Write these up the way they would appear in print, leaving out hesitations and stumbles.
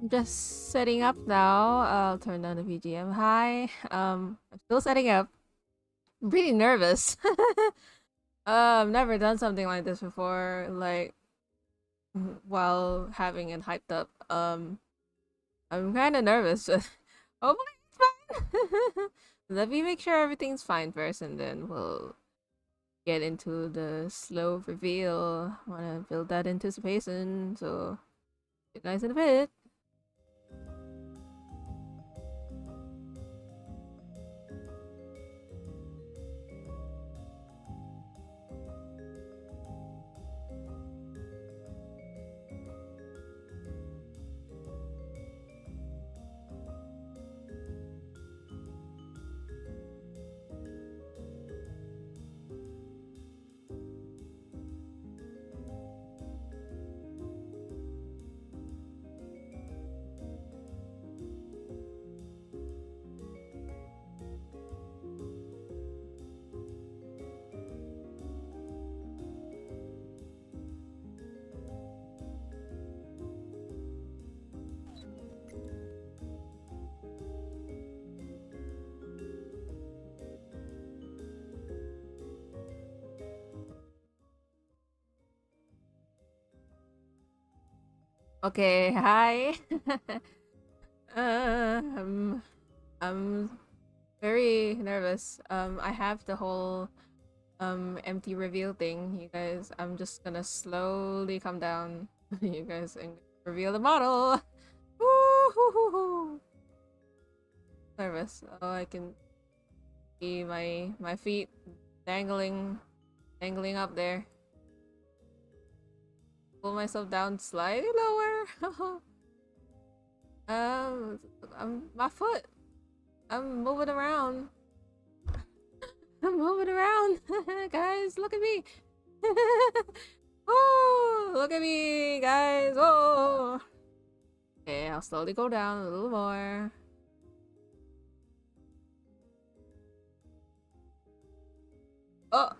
I'm just setting up now. I'll turn down the VGM. Hi. I'm still setting up. I'm pretty nervous. I've never done something like this before, like while having it hyped up. I'm kind of nervous. Hopefully it's fine. Let me make sure everything's fine first, and then we'll get into the slow reveal. Wanna build that anticipation, so see you guys in a bit. Okay, hi. uh, I'm I'm very nervous. I have the whole empty reveal thing. You guys, I'm just gonna slowly come down. You guys and reveal the model. Woo! Nervous. Oh, I can see my feet dangling up there. Pull myself down slightly lower. My foot. I'm moving around. I'm moving around. Guys, look at me. Oh, look at me, guys. Oh. Okay, I'll slowly go down a little more. Oh.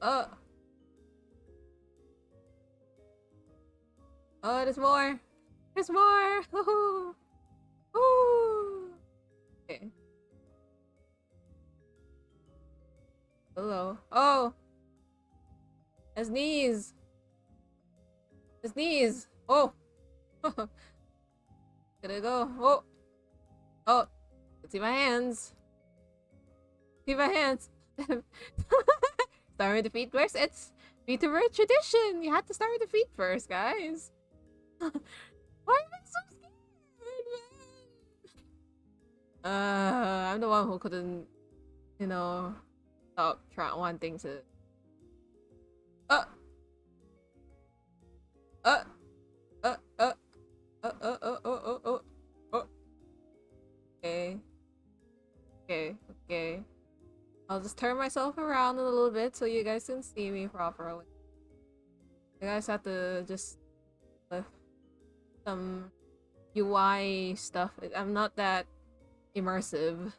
Oh. Oh, there's more. There's more. Ooh. Ooh. Okay. Hello. Oh. His knees. His knees. Oh. Gonna go. Oh. Oh. See my hands. See my hands. Start with the feet first. It's VTuber tradition. You have to start with the feet first, guys. Why am I so scared, man? I'm the one who couldn't, you know, stop trying wanting to. Uh, uh, uh, uh, oh. Okay, okay, okay. I'll just turn myself around a little bit so you guys can see me properly. You guys have to just lift some UI stuff. I'm not that immersive.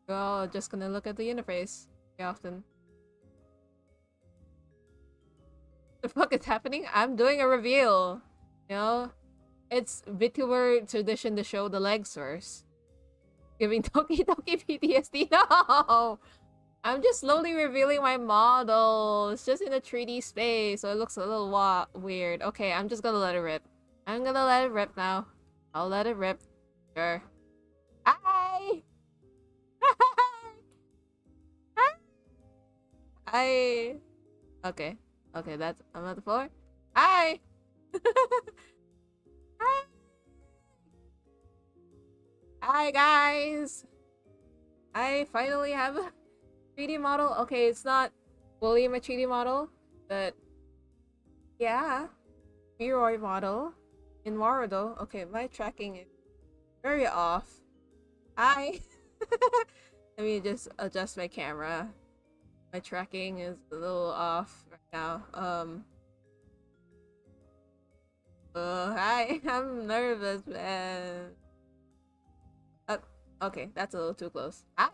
We're all just gonna look at the interface very often. The fuck is happening? I'm doing a reveal. You know? It's VTuber tradition to show the legs first. Giving Toki Toki PTSD. No! I'm just slowly revealing my model. It's just in a 3D space, so it looks a little weird. Okay, I'm just gonna let it rip. I'm gonna let it rip now. I'll let it rip. Sure. Hi! Hi! Okay. Okay, that's... I'm at the floor. Hi! Hi! Hi, guys! I finally have a 3D model. Okay, it's not fully my 3D model, but yeah. Mirror model in Warudo. Okay, my tracking is very off. Hi! Let me just adjust my camera. My tracking is a little off right now. Hi! I'm nervous, man. Uh, okay, that's a little too close. Hi!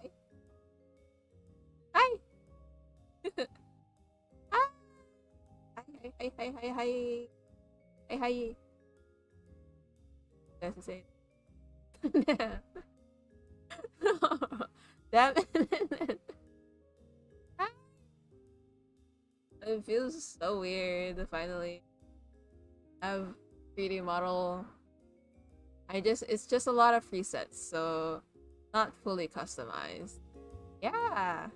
Hi! Hi! Hi, hi, hi, hi, hi. Hi, hi. That's to say. Damn it. It feels so weird to finally have 3D model. It's just a lot of presets, so not fully customized. Yeah.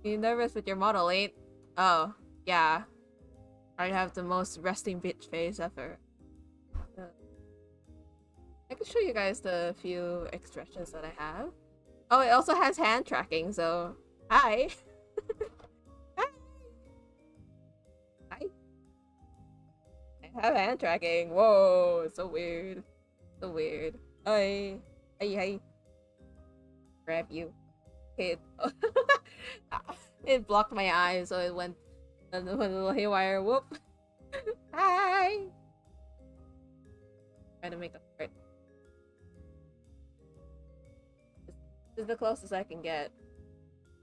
You nervous with your model, ain't? Oh, yeah. I have the most resting bitch face ever. I can show you guys the few expressions that I have. Oh, it also has hand tracking, so hi. Hi. Hi. I have hand tracking. Whoa, it's so weird. So weird. Hi. Hi. Grab you. Okay. It blocked my eyes, so it went a little haywire. Whoop. Hi. Trying to make a heart. This is the closest I can get.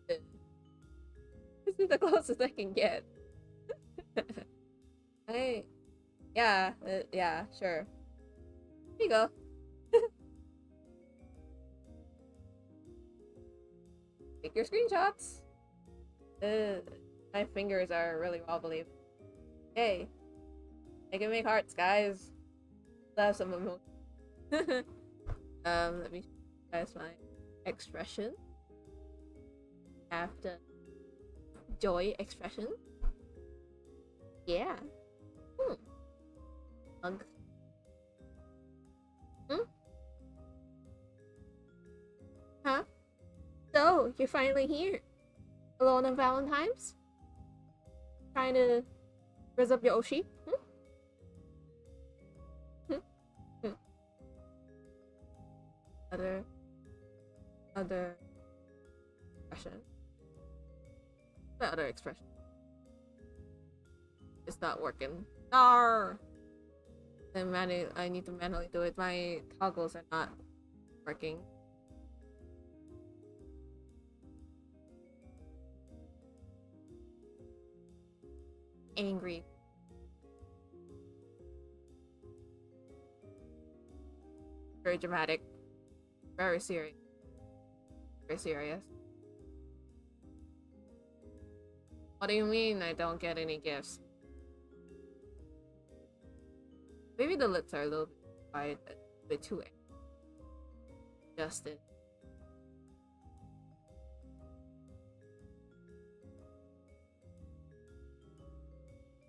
This is the closest I can get. Hey. Yeah. Yeah. Sure. Here you go. Take your screenshots. My fingers are really wobbly. Hey. I can make hearts, guys. Let's have some emotion. Let me show you guys my expression. After joy expression. Yeah. Hug. Huh? So, you're finally here. Alone on Valentine's? Trying to raise up your Oshi? Other expression. The other expression. It's not working. Arr! I need to manually do it. My toggles are not working. Angry. Very dramatic. Very serious. Very serious. What do you mean I don't get any gifts? Maybe the lips are a little bit wide, a bit too adjusted.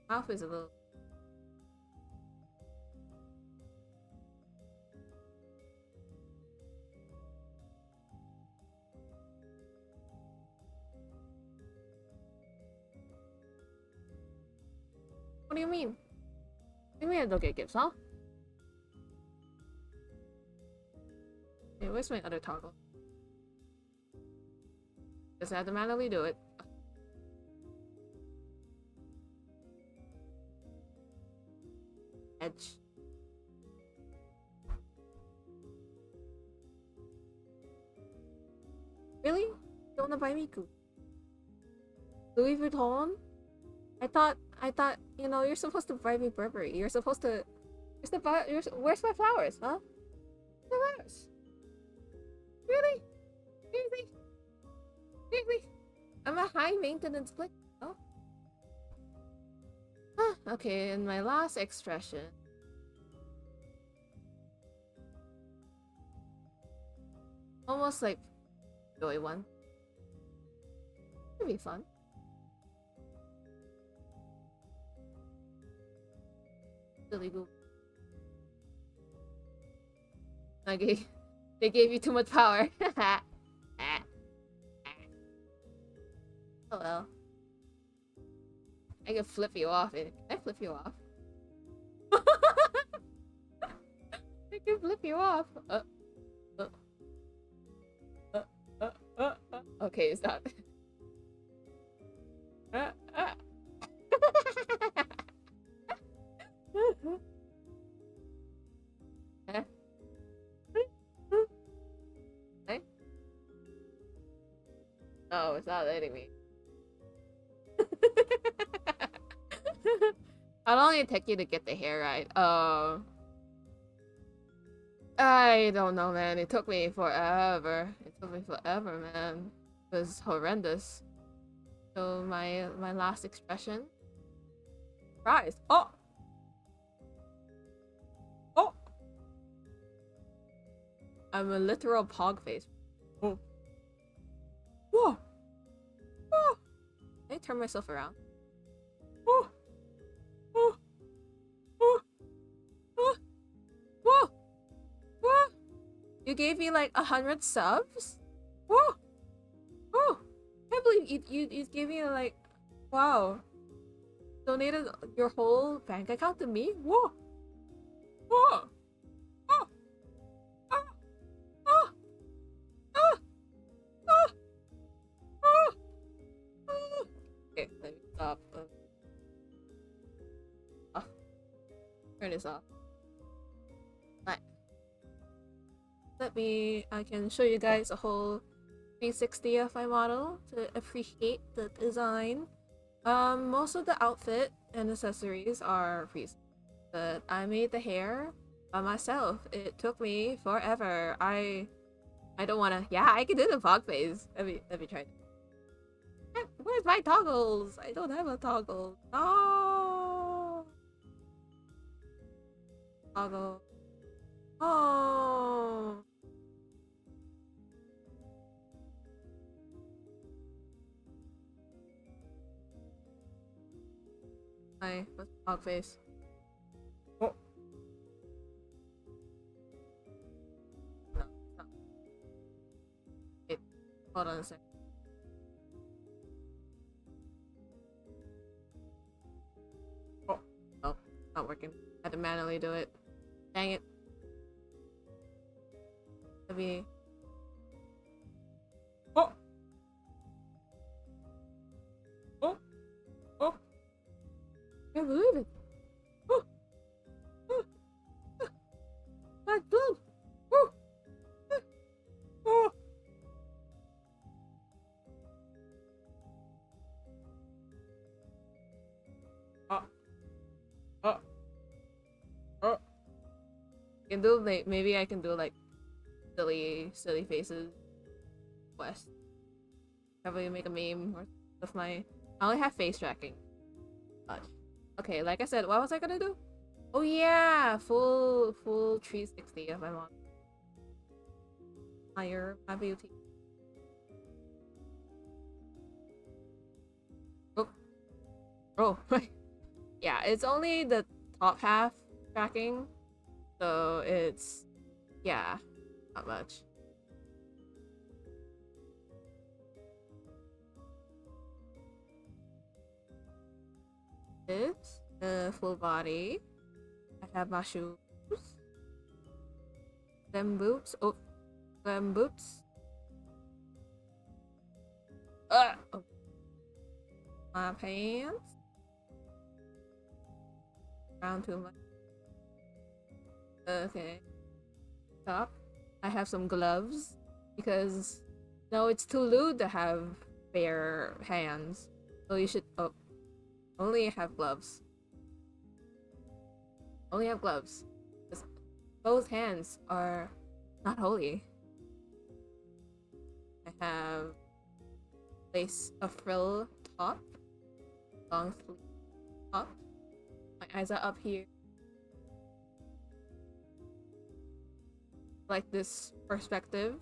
Mouth is a little. What do you mean? What do you mean I don't get gifts, huh? Hey, where's my other toggle? Just have to manually do it. Edge. Really? You don't wanna buy me Gucci? Louis Vuitton? I thought, you know, you're supposed to buy me Burberry. You're supposed to. Where's my flowers, huh? My flowers. Really? Seriously? Seriously? I'm a high maintenance blick. Oh. Huh, okay, and my last expression. Almost like joy one. It'd be fun. Really good. They gave you too much power. Oh well. I can flip you off. Can I flip you off? I can flip you off. Okay, it's not. Oh, it's not letting me. How long did it take you to get the hair right? I don't know, man. It took me forever. It took me forever, man. It was horrendous. So my last expression, surprise. Oh, oh! I'm a literal pog face. Oh, whoa, whoa! Can I turn myself around? Whoa, whoa, whoa, whoa, whoa, whoa! You gave me like 100 subs? Whoa, whoa! Can't believe you gave me like, wow. Donated your whole bank account to me? Whoa! Whoa! Oh! Oh! Oh! Oh! Oh! Oh! Oh! Okay, let me stop. Off. Turn this off. Right. I can show you guys a whole 360 of my model to appreciate the design. Most of the outfit and accessories are free, but I made the hair by myself. It took me forever. I don't wanna. Yeah, I can do the fog phase. Let me try. Where's my toggles? I don't have a toggle. Oh, toggle. Oh. What's fog face? Oh. No, it's not. Wait, hold on a sec. Oh, oh, not working. I had to manually do it. Dang it. Let me. Oh. Oh. Oh. I can't believe it. Oh. Oh. Oh. My blood. Oh. Oh. Oh. Oh. Oh. Can do like maybe I can do like silly faces. West. Probably make a meme or with my. I only have face tracking. Okay, like I said, what was I gonna do? Oh yeah, full 360 of my mom. Higher my beauty. Oh, oh, yeah. It's only the top half tracking, so it's yeah, not much. This full body. I have my shoes. Them boots. Oh, them boots. Oh. My pants. Round too much. Okay. Top. I have some gloves because no, it's too lewd to have bare hands. So you should only have gloves. Only have gloves. Because both hands are not holy. I have a frill top, long sleeve top. My eyes are up here. Like this perspective.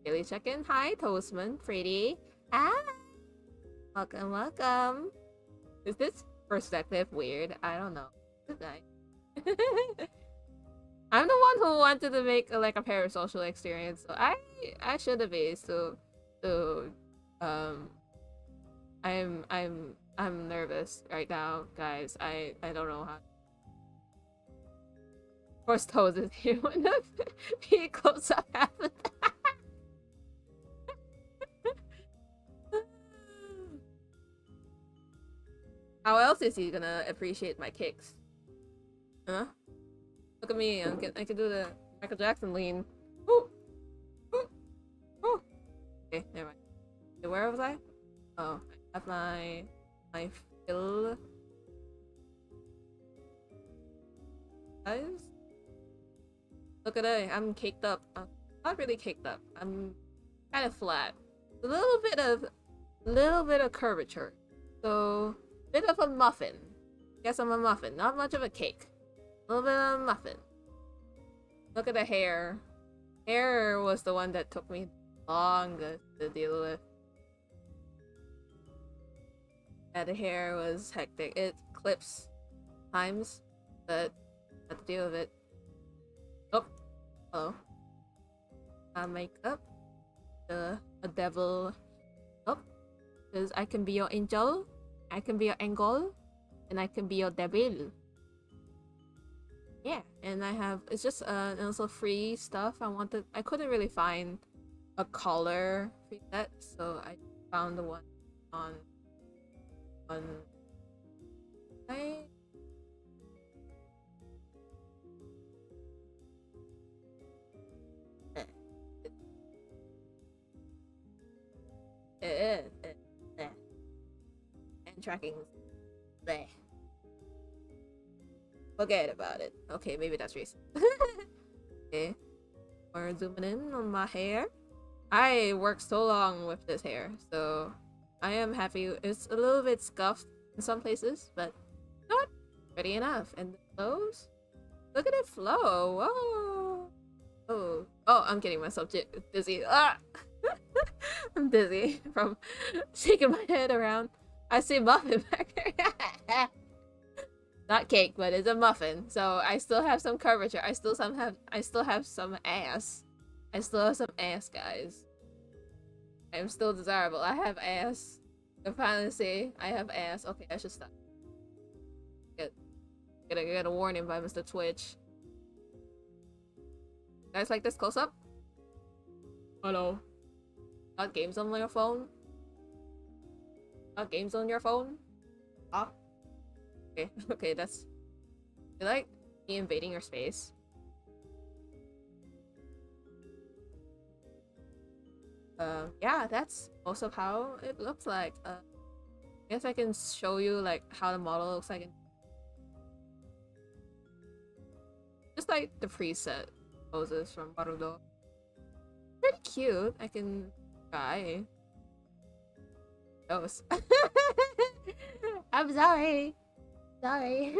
Daily check-in. Hi, Toastman, pretty. Hi. Welcome, welcome. Is this perspective weird? I don't know. Good night. I'm the one who wanted to make like a parasocial experience, so I should have been so um I'm nervous right now, guys. I don't know how. Of course, Toes is here when the vehicles up happen. How else is he gonna appreciate my kicks? Huh? Look at me. I can do the Michael Jackson lean. Ooh. Ooh. Ooh. Okay, never mind. Okay, where was I? Oh, I have my fill guys. Look at it. I'm caked up. I'm not really caked up. I'm kind of flat. A little bit of curvature. So, bit of a muffin. Guess I'm a muffin. Not much of a cake. A little bit of a muffin. Look at the hair. Hair was the one that took me longest to deal with. Yeah, the hair was hectic. It clips times, but I have to deal with it. Oh, hello. Makeup. A devil. Oh, because I can be your angel, I can be your angel, and I can be your devil. Yeah, and I have it's just also free stuff. I couldn't really find a color preset, so I found the one on I and tracking. Bleh. Forget about it. Okay, maybe that's recent. Okay, we're zooming in on my hair. I worked so long with this hair, so I am happy. It's a little bit scuffed in some places, but not pretty enough. And the flows? Look at it flow. Whoa. Oh, I'm getting myself dizzy. Ah! I'm dizzy from shaking my head around. I see muffin back there. Not cake, but it's a muffin. So I still have some curvature. I still have some ass. I still have some ass, guys. I'm still desirable. I have ass. I finally say I have ass. Okay, I should stop. Get a warning by Mr. Twitch. Guys like this close up? Hello. Got games on your phone? Got games on your phone? Ah. Okay, okay, that's... You like me invading your space? Yeah, that's most of how it looks like. I guess I can show you like how the model looks like. Just like the preset poses from Barudo. Pretty cute. I can try. Those. I'm sorry. Sorry.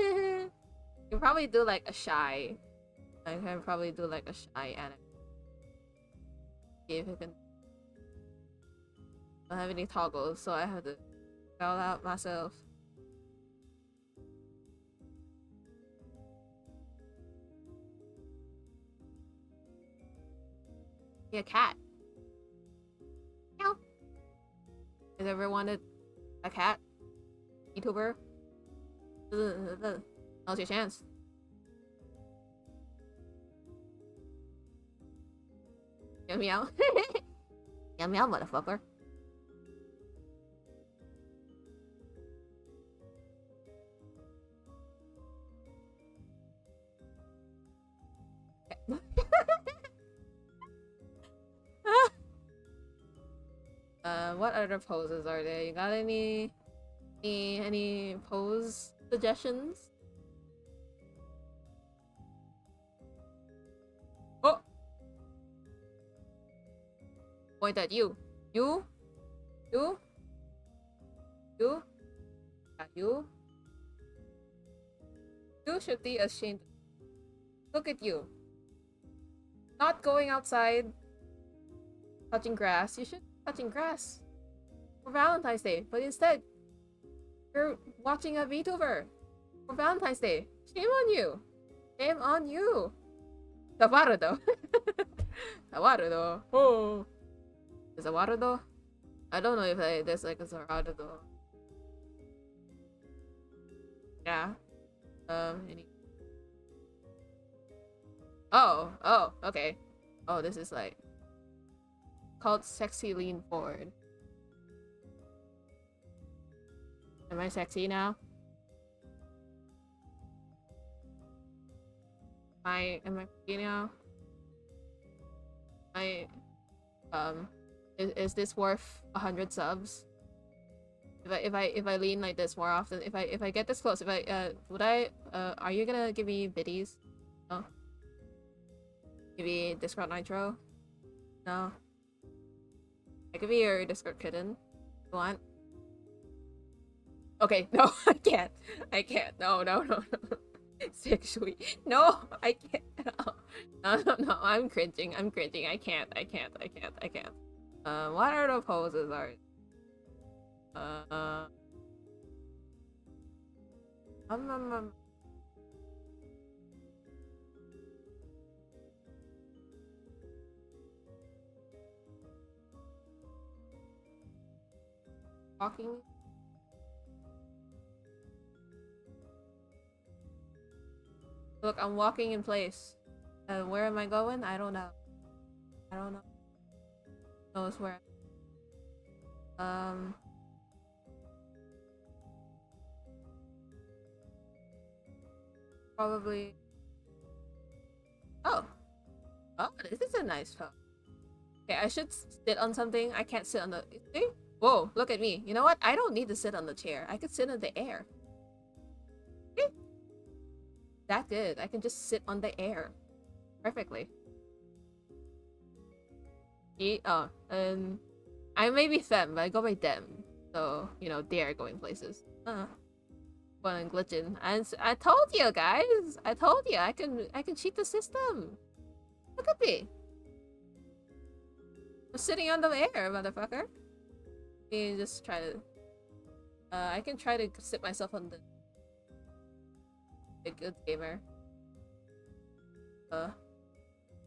You probably do like a shy. I can probably do like a shy anime. See if I can. I don't have any toggles, so I have to spell out myself. Be a cat. Meow. Has ever wanted a cat? YouTuber? Now's your chance. Meow meow. Meow meow, motherfucker. What other poses are there? You got any pose suggestions? Oh! Point at you. You? You? You? Yeah, you? You should be ashamed. Look at you. Not going outside. Touching grass. You should be touching grass. For Valentine's Day. But instead, you're watching a VTuber. For Valentine's Day. Shame on you. Shame on you. Tawarudo. Tawarudo. Oh. Is a Warudo? I don't know if there's like a Zararudo. Yeah. Any... Oh, okay. Oh, this is like called Sexy Lean Forward. Am I sexy now? Am I pretty now? Is this worth 100 subs? If I lean like this more often, if I get this close, are you gonna give me biddies? Oh. Maybe Discord Nitro? No. I could be your Discord kitten. You want? Okay, no, I can't. I can't. No, no, no, no. Sexually. No, I can't. No, no, no. I'm cringing. I'm cringing. I can't. I can't. I can't. I can't. What are the poses? Are uh, um, um, um, walking. Look, I'm walking in place. Where am I going? I don't know. I don't know. Knows where. Um. Probably. Oh. Oh, this is a nice pose. Okay, I should sit on something. I can't sit on the. See? Whoa! Look at me. You know what? I don't need to sit on the chair. I could sit in the air. See? That good. I can just sit on the air. Perfectly. Oh, and I may be femme, but I go by them. So, you know, they are going places. Fun and glitching. And I told you guys! I told you I can cheat the system. Look at me. I'm sitting on the air, motherfucker. Let me just try to I can try to sit myself on the good gamer.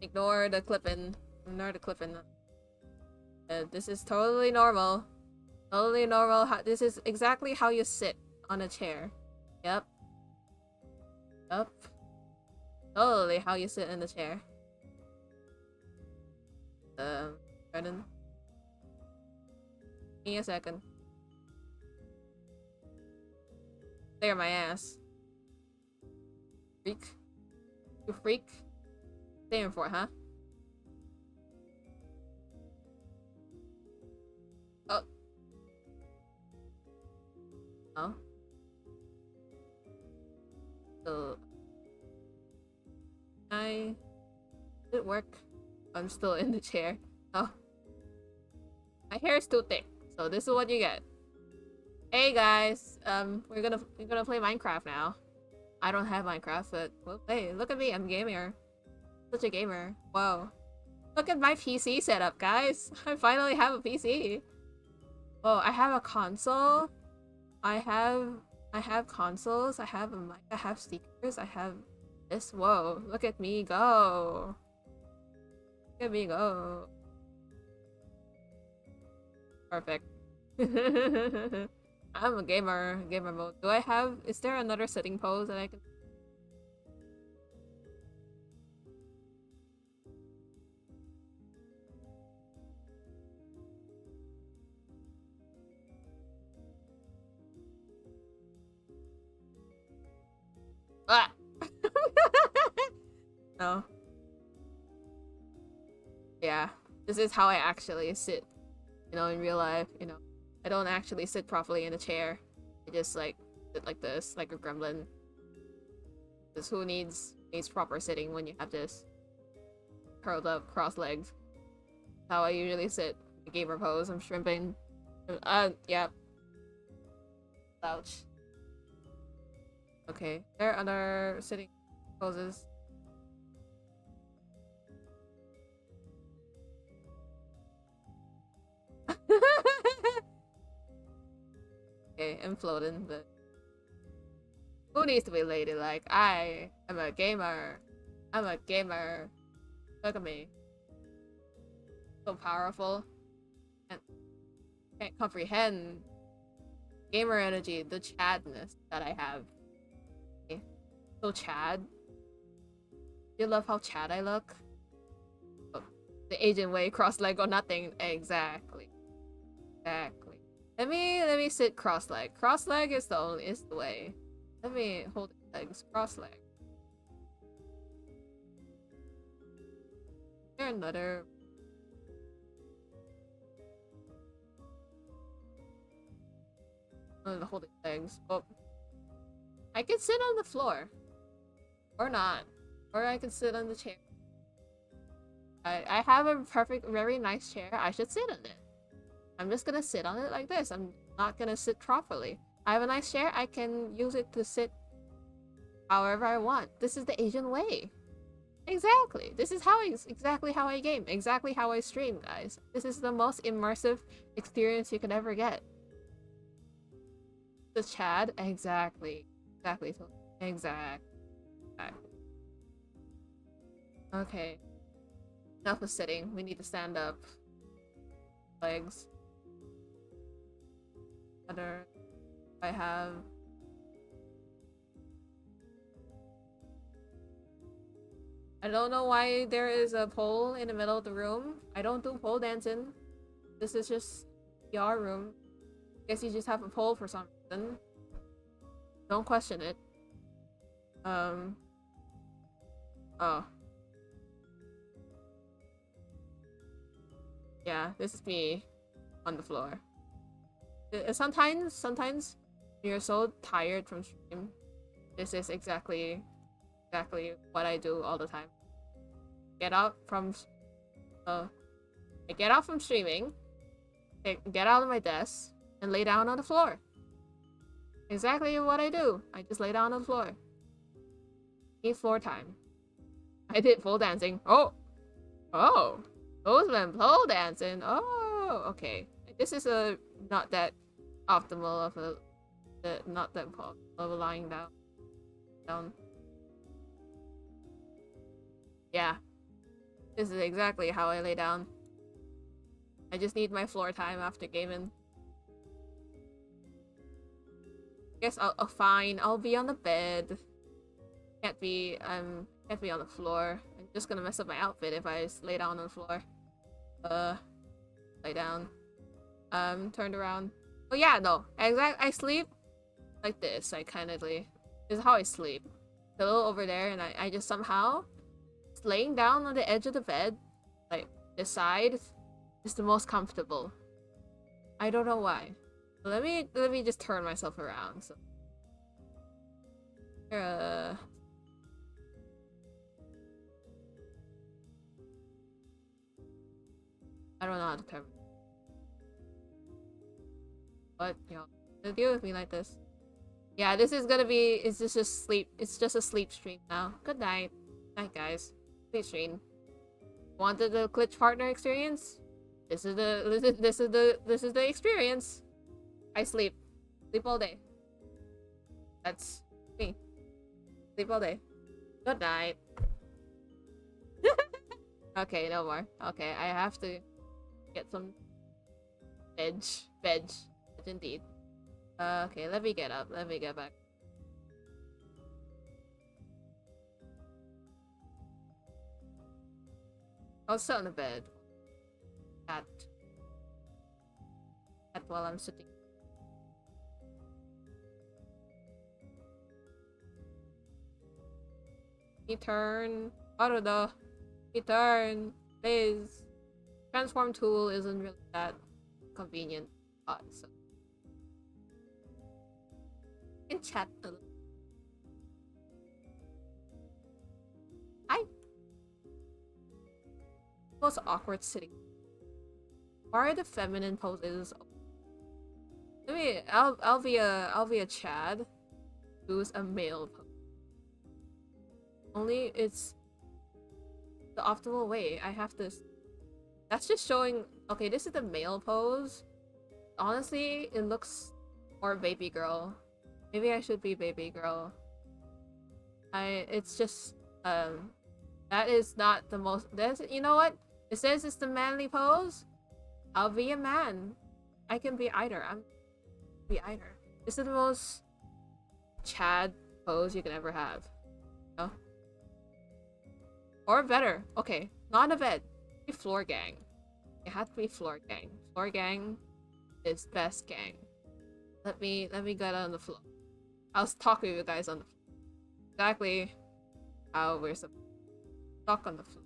Ignore the clipping. Ignore the clipping. This is totally normal. Totally normal. This is exactly how you sit on a chair. Yep. Yep. Totally how you sit in the chair. Brennan. Give me a second. Clear my ass. Freak. You freak? Staying for it, huh? Oh. Oh. So did it work? I'm still in the chair. Oh. My hair is too thick, so this is what you get. Hey guys, we're gonna play Minecraft now. I don't have Minecraft, but well, hey, look at me, I'm a gamer. Such a gamer. Whoa. Look at my PC setup, guys. I finally have a PC. Whoa, I have a console. I have consoles, I have a mic, I have speakers, I have this. Whoa, look at me go. Look at me go. Perfect. I'm a gamer mode. Do I have, is there another sitting pose that I can? Ah! No. Yeah, this is how I actually sit, you know, in real life, you know. I don't actually sit properly in a chair. I just like sit like this, like a gremlin. Because who needs proper sitting when you have this curled up, cross-legged? How I usually sit. The gamer pose. I'm shrimping. Yeah. Slouch. Okay. There are other sitting poses. Okay, I'm floating, but who needs to be ladylike? I am a gamer. I'm a gamer. Look at me. So powerful. Can't comprehend gamer energy, the chadness that I have. Okay. So chad. You love how chad I look? Oh, the Asian way, cross-leg or nothing. Exactly. Exactly. Let me sit cross-leg. Cross-leg is the way. Let me hold legs cross-leg. Is there another? Oh, holding legs. Oh, I can sit on the floor, or not. Or I could sit on the chair. I have a very nice chair. I should sit on it. I'm just gonna sit on it like this. I'm not gonna sit properly. I have a nice chair. I can use it to sit however I want. This is the Asian way. Exactly. This is exactly how I game. Exactly how I stream, guys. This is the most immersive experience you could ever get. The Chad? Exactly. Exactly. Exactly. Okay. Enough of sitting. We need to stand up. Legs. Other. I have. I don't know why there is a pole in the middle of the room. I don't do pole dancing. This is just your room. Guess you just have a pole for some reason. Don't question it. Oh. Yeah, this is me on the floor. Sometimes you're so tired from stream. This is exactly what I do all the time. Get out from I get out from streaming, get out of my desk, and lay down on the floor. Exactly what I do. I just lay down on the floor. Need floor time. I did pole dancing. Oh! Those men pole dancing. Oh, okay. This is a not that optimal of a not that optimal of a lying down. Yeah. This is exactly how I lay down. I just need my floor time after gaming. Guess fine. I'll be on the bed. Can't be on the floor. I'm just gonna mess up my outfit if I lay down on the floor. Lay down. Turned around. Oh yeah, no. I sleep like this. I kind of This is how I sleep. A little over there, and I just somehow laying down on the edge of the bed, like this side, is the most comfortable. I don't know why. Let me just turn myself around. So, I don't know how to turn. But deal with me like this. Yeah, this is gonna be. It's just sleep. It's just a sleep stream now. Good night, night guys. Sleep stream. Wanted the glitch partner experience? This is the experience. I sleep all day. That's me. Sleep all day. Good night. Okay, no more. Okay, I have to get some veg indeed. Okay, let me get up. Let me get back. I'll sit on the bed. At while I'm sitting. Turn. Turn. Please. Transform tool isn't really that convenient. So. In chat a little. Hi. Most awkward sitting. Why are the feminine poses? I'll be a Chad who's a male pose. Only it's the optimal way. I have this. That's just showing. Okay, this is the male pose. Honestly, it looks more baby girl. Maybe I should be baby girl. It's just that is not the most. You know what? It says it's the manly pose. I'll be a man. I can be either. Be either. This is the most Chad pose you can ever have. You know? Or better. Okay, not in a bed. Be floor gang. It has to be floor gang. Floor gang is best gang. Let me get on the floor. I'll talk with you guys on the floor. Exactly how we're supposed to talk on the floor.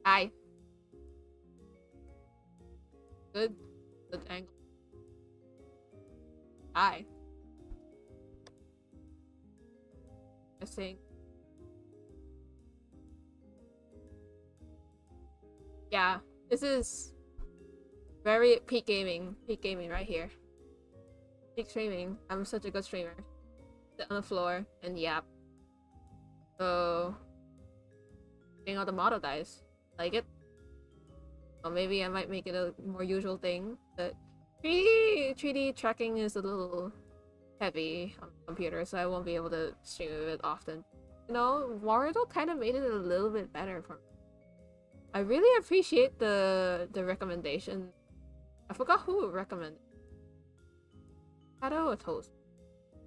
Hi. Good angle. Hi. saying. Yeah, this is very peak gaming. Peak gaming right here. Peak streaming. I'm such a good streamer. Sit on the floor and yap. So, getting all the model dice. Like it. Or maybe I might make it a more usual thing. But 3D tracking is a little heavy on the computer, so I won't be able to stream it often. You know, Warudo kind of made it a little bit better for me. I really appreciate the recommendation. I forgot who recommended. Shadow or Toast?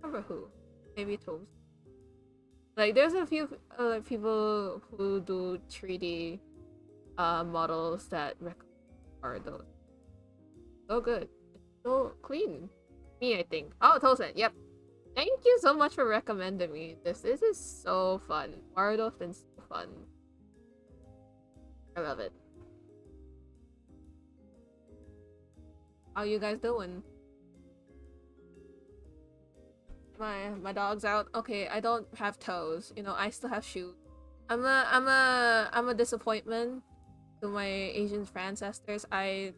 I remember who. Maybe Toast. Like, there's a few people who do 3D models that recommend those. So good. It's so clean. Me, I think. Oh, Toast. Yep. Thank you so much for recommending me this. This is so fun. Warudo's been so fun. I love it. How you guys doing? My dog's out. Okay, I don't have toes. You know, I still have shoes. I'm a disappointment to my Asian ancestors. I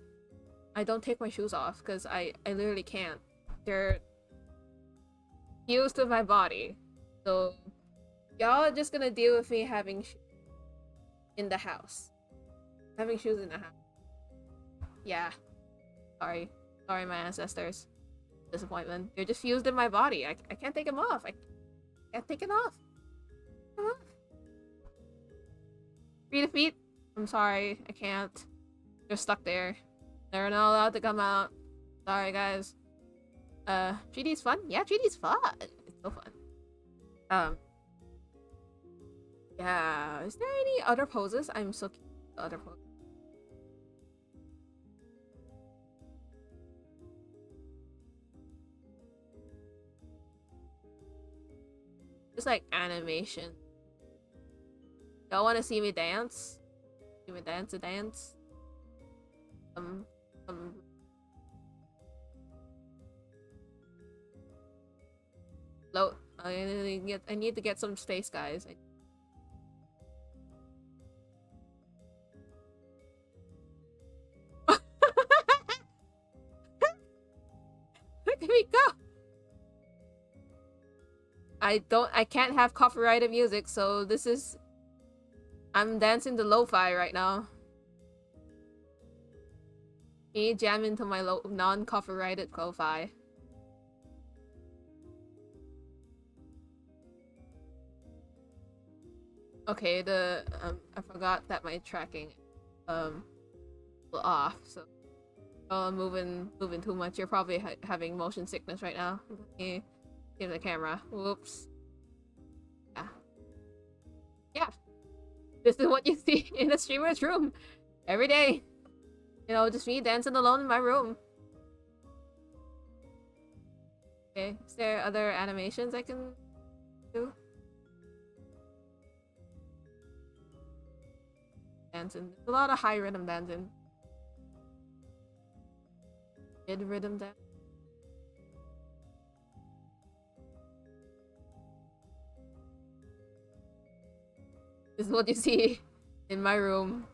don't take my shoes off because I literally can't. They're fused to my body. So y'all are just gonna deal with me having shoes in the house. Having shoes in the house. Yeah. Sorry, my ancestors. Disappointment. They're just fused in my body. I can't take them off. I can't take it off. Come on. Free to feet. I'm sorry. I can't. They're stuck there. They're not allowed to come out. Sorry, guys. 3D's fun? Yeah, 3D's fun. It's so fun. Yeah. Is there any other poses? I'm so curious about other poses. Just like animation. Y'all want to see me dance? See me dance a dance? Um. Low. I need to get some space, guys. Look at me go! I can't have copyrighted music, so this is... I'm dancing to lo-fi right now. Me jamming to my non-copyrighted lo-fi. Okay, I forgot that my tracking off, so I'm moving too much. You're probably having motion sickness right now. Give the camera. Whoops. Yeah. This is what you see in a streamer's room every day. You know, just me dancing alone in my room. Okay, is there other animations I can do? Dancing. There's a lot of high rhythm dancing. Mid rhythm dance. This is what you see in my room.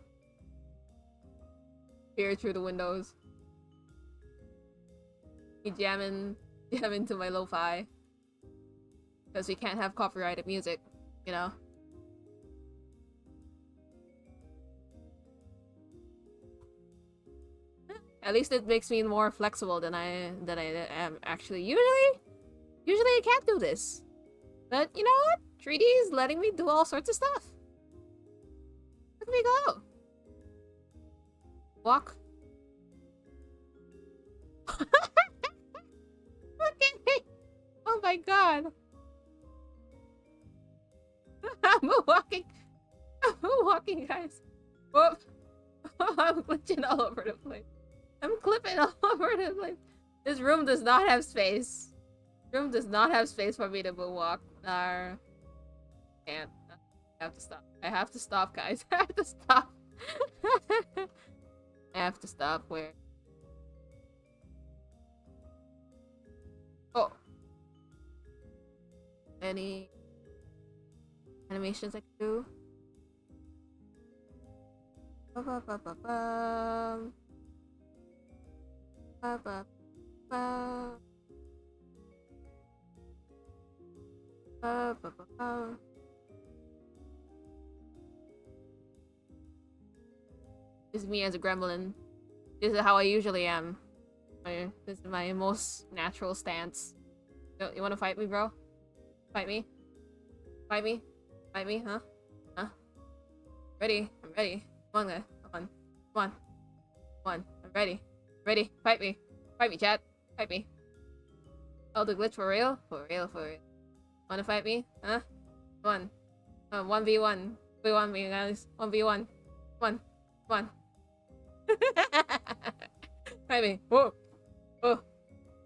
Peer through the windows. Me jamming to my lo-fi. Because we can't have copyrighted music, you know? At least it makes me more flexible than I am actually. Usually I can't do this. But you know what? 3D is letting me do all sorts of stuff. Let me go. Walk. Look at me. Oh my god. I'm walking. I'm walking, guys. Whoop. I'm glitching all over the place. I'm clipping all over the place. This room does not have space. This room does not have space for me to walk. Can't. I have to stop. I have to stop, guys. I have to stop. I have to stop. Where? Oh. animations I can do. Ba ba ba ba ba. Ba ba ba. Ba ba ba ba. This is me as a gremlin. This is how I usually am. This is my most natural stance. You wanna fight me, bro? Fight me? Fight me? Fight me, huh? Huh? Ready? I'm ready. Come on, guy. Come on. Come on. Come on. I'm ready. Ready? Fight me. Fight me, chat. Fight me. Oh, the glitch for real? For real, for real. Wanna fight me? Huh? Come on. 1v1. 1v1 me, guys. 1v1. Come on. Come on. Fight me. Whoa. Oh.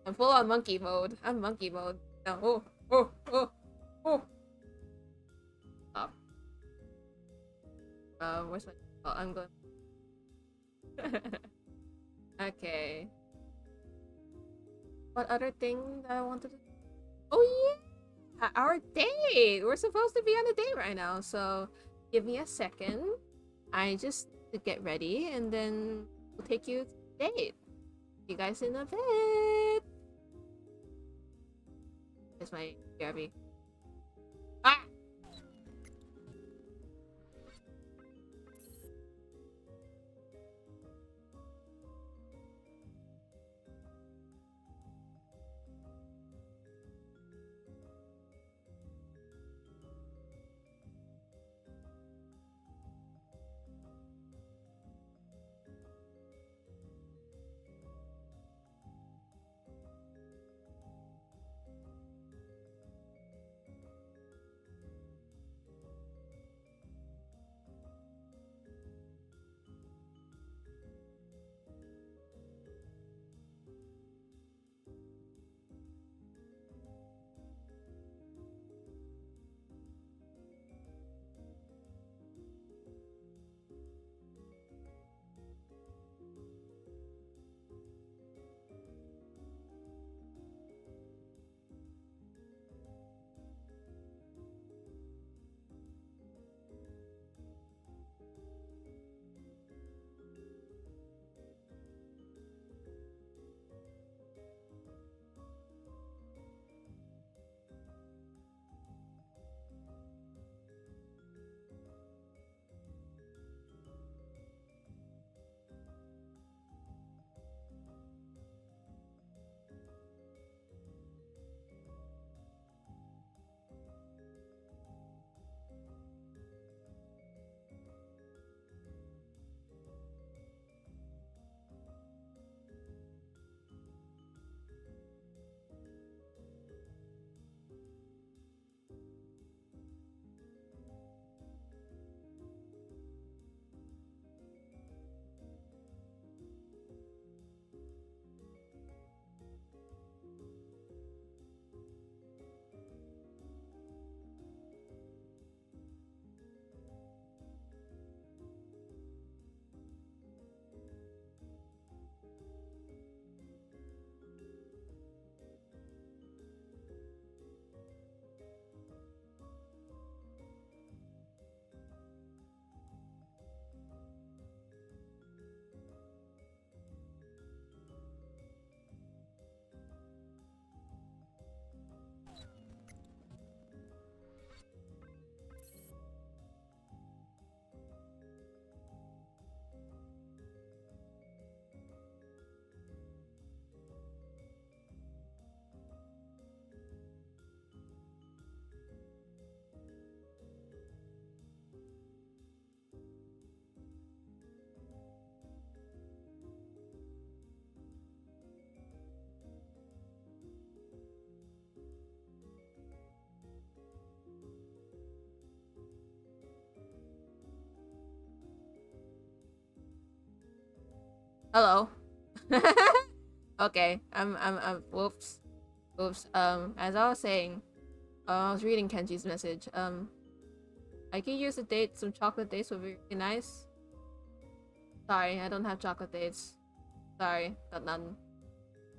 I'm full on monkey mode. I'm monkey mode. No. Oh. Oh. Oh. Oh. Stop. Where's my... Oh, I'm going... Okay. What other thing that I wanted to... Oh yeah! Our date! We're supposed to be on a date right now, so... Give me a second. I just need to get ready, and then we'll take you to the date. See you guys in a bit! There's my Gabby. Ah! Hello. Okay, I'm, whoops. Oops. As I was saying, I was reading Kenji's message. I can use a date. Some chocolate dates would be really nice. Sorry, I don't have chocolate dates. Sorry, got none.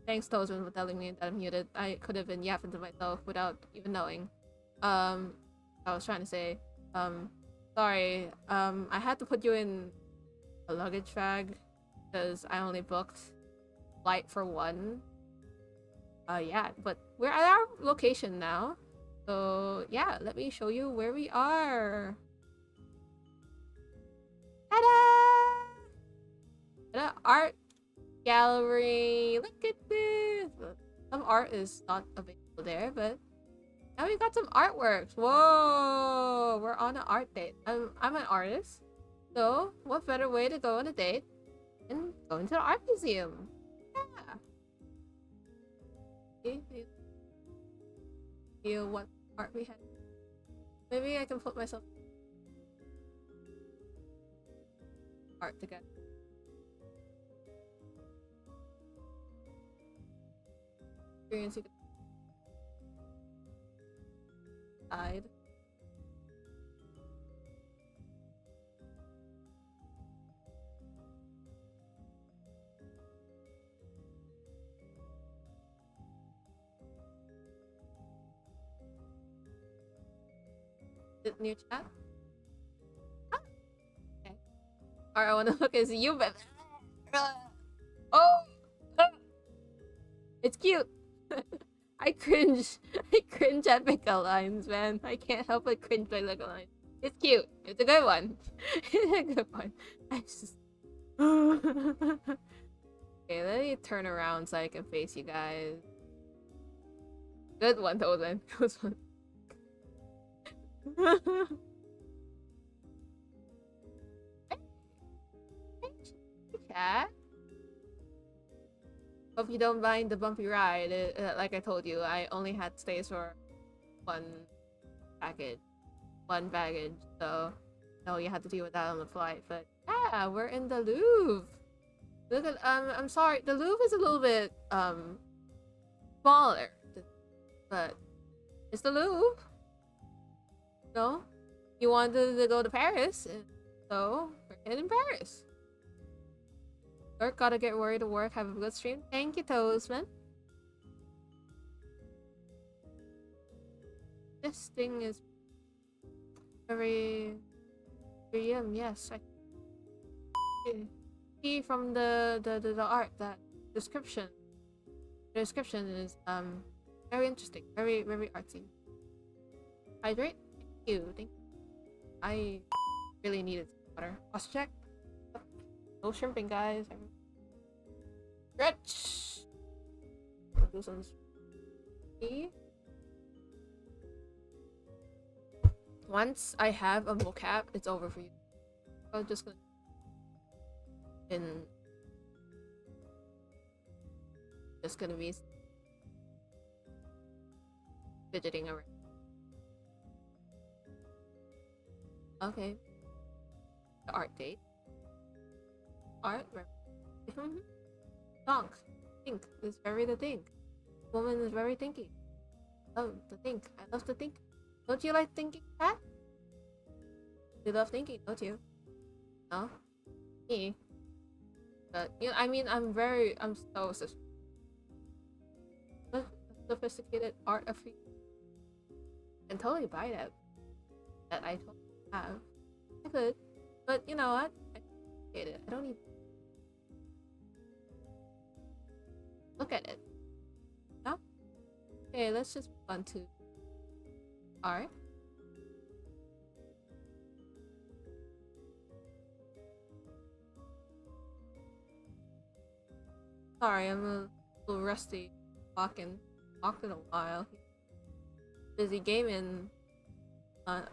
Thanks, Tozen, for telling me that I'm muted. I could have been yapping to myself without even knowing. I was trying to say, Um, sorry. I had to put you in a luggage bag because I only booked flight for one. Yeah, but we're at our location now. So yeah, let me show you where we are. Ta-da! Ta-da! Art gallery. Look at this. Some art is not available there, but now we got some artworks. Whoa! We're on an art date. I'm an artist. So, what better way to go on a date than going to the art museum? Yeah. See what art we have. Maybe I can put myself art together. Experience you can hide. Is it near chat? Ah, okay. Alright, I wanna look at you, but oh, it's cute. I cringe. I cringe at Pickle lines, man. I can't help but cringe by Pickle lines. It's cute. It's a good one. It's a good one. I just. Okay, let me turn around so I can face you guys. Good one, though, then. Good one. Chat. Hope you don't mind the bumpy ride. Like I told you, I only had space for one package, so no, you had to deal with that on the flight. But yeah, we're in the Louvre. Look at I'm sorry, the Louvre is a little bit smaller, but it's the Louvre. No, you wanted to go to Paris, so we're in Paris. Work, gotta get worried to work. Have a good stream. Thank you, Toastman. This thing is very yes. I see from the art that description. The description is very interesting, very artsy. Hydrate. Thank you. Thank you. I really needed water. Let's check. No shrimping, guys. Stretch. Do some stretchy. Once I have a mocap, it's over for you. I'm just gonna be fidgeting around. Okay. The art date. Art. Donk. Think is very the think. Woman is very thinking. Oh, the think. I love to think. Don't you like thinking, Pat? You love thinking, don't you? No? Me? But, you know, I mean, I'm so sophisticated art of and totally buy that I totally have. I could. But, you know what? I hate it. I don't even look at it. No? Okay, let's just move on to art. Sorry, I'm a little rusty. Walked in a while. Busy gaming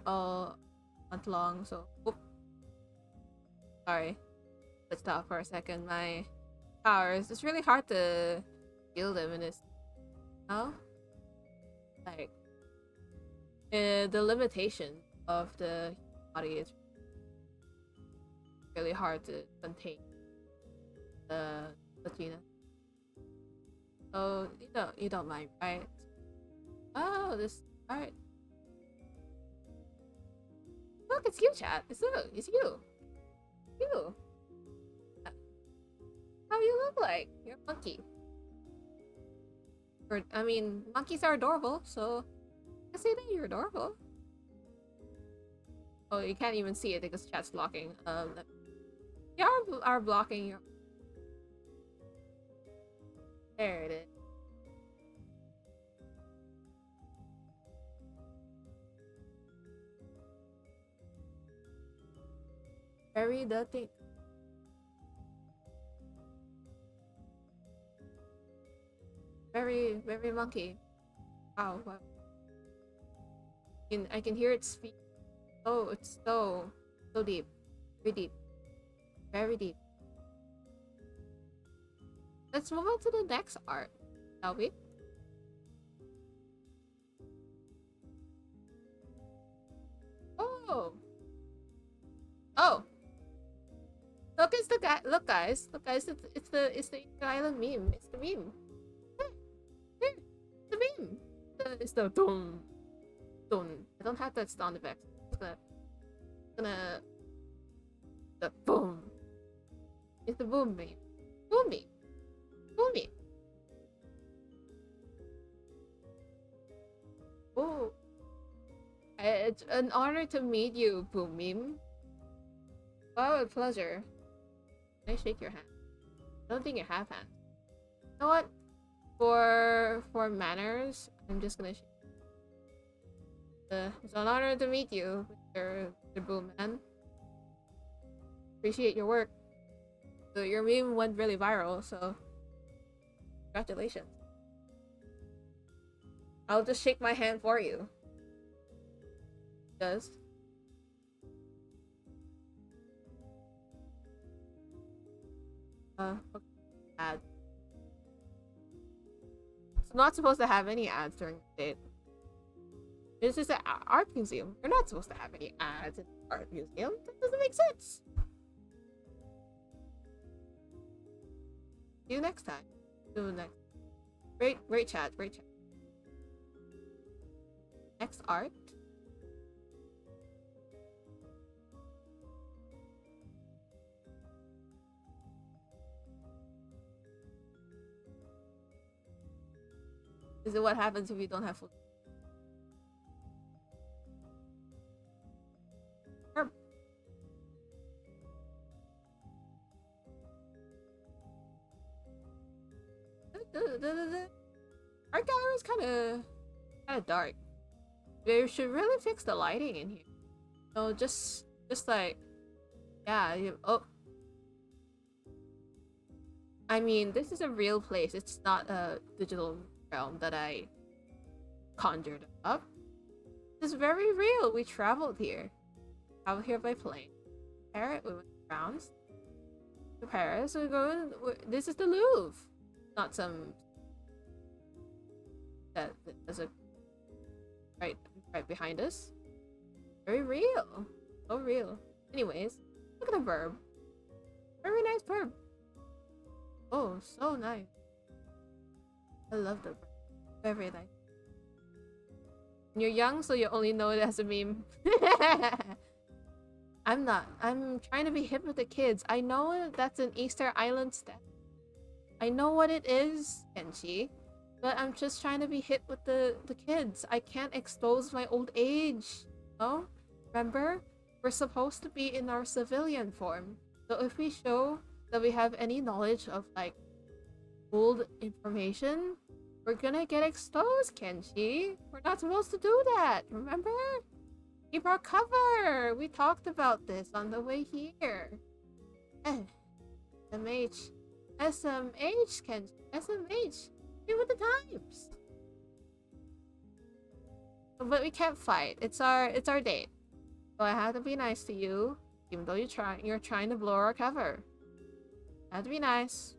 all month long, so sorry. Let's stop for a second. My powers. It's really hard to feel them in this. No? Like the limitation of the body is really hard to contain. The Latina. So you don't mind, right? Oh, this art. Look, it's you, chat. It's you. You. How you look like? You're a monkey. Or I mean, monkeys are adorable, so I say that you're adorable. Oh, you can't even see it because chat's blocking. You are blocking your. There it is. Bury the thing. Very monkey. Wow, wow. I can hear its feet. Oh, it's so deep. Very deep. Very deep. Let's move on to the next art, shall we? Oh. Oh. Look, it's the guy. Look, guys. Look, guys. It's the island meme. It's the meme. There, the meme. It's the dum dum. I don't have that sound effect. It's gonna the boom. It's the boom meme. Boom meme. Boom meme. Oh. It's an honor to meet you, boom meme. Wow, a pleasure. Can I shake your hand? I don't think you have hands. You know what? For manners, I'm just gonna. It's an honor to meet you, Mr. Boom Man. Appreciate your work. So your meme went really viral, so congratulations. I'll just shake my hand for you. It does. Okay. Ads. It's not supposed to have any ads during the date. This is an art museum. You're not supposed to have any ads in the art museum. That doesn't make sense. See you next time. See you next. Great chat. Great chat. Next art. Is it what happens if you don't have food? The art gallery is kind of dark. They should really fix the lighting in here. No, just like, yeah. Oh, I mean, this is a real place. It's not a digital realm that I conjured up. It's very real. We traveled here. Traveled here by plane. Paris. We went around to Paris. We go. This is the Louvre. Not some that there's a right behind us. Very real. So real. Anyways, look at the verb. Very nice verb. Oh, so nice. I love the verb. Very nice. And you're young, so you only know it as a meme. I'm not. I'm trying to be hip with the kids. I know that's an Easter Island step. I know what it is, Kenshi. But I'm just trying to be hip with the kids. I can't expose my old age. No? Remember? We're supposed to be in our civilian form. So if we show that we have any knowledge of, like, old information, we're gonna get exposed, Kenshi. We're not supposed to do that, remember? Keep our cover! We talked about this on the way here. SMH. SMH, Kenshi. SMH. Here with the times. But we can't fight. It's our date. So I have to be nice to you, even though you're trying to blow our cover. I have to be nice.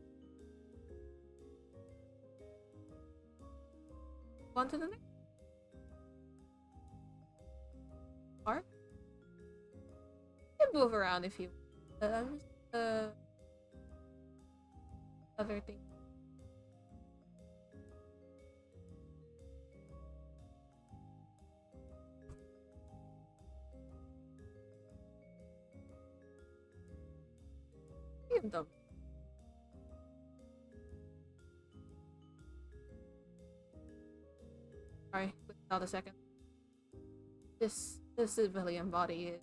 On to the next part. You can move around if you other thing. Them. Sorry, without a second. This civilian body is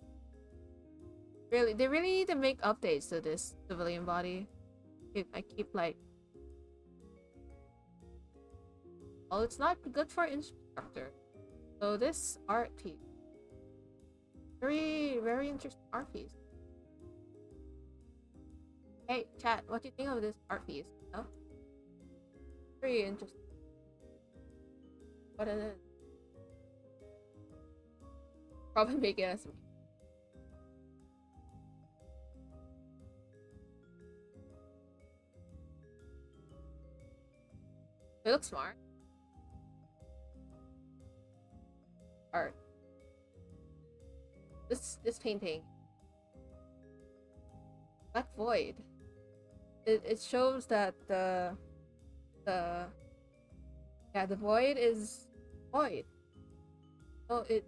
Really, they really need to make updates to this civilian body. I keep like, well, it's not good for instructor. So this art piece, very interesting art piece. Hey, chat, what do you think of this art piece? Oh, very interesting. What it is? Probably make it as it looks smart. Art. This painting. Black Void. It shows that the yeah, the void is void. So it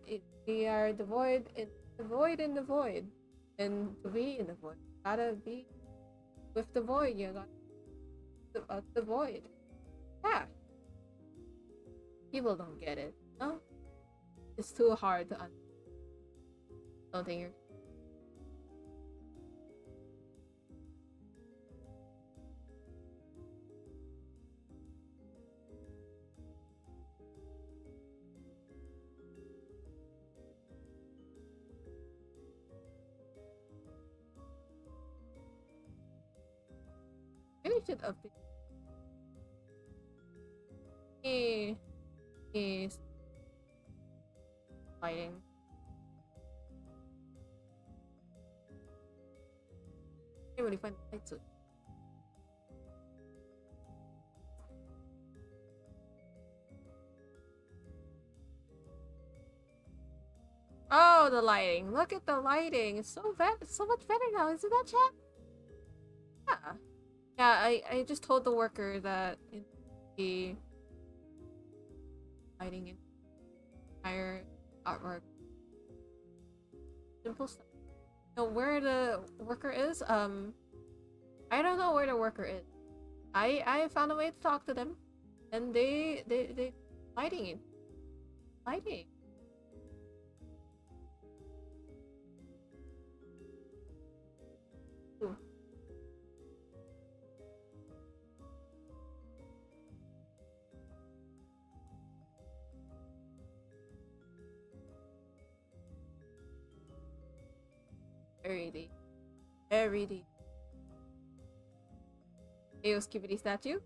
we are the void in the void in the void. And to be in the void, gotta be with the void, you got about the void. Yeah. People don't get it. No? It's too hard to understand. Don't think you're maybe should update is fighting. Can't really find the fight suit. Oh, the lighting. Look at the lighting. It's so much better now. Isn't that chat? Yeah. Yeah, I just told the worker that the lighting in entire artwork. Simple stuff. Know where the worker is? I don't know where the worker is. I found a way to talk to them, and they lighting it. Lighting. Ooh. Very deep. Very deep. Ayo Skibidi statue?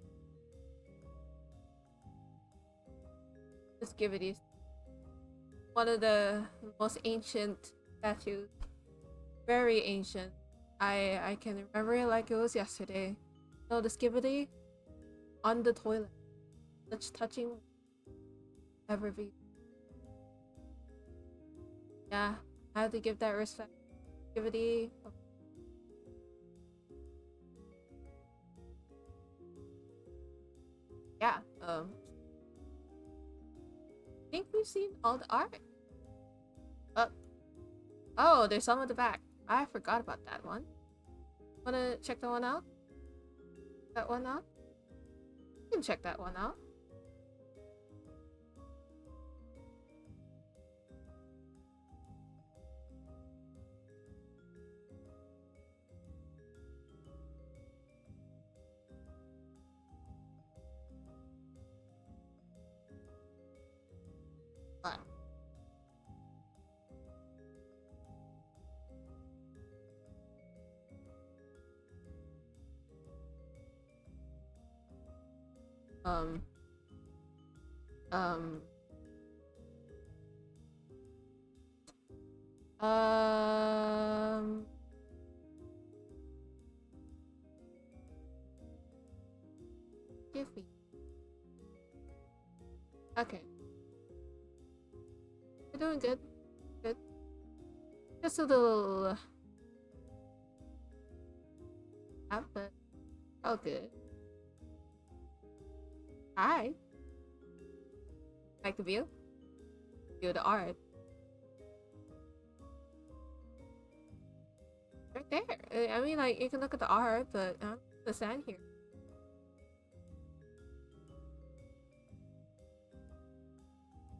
The Skibidi. One of the most ancient statues. Very ancient. I can remember it like it was yesterday. No, the Skibidi on the toilet. Such touching ever be. Yeah, I have to give that respect. Skibidi. Yeah, I think we've seen all the art. Oh, oh, there's some at the back. I forgot about that one. Wanna check that one out? That one out? You can check that one out. But um um um give me. Okay. You're doing good. Good. Just a little up, but all good. Hi. Like the view? View the art. Right there. I mean, like, you can look at the art, but I'm gonna stand here.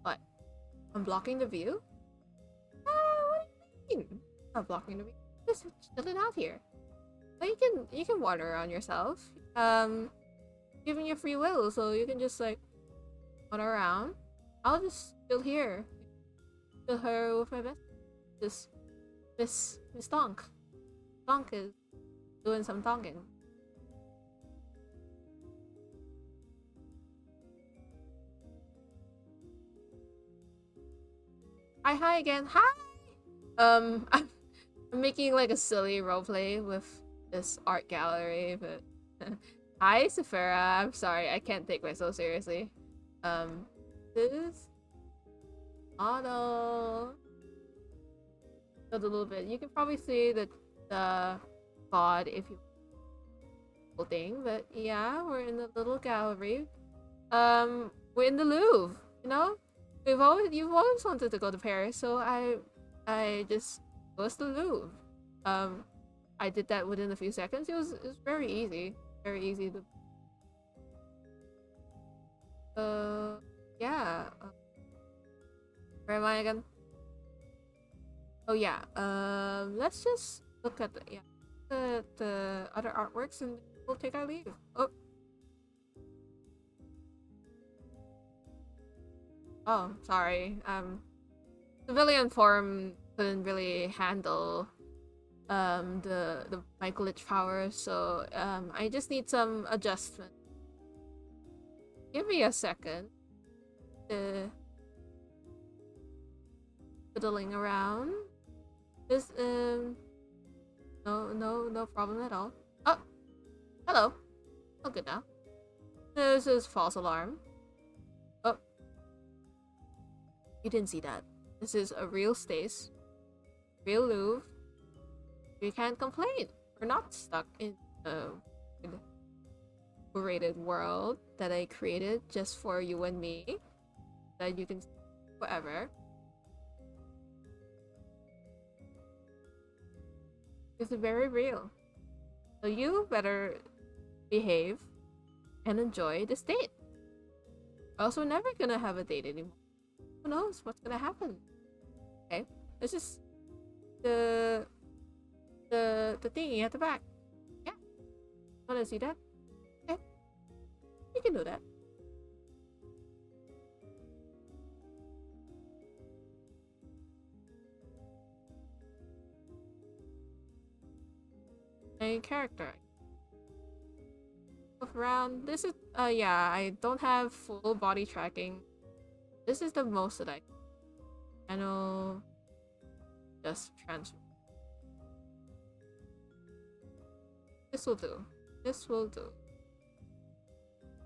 What? I'm blocking the view? What do you mean? I'm blocking the view. just chilling out here. But you can wander around yourself. Giving you free will, so you can just like wander around. I'll just chill here. Chill her with my best. Just Miss Donk. Donk is doing some donking. Hi again. Hi. I'm making like a silly roleplay with this art gallery, but hi, Sephira. I'm sorry, I can't take myself seriously. This model. A little bit. You can probably see the god if you whole thing, but yeah, we're in the little gallery. We're in the Louvre. You know, you've always wanted to go to Paris, so I just goes to the Louvre. I did that within a few seconds. It was very easy. Very easy to. Yeah. Where am I again? Oh yeah. Let's just look at the other artworks and we'll take our leave. Oh. Oh, sorry. Civilian form couldn't really handle the my glitch power, so I just need some adjustment. Give me a second. Fiddling around. This no problem at all. Oh, hello. Oh, good now. This is false alarm. Oh, you didn't see that. This is a real Stace, real Louvre. We can't complain. We're not stuck in a curated world that I created just for you and me that you can see forever. It's very real. So you better behave and enjoy this date. Also, never gonna have a date anymore. Who knows what's gonna happen? Okay, this is the thingy at the back. Yeah, wanna see that? Okay, you can do that. A character. Move around. This is yeah, I don't have full body tracking. This is the most that I know. Just transfer. This will do. This will do.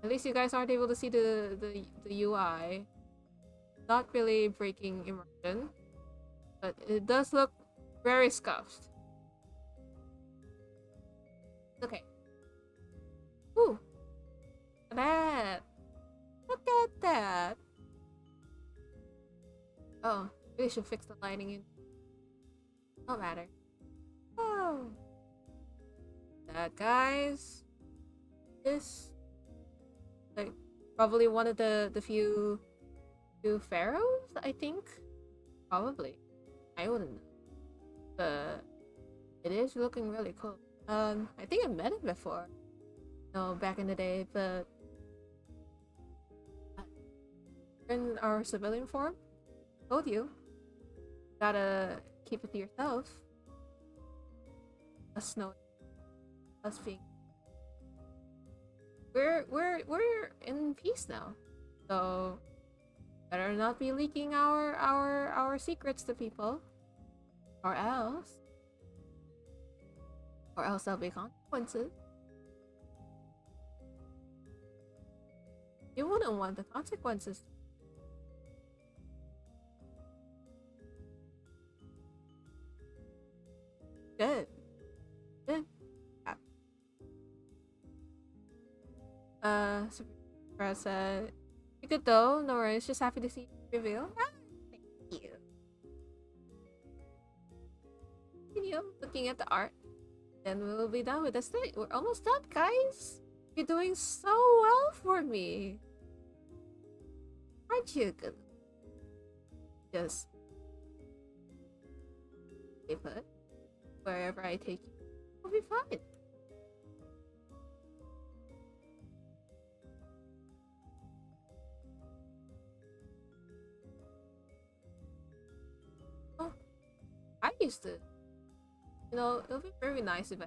At least you guys aren't able to see the UI. Not really breaking immersion, but it does look very scuffed. Okay. Ooh. Look at that. Look at that. Oh, we should fix the lighting in. No matter. Oh. That, guys. This like probably one of the few pharaohs, I think. Probably. I wouldn't know. But it is looking really cool. I think I met him before. No, back in the day, but in our civilian form, told you, gotta keep it to yourself. Us knowing, us being, we're in peace now, so better not be leaking our secrets to people, or else there'll be consequences. You wouldn't want the consequences. Good. Good. Sarah said, "You're good though. No worries. Just happy to see you reveal." Ah, thank you. Continue looking at the art. Then we'll be done with this thing. We're almost done, guys. You're doing so well for me. Aren't you good? Just stay put. wherever I take you, we'll be fine. Oh, I used to. It'll be very nice if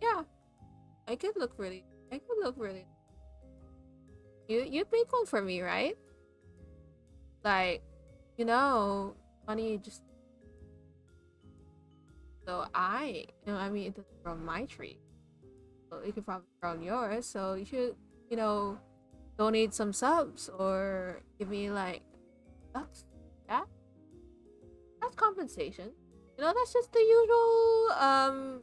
yeah, I could look really. You'd make one for me, right? Like, you know, money just so I mean, it doesn't grow on my tree, so it could probably grow on yours. So you should, you know, donate some subs or give me like bucks. Yeah, that's compensation. That's just the usual.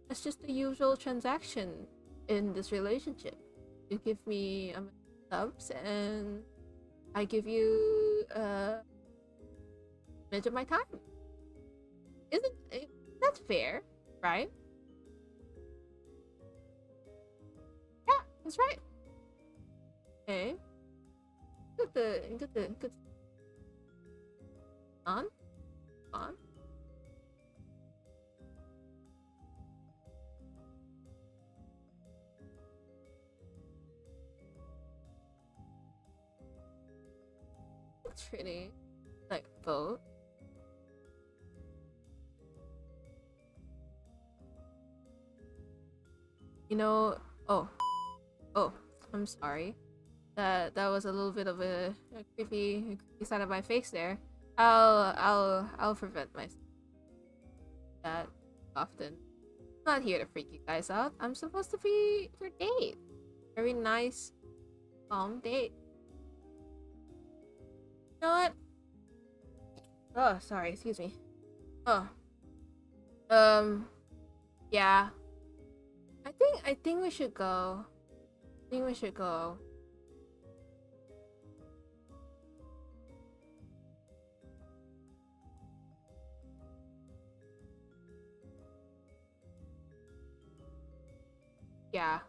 That's just the usual transaction in this relationship. You give me subs, and I give you minute of my time. Isn't that's fair, right? Yeah, that's right. Okay. Good. On, on. It's pretty. Like vote. You know. Oh, oh. I'm sorry. That was a little bit of a creepy side of my face there. I'll prevent myself that often. I'm not here to freak you guys out. I'm supposed to be your date. Very nice, calm date. You know what? Oh, sorry. Excuse me. Oh, yeah. I think we should go. I think we should go. Yeah.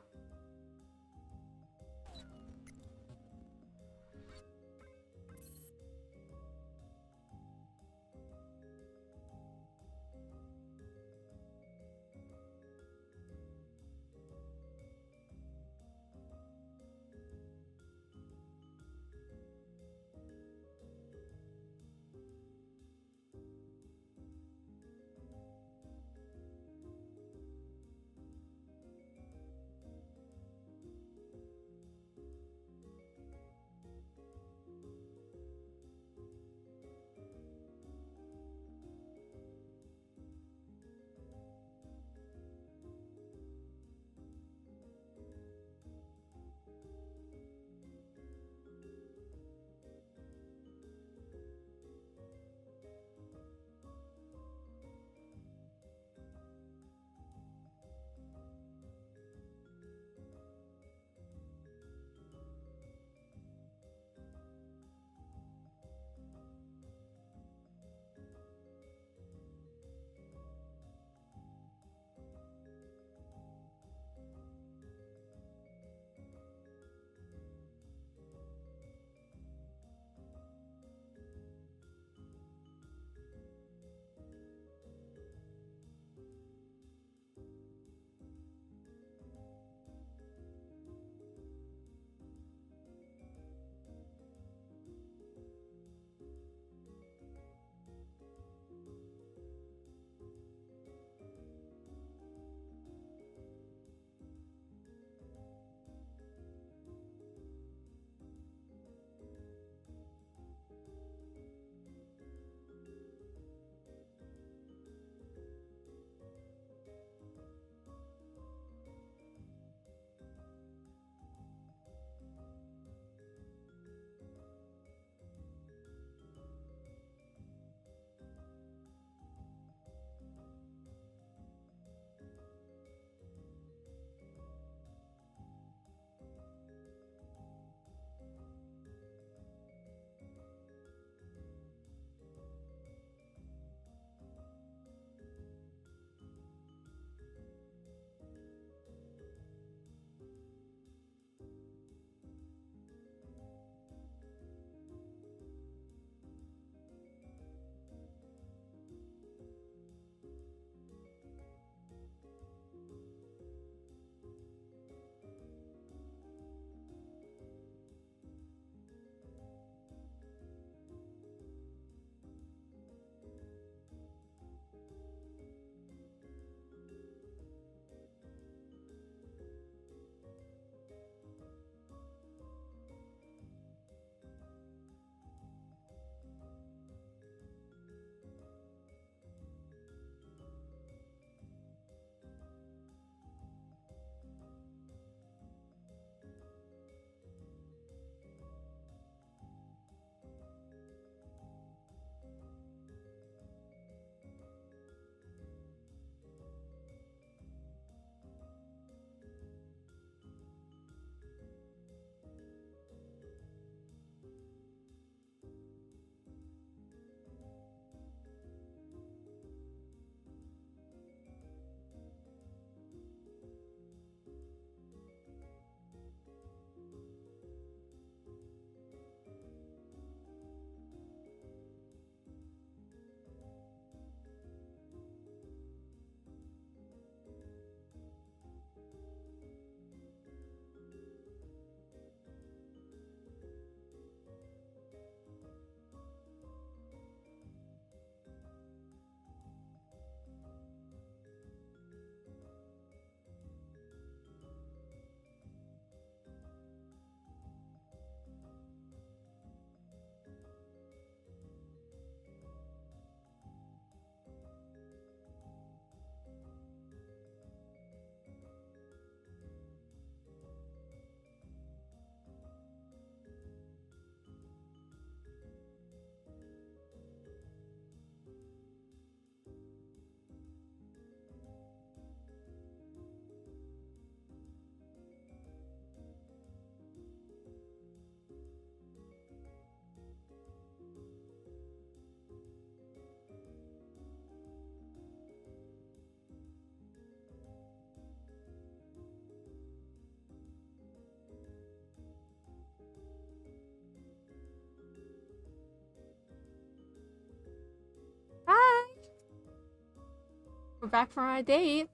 we're back from our date.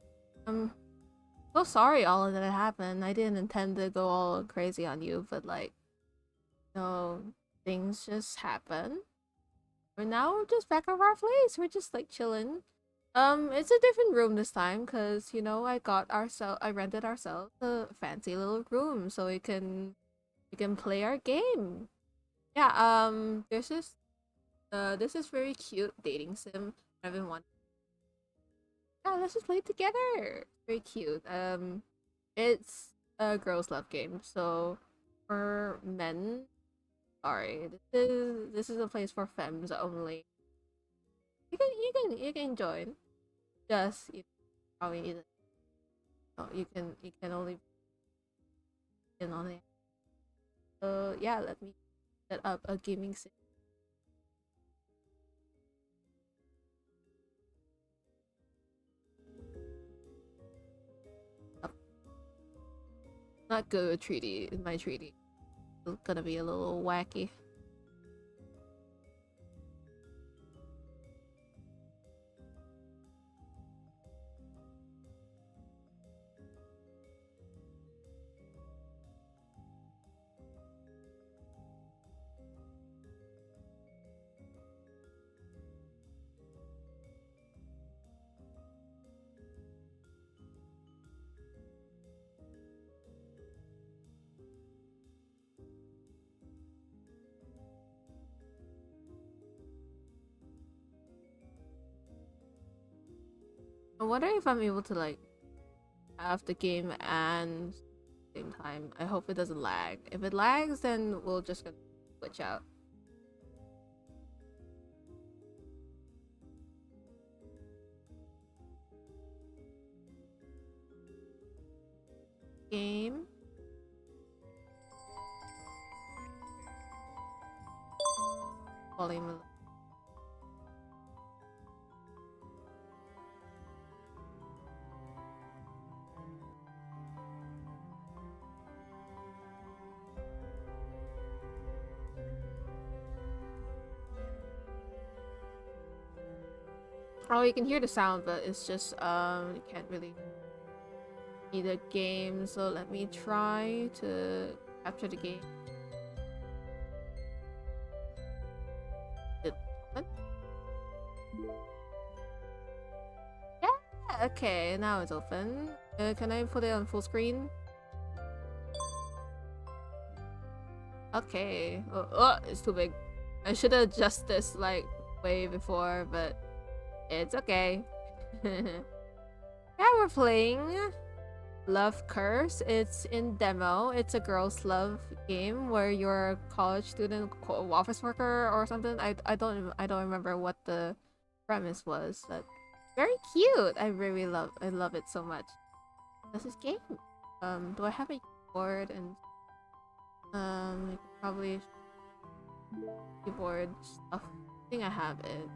I'm so sorry all of that happened. I didn't intend to go all crazy on you, but like, things just happen. But now we're just back at our place. We're just like chilling. It's a different room this time because I rented ourselves a fancy little room so we can play our game. Yeah. This is very cute dating sim. I've been wanting. Yeah, let's just play it together. Very cute. It's a girls' love game. So for men, sorry, this is a place for femmes only. You can join. Just probably either. Oh, you can only be in on it. So yeah, let me set up a gaming sim. Not good with treaty. My treaty. It's gonna be a little wacky. I wonder if I'm able to like have the game and same time. I hope it doesn't lag. If it lags, then we'll just gonna switch out. Game. Volume. Oh, you can hear the sound, but it's just you can't really see the game. So let me try to capture the game. What? Yeah. Okay, now it's open. Can I put it on full screen? Okay. Oh, it's too big. I should have adjusted this like way before, but it's okay. Yeah, we're playing Love Curse. It's in demo. It's a girls' love game where you're a college student, office worker, or something. I don't remember what the premise was, but very cute. I love it so much. This is game. Do I have a keyboard and probably keyboard stuff? I think I have it.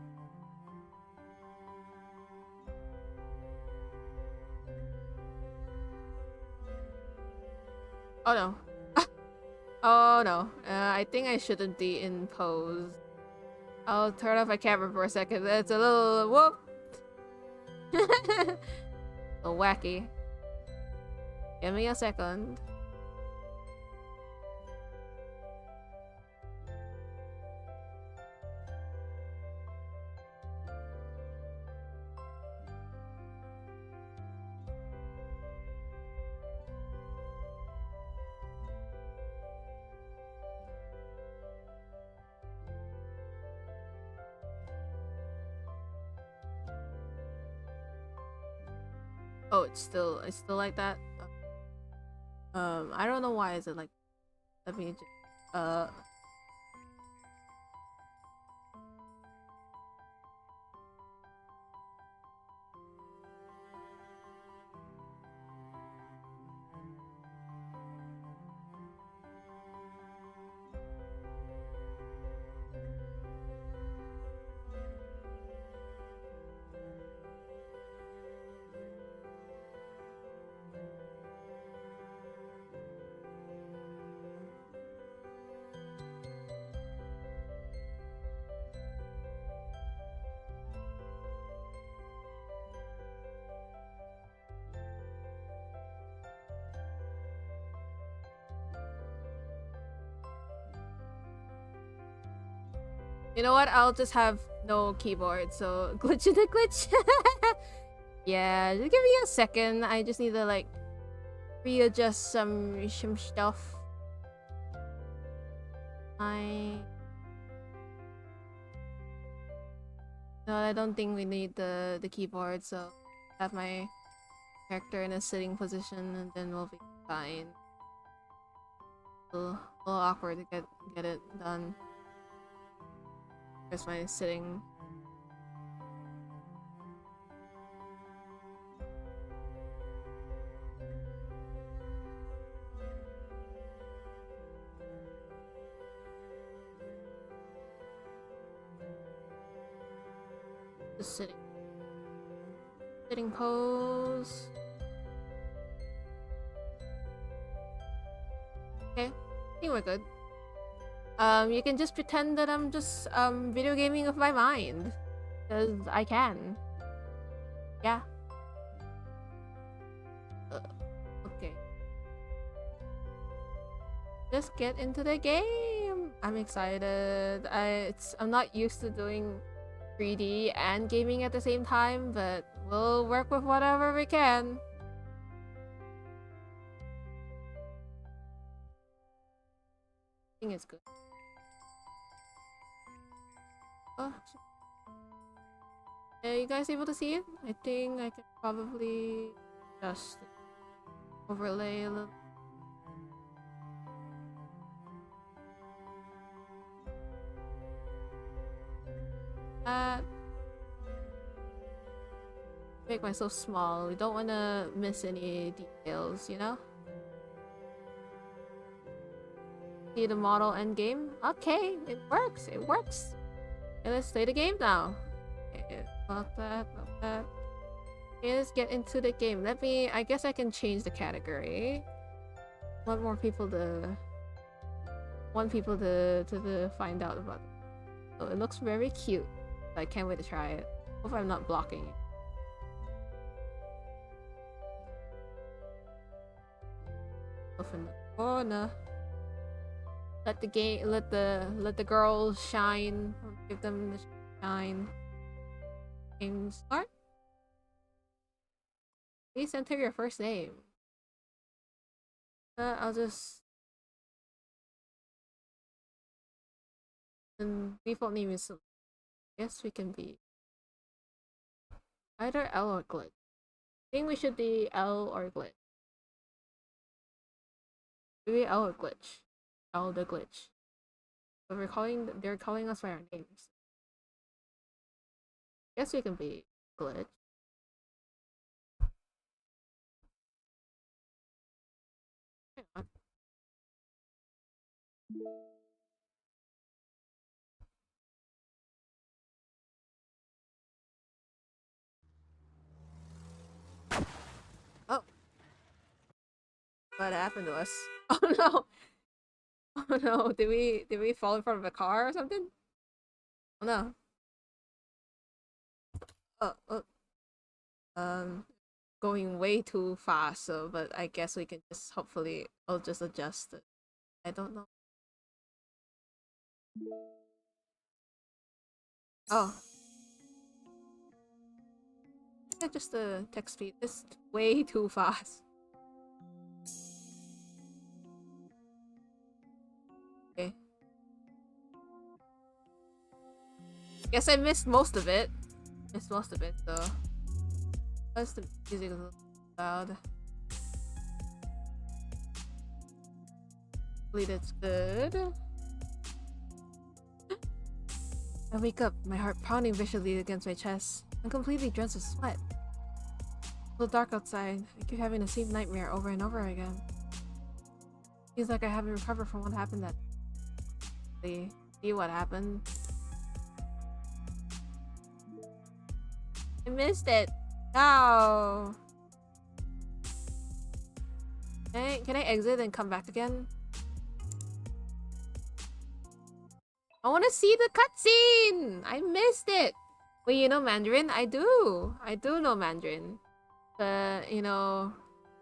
Oh no. Oh no. I think I shouldn't be in pose. I'll turn off my camera for a second. It's a little whoop. A little wacky. Give me a second. Oh, it's still like that. I don't know why is it like. Let me just, You know what? I'll just have no keyboard, so glitch in the glitch. Yeah, just give me a second. I just need to like readjust some stuff. No, I don't think we need the keyboard, so have my character in a sitting position and then we'll be fine. A little awkward to get it done. Where's my sitting? Just sitting. Sitting pose. Okay, I think we're good. You can just pretend that I'm just video gaming with my mind, because I can. Yeah. Okay. Just get into the game. I'm excited. I'm not used to doing 3D and gaming at the same time, but we'll work with whatever we can. I think it's good. Oh, are you guys able to see it? I think I could probably just overlay a little. Make myself small. We don't want to miss any details, you know? See the model end game? Okay, it works. It works. Okay, let's play the game now. Okay, not that, not that. Okay, let's get into the game. I guess I can change the category. Want people to find out about it. So it looks very cute. I can't wait to try it. Hope I'm not blocking it. Off in the corner. Let the girls shine. Give them the shine. Game start. Please enter your first name. I'll just. And default name is. Yes, we can be either L or Glitch. I think we should be L or Glitch. Maybe L or Glitch. L the Glitch. But they're calling us by our names. Guess we can be Glitch. Oh. What happened to us? Oh no! Oh no, did we fall in front of a car or something? Oh no. Oh, going way too fast, so but I guess we can just hopefully I'll just adjust it. I don't know. Oh. Yeah, just the text speed is way too fast. Okay. Guess I missed most of it. Missed most of it though. Plus the music is a little loud. Hopefully that's good. I wake up, my heart pounding viciously against my chest. I'm completely drenched with sweat. It's so dark outside. I keep having the same nightmare over and over again. Feels like I haven't recovered from what happened that day. See what happened? I missed it. No. Can I exit and come back again? I want to see the cutscene! I missed it! Wait, you know Mandarin? I do! I do know Mandarin. But, you know,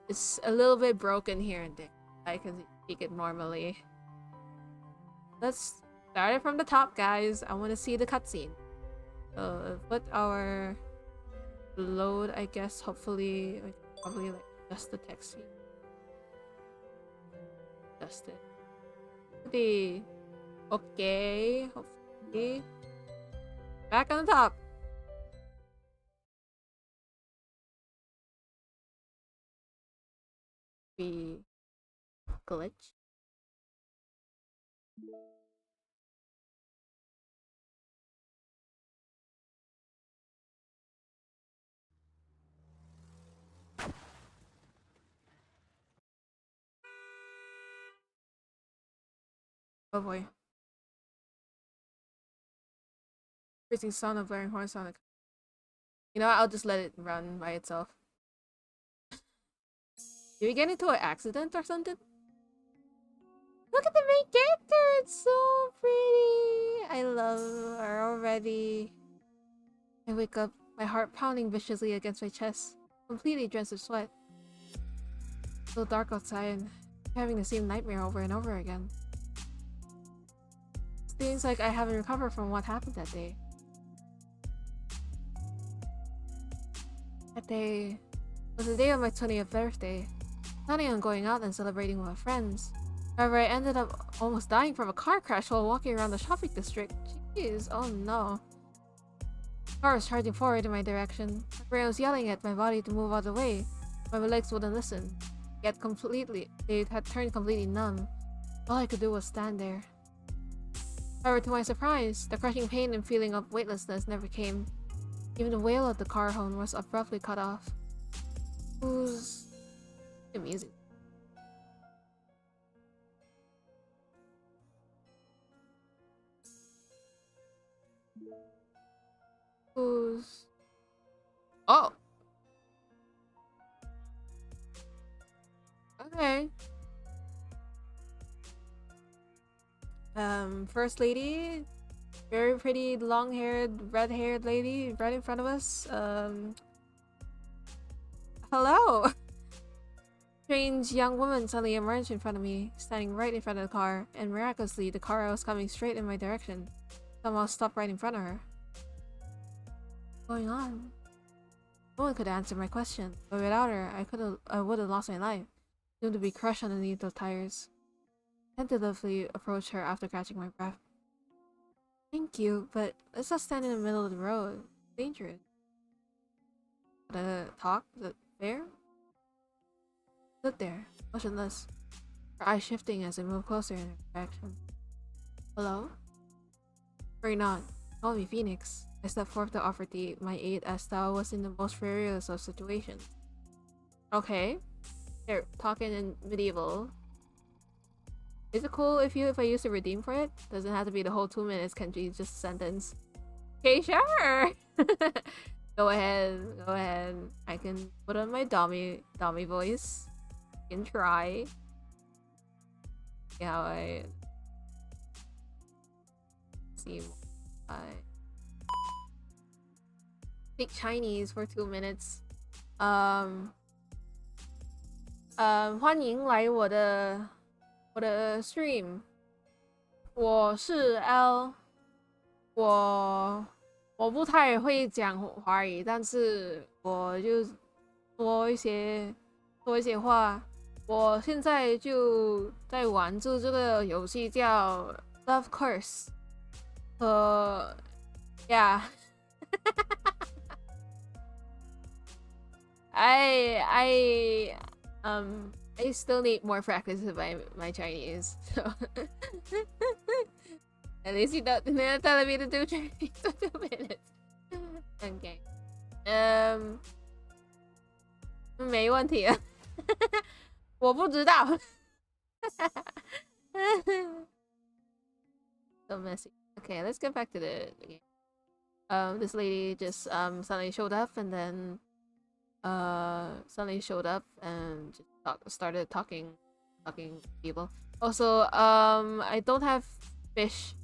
it's a little bit broken here and there. I can speak it normally. Let's Started from the top, guys. I want to see the cutscene. So put our load, I guess. Hopefully, like, probably like just the text here. Just it. The okay. Hopefully, back on the top. We glitch. Oh boy. Freezing sound of blaring horns on the. You know what? I'll just let it run by itself. Did we get into an accident or something? Look at the main character! It's so pretty! I love her already. I wake up, my heart pounding viciously against my chest, completely drenched with sweat. It's so dark outside, having the same nightmare over and over again. It seems like I haven't recovered from what happened that day. That day was the day of my 20th birthday, planning on going out and celebrating with my friends. However, I ended up almost dying from a car crash while walking around the shopping district. Jeez, oh no. The car was charging forward in my direction. My brain was yelling at my body to move out of the way, but my legs wouldn't listen. They had turned completely numb. All I could do was stand there. However, to my surprise, the crushing pain and feeling of weightlessness never came. Even the wail of the car horn was abruptly cut off. Who's the music? Who's... Oh! Okay. First lady, very pretty, long-haired, red-haired lady right in front of us. Hello! Strange young woman suddenly emerged in front of me, standing right in front of the car, and miraculously, the car was coming straight in my direction. Somehow stopped right in front of her. What's going on? No one could answer my question, but without her, I would have lost my life, soon to be crushed underneath those tires. I tentatively approached her after catching my breath. Thank you, but let's not stand in the middle of the road. It's dangerous. Gotta talk? Is it fair? Stood there, motionless, her eyes shifting as I moved closer in her direction. Hello? Worry not. Call me Phoenix. I stepped forth to offer my aid as thou was in the most perilous of situations. Okay. They're talking in medieval. Is it cool if I use to redeem for it? Doesn't have to be the whole 2 minutes, can you just sentence? Okay, sure! Go ahead. I can put on my dummy voice. I can try. See how I... See I speak Chinese for 2 minutes. 欢迎来我的 stream， 我是 L， 我不太会讲华语，但是我就说一些话。我现在就在玩这个游戏叫 Love Curse， 和 yeah I still need more practice with my Chinese, so at least you're not telling me to do Chinese for 2 minutes. Okay. 没问题。我不知道。So messy. Okay, let's get back to the game. This lady just suddenly showed up and then just started talking to people. Also, I don't have fish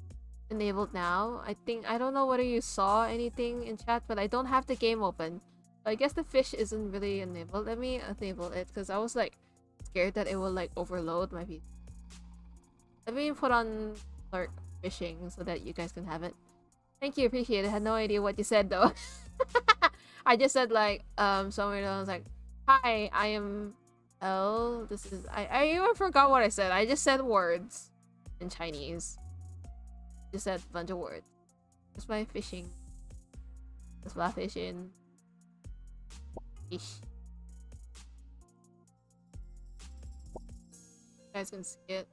enabled now. I don't know whether you saw anything in chat, but I don't have the game open. I guess the fish isn't really enabled. Let me enable it because I was like scared that it will like overload my PC. Let me put on fishing so that you guys can have it. Thank you, appreciate it. I had no idea what you said though. I just said like somewhere I was like, hi, I am L. This is I even forgot what I said. I just said words in Chinese. Just said a bunch of words. Just by fishing. Just by fishing. Fish. You guys can see it.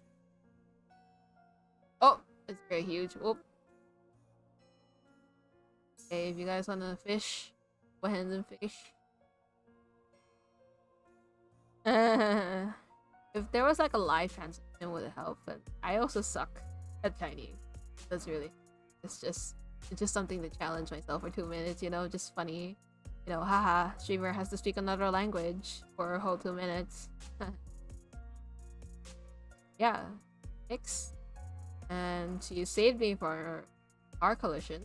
Oh, it's very huge. Whoop. Okay, if you guys wanna fish, go ahead and fish. If there was like a live translation would help, but I also suck at Chinese. That's really it's just something to challenge myself for 2 minutes, you know, just funny. You know, haha, streamer has to speak another language for a whole 2 minutes. Yeah. Thanks. And she saved me for our collision.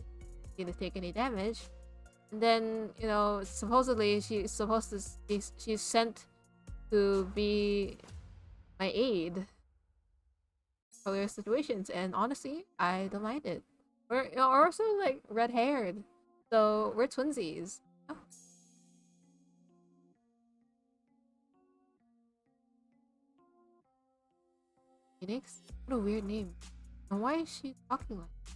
Didn't take any damage. And then, you know, supposedly she's supposed to be she's sent to be my aid for their situations, and honestly, I don't mind it. We're also like red haired, so we're twinsies. Oh. Phoenix? What a weird name. And why is she talking like that?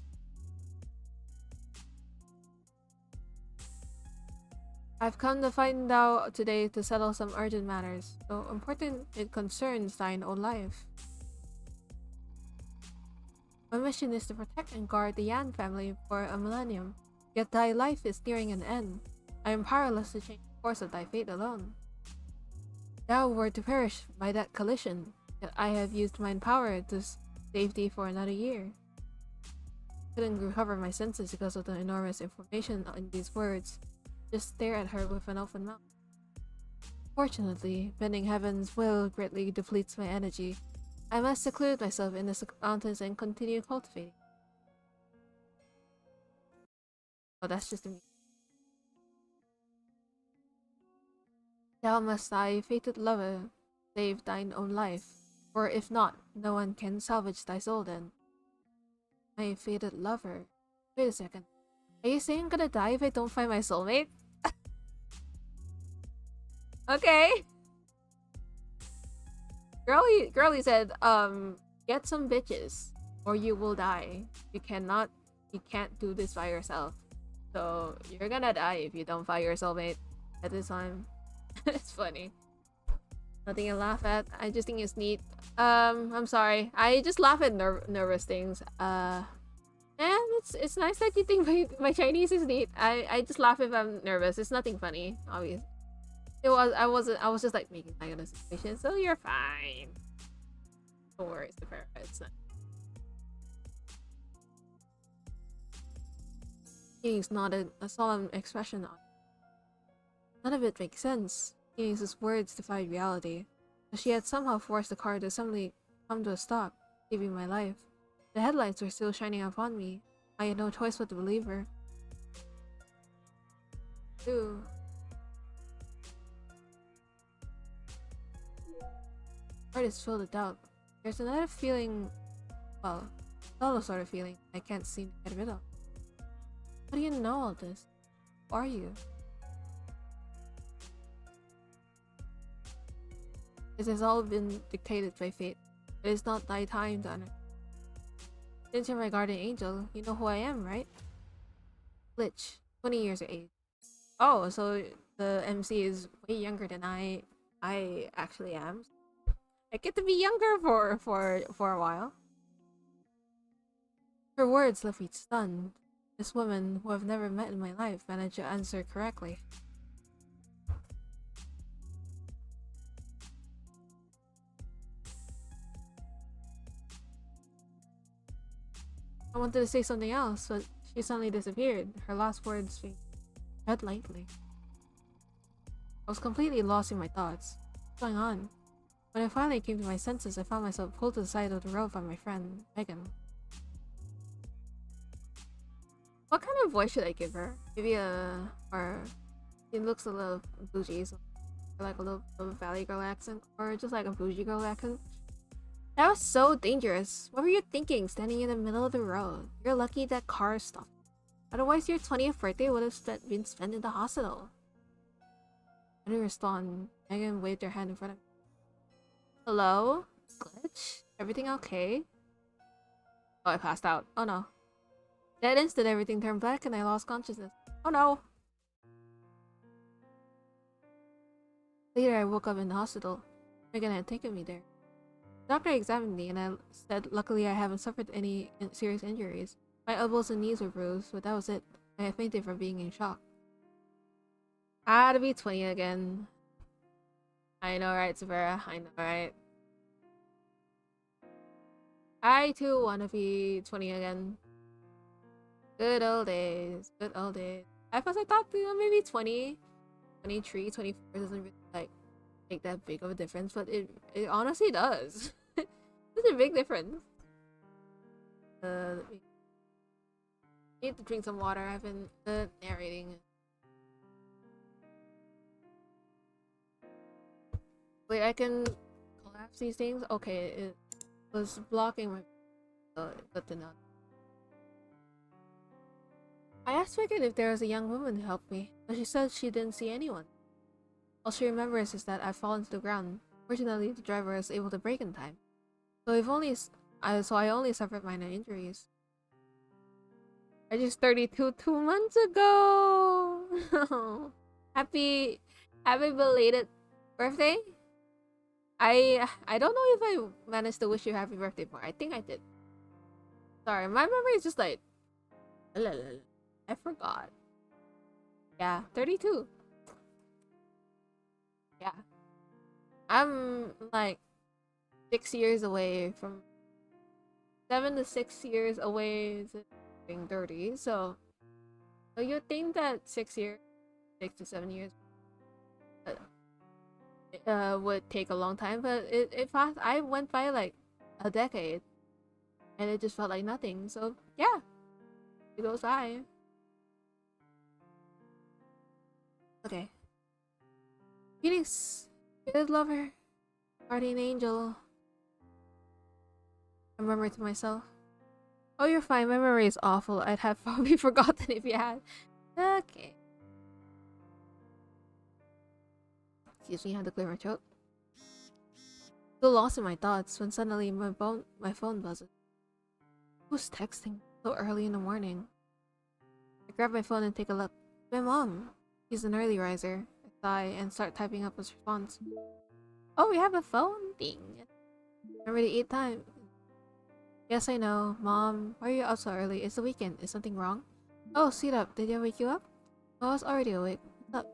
I've come to find out today to settle some urgent matters, so important it concerns thine own life. My mission is to protect and guard the Yan family for a millennium, yet thy life is nearing an end. I am powerless to change the course of thy fate alone. Thou were to perish by that collision, yet I have used mine power to save thee for another year. I couldn't recover my senses because of the enormous information in these words. Just stare at her with an open mouth. Fortunately, bending heaven's will greatly depletes my energy. I must seclude myself in the mountains and continue cultivating. Oh, that's just me. Thou must, thy fated lover, save thine own life, for if not, no one can salvage thy soul then. My fated lover? Wait a second. Are you saying I'm gonna die if I don't find my soulmate? Okay. Girly said, get some bitches or you will die. You can't do this by yourself. So you're gonna die if you don't find your soulmate at this time. It's funny. Nothing to laugh at. I just think it's neat. I'm sorry. I just laugh at nervous things. And it's nice that you think my Chinese is neat. I just laugh if I'm nervous. It's nothing funny, obviously. I was just like making light of the situation, so you're fine. Don't worry, it's not. Phoenix nodded, a solemn expression on it. None of it makes sense. Phoenix's words defied reality. But she had somehow forced the car to suddenly come to a stop, saving my life. The headlights were still shining upon me. I had no choice but to believe her. Ooh. Heart is filled with doubt. There's another feeling, well, solo sort of feeling I can't seem to get rid of. How do you know all this? Who are you? This has all been dictated by fate. It is not thy time to honor. Since you're my guardian angel, you know who I am, right? Glitch, 20 years of age. Oh, so the MC is way younger than I actually am. I get to be younger for a while. Her words left me stunned. This woman, who I've never met in my life, managed to answer correctly. I wanted to say something else, but she suddenly disappeared. Her last words tread lightly. I was completely lost in my thoughts. What's going on? When I finally came to my senses, I found myself pulled to the side of the road by my friend, Megan. What kind of voice should I give her? Maybe or she looks a little bougie, so like a little valley girl accent, or just like a bougie girl accent. That was so dangerous. What were you thinking standing in the middle of the road? You're lucky that car stopped. Otherwise, your 20th birthday would have been spent in the hospital. I didn't respond. Megan waved her hand in front of me. Hello? Glitch? Everything okay? Oh, I passed out. Oh no. That instant, everything turned black and I lost consciousness. Oh no! Later, I woke up in the hospital. Megan had taken me there. The doctor examined me and I said, luckily I haven't suffered any serious injuries. My elbows and knees were bruised, but that was it. I had fainted from being in shock. To be 20 again. I know, right, Severa? I know, right? I too want to be 20 again. Good old days. Good old days. At first I thought maybe 20, 23, 24 doesn't really like make that big of a difference, but it honestly does. It's a big difference. Need to drink some water. I've been narrating. Wait, I can collapse these things? Okay, it was blocking my... good to know. I asked Megan if there was a young woman who helped me, but she said she didn't see anyone. All she remembers is that I fallen to the ground. Fortunately, the driver was able to brake in time. So I only suffered minor injuries. I just 32 2 months ago! Happy belated birthday? I don't know if I managed to wish you happy birthday more. I think I did. Sorry, my memory is just like... I forgot. Yeah, 32. Yeah. I'm like 6 years away from 7 to 6 years away to being 30. So you'd think that 6 years, 6 to 7 years would take a long time, but it passed. I went by like a decade and it just felt like nothing. So yeah, it goes by. Okay. Phoenix, good lover, guardian angel. I murmured to myself. Oh, you're fine. My memory is awful. I'd have probably forgotten if you had. Okay. Excuse me, I had to clear my throat. Still lost in my thoughts when suddenly my phone buzzed. Who's texting so early in the morning? I grab my phone and take a look. My mom. She's an early riser. I sigh and start typing up a response. Oh, we have a phone thing. Already 8 times. Yes, I know. Mom, why are you up so early? It's the weekend. Is something wrong? Oh, sit up. Did I wake you up? Oh, I was already awake. What's up?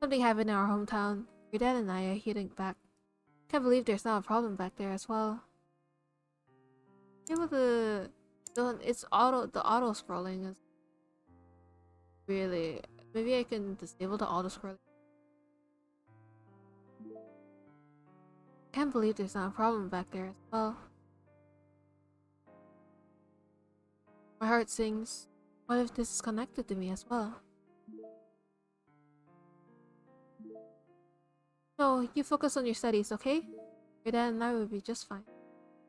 Something happened in our hometown. Your dad and I are heading back. Can't believe there's not a problem back there as well. Able to... It's the auto scrolling is really... Maybe I can disable the auto scrolling. Can't believe there's not a problem back there as well. My heart sings. What if this is connected to me as well? No, you focus on your studies, okay? Your dad and I will be just fine.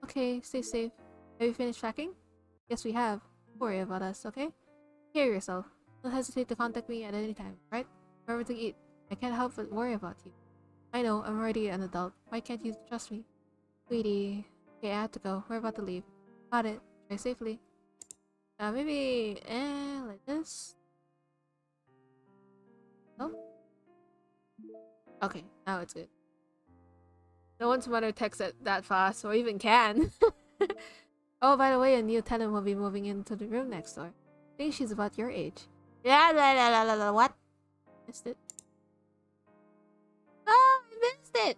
Okay, stay safe. Have you finished packing? Yes, we have. Don't worry about us, okay? Take care of yourself. Don't hesitate to contact me at any time, right? Remember to eat. I can't help but worry about you. I know, I'm already an adult. Why can't you trust me? Sweetie. Okay, I have to go. We're about to leave. Got it. Drive safely. Maybe... like this? No? Okay, now it's good. No one's mother texts it that fast, or even can. Oh, by the way, a new tenant will be moving into the room next door. I think she's about your age. Yeah, what? Missed it. Oh, I missed it!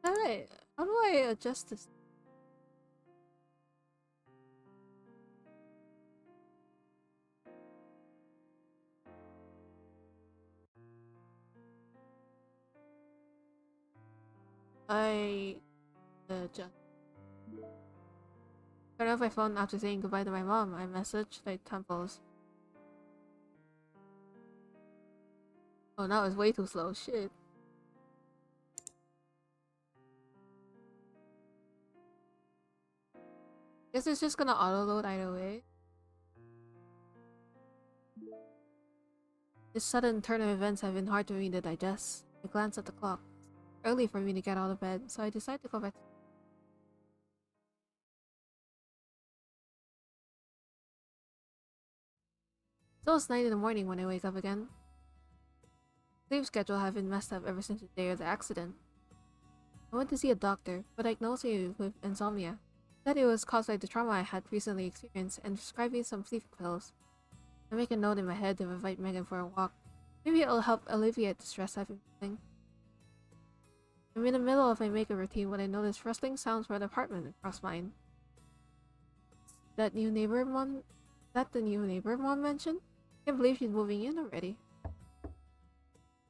Alright, how do I adjust this? I adjust. Turn off my phone after saying goodbye to my mom. I messaged my temples. Oh, now it's way too slow. Shit. Guess it's just gonna auto-load either way. This sudden turn of events have been hard for me to digest. I glance at the clock. It's early for me to get out of bed, so I decide to go back. So it's 9 in the morning when I wake up again. Sleep schedule have been messed up ever since the day of the accident. I went to see a doctor, but diagnosed me with insomnia. Said it was caused by the trauma I had recently experienced and prescribed me some sleeping pills. I make a note in my head to invite Megan for a walk. Maybe it'll help alleviate the stress I've been feeling. I'm in the middle of my makeup routine when I notice rustling sounds from the apartment across mine. That the new neighbor Mom mentioned? Can't believe she's moving in already.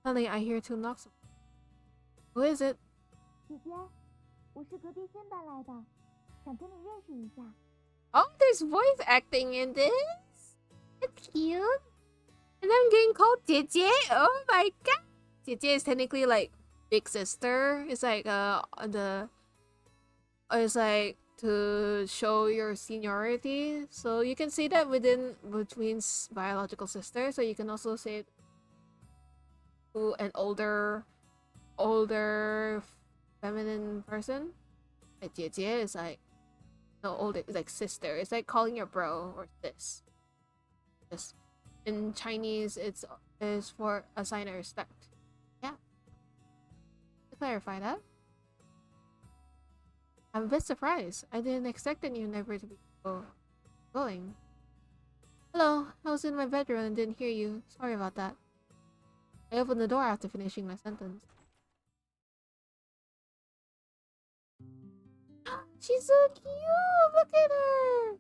Suddenly I hear 2 knocks. Who is it? 姐姐，我是隔壁新搬来的，想跟你认识一下。 Oh, there's voice acting in this? That's cute. And I'm getting called 姐姐. Oh my god. 姐姐 is technically like big sister. It's like it's like to show your seniority. So you can say that between biological sisters. So you can also say it to an older feminine person. Like 姐姐 is like no older, it's like sister. It's like calling your bro or sis. Just in Chinese, it's is for a sign of respect. Yeah. To clarify that, I'm a bit surprised. I didn't expect the new neighbor to be going. Hello, I was in my bedroom and didn't hear you. Sorry about that. I opened the door after finishing my sentence. She's so cute! Look at her!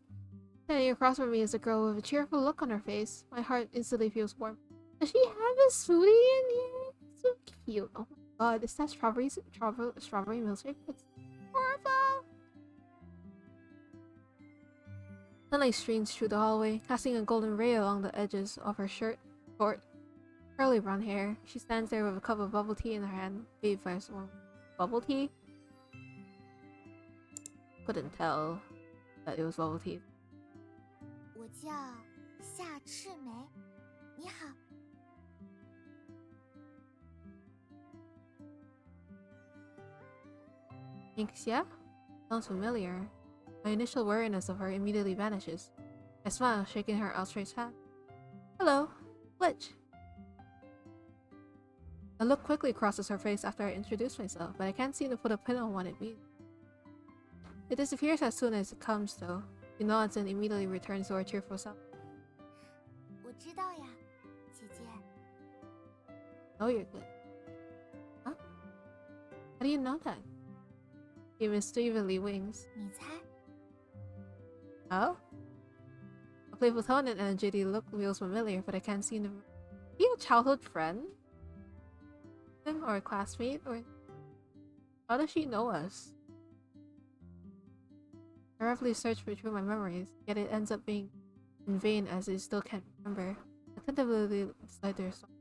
Standing across from me is a girl with a cheerful look on her face. My heart instantly feels warm. Does she have a smoothie in here? So cute. Oh my god, is that strawberry milkshake? It's horrible! Sunlight streams through the hallway, casting a golden ray along the edges of her short, curly brown hair. She stands there with a cup of bubble tea in her hand, bathed by warm bubble tea? Couldn't tell that it was bubble tea. 我叫夏赤梅，你好。 Thanks, yeah? Sounds familiar. My initial awareness of her immediately vanishes. I smile, shaking her outstretched hand. Hello, Glitch. A look quickly crosses her face after I introduce myself, but I can't seem to put a pin on what it means. It disappears as soon as it comes, though. She nods and immediately returns to her cheerful self. 我知道呀，姐姐。 Oh, you're good. Huh? How do you know that? She mischievously winks. 你猜？ Oh? A playful tone and energetic look feels familiar, but I can't seem to... Be a childhood friend? Or a classmate? Or... How does she know us? I roughly search through my memories, yet it ends up being in vain as I still can't remember. I tentatively decide there's something.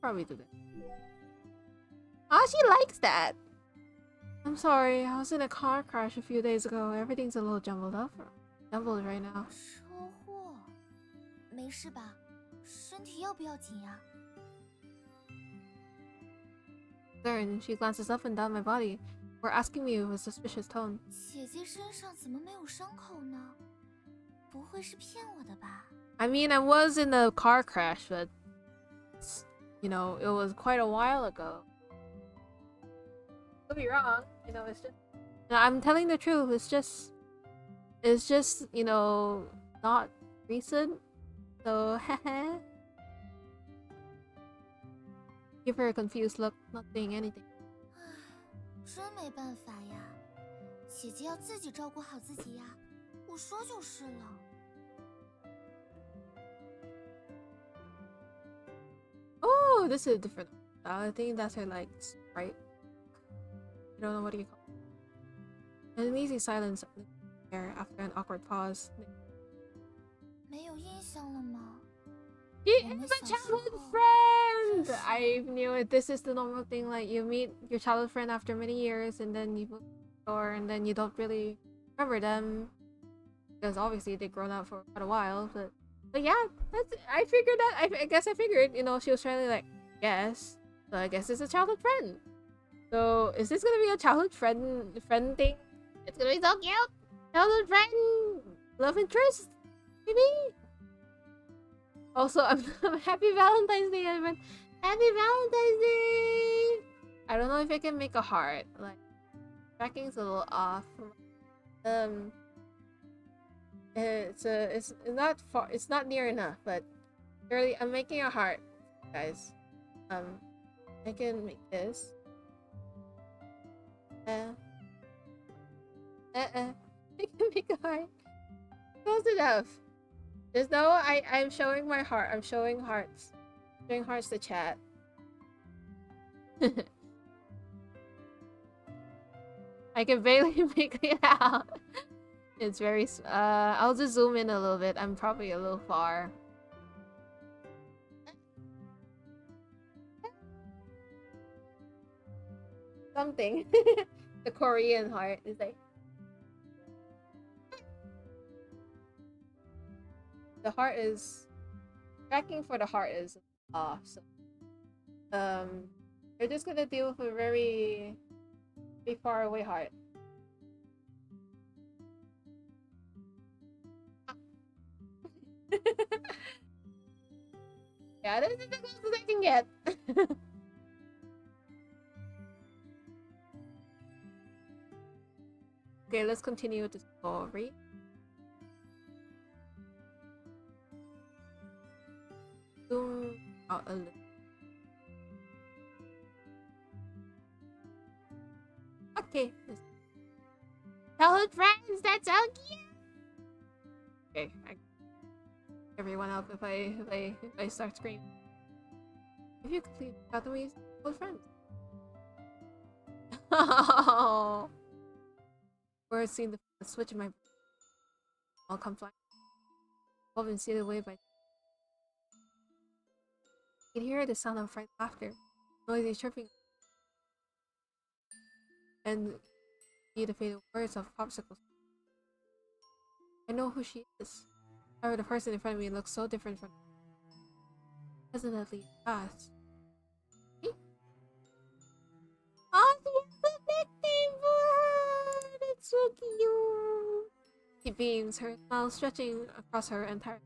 Probably do that. Oh, she likes that! I'm sorry, I was in a car crash a few days ago. Everything's a little jumbled right now. 车祸？没事吧？身体要不要紧呀？ Concerned, she glances up and down my body, before asking me with a suspicious tone. 姐姐身上怎么没有伤口呢？不会是骗我的吧？ I mean, I was in a car crash, but... You know, it was quite a while ago. Could be wrong, you know, it's just... No, I'm telling the truth, it's just... It's just, you know, not recent. So, heh. Give her a confused look, not saying anything. 真没办法呀，姐姐要自己照顾好自己呀。我说就是了。 Oh, this is different. I think that's her, like, right? I don't know what you call it. An uneasy silence there after an awkward pause. 没有印象了吗？ She is my childhood friend! I knew it. This is the normal thing. Like you meet your childhood friend after many years, and then you move to the store, and then you don't really remember them because obviously they've grown up for quite a while. But yeah, that's I figured that. I guess I figured. You know, she was trying to like guess. So I guess it's a childhood friend. So is this gonna be a childhood friend thing? It's gonna be so cute. Childhood friend, love interest, maybe. Also, I'm happy Valentine's Day, everyone. Happy Valentine's Day! I don't know if I can make a heart. Like, tracking's a little off. Um, it's not far. It's not near enough. But surely, I'm making a heart, guys. I can make this. I can make a heart. Close enough. Just know I'm showing my heart. I'm showing hearts. Showing hearts to chat. I can barely make it out. It's very I'll just zoom in a little bit. I'm probably a little far. Something. The Korean heart is like the heart is tracking for the heart is off. So you're just gonna deal with a very far away heart. Yeah, this is the closest I can get. Okay, let's continue with the story. Zoom out a little. Okay. Childhood friends, that's so cute. Okay, I everyone up if I start screaming. If you complete got the ways old friends. Oh, or seen the switch in my I'll come flying. I've been sealed away by you can hear the sound of fright laughter, noisy chirping, and hear the fatal words of popsicles. I know who she is. However, the person in front of me looks so different from hesitantly fast. Oh, she has a nickname for her! That's so cute! She beams, her smile stretching across her entire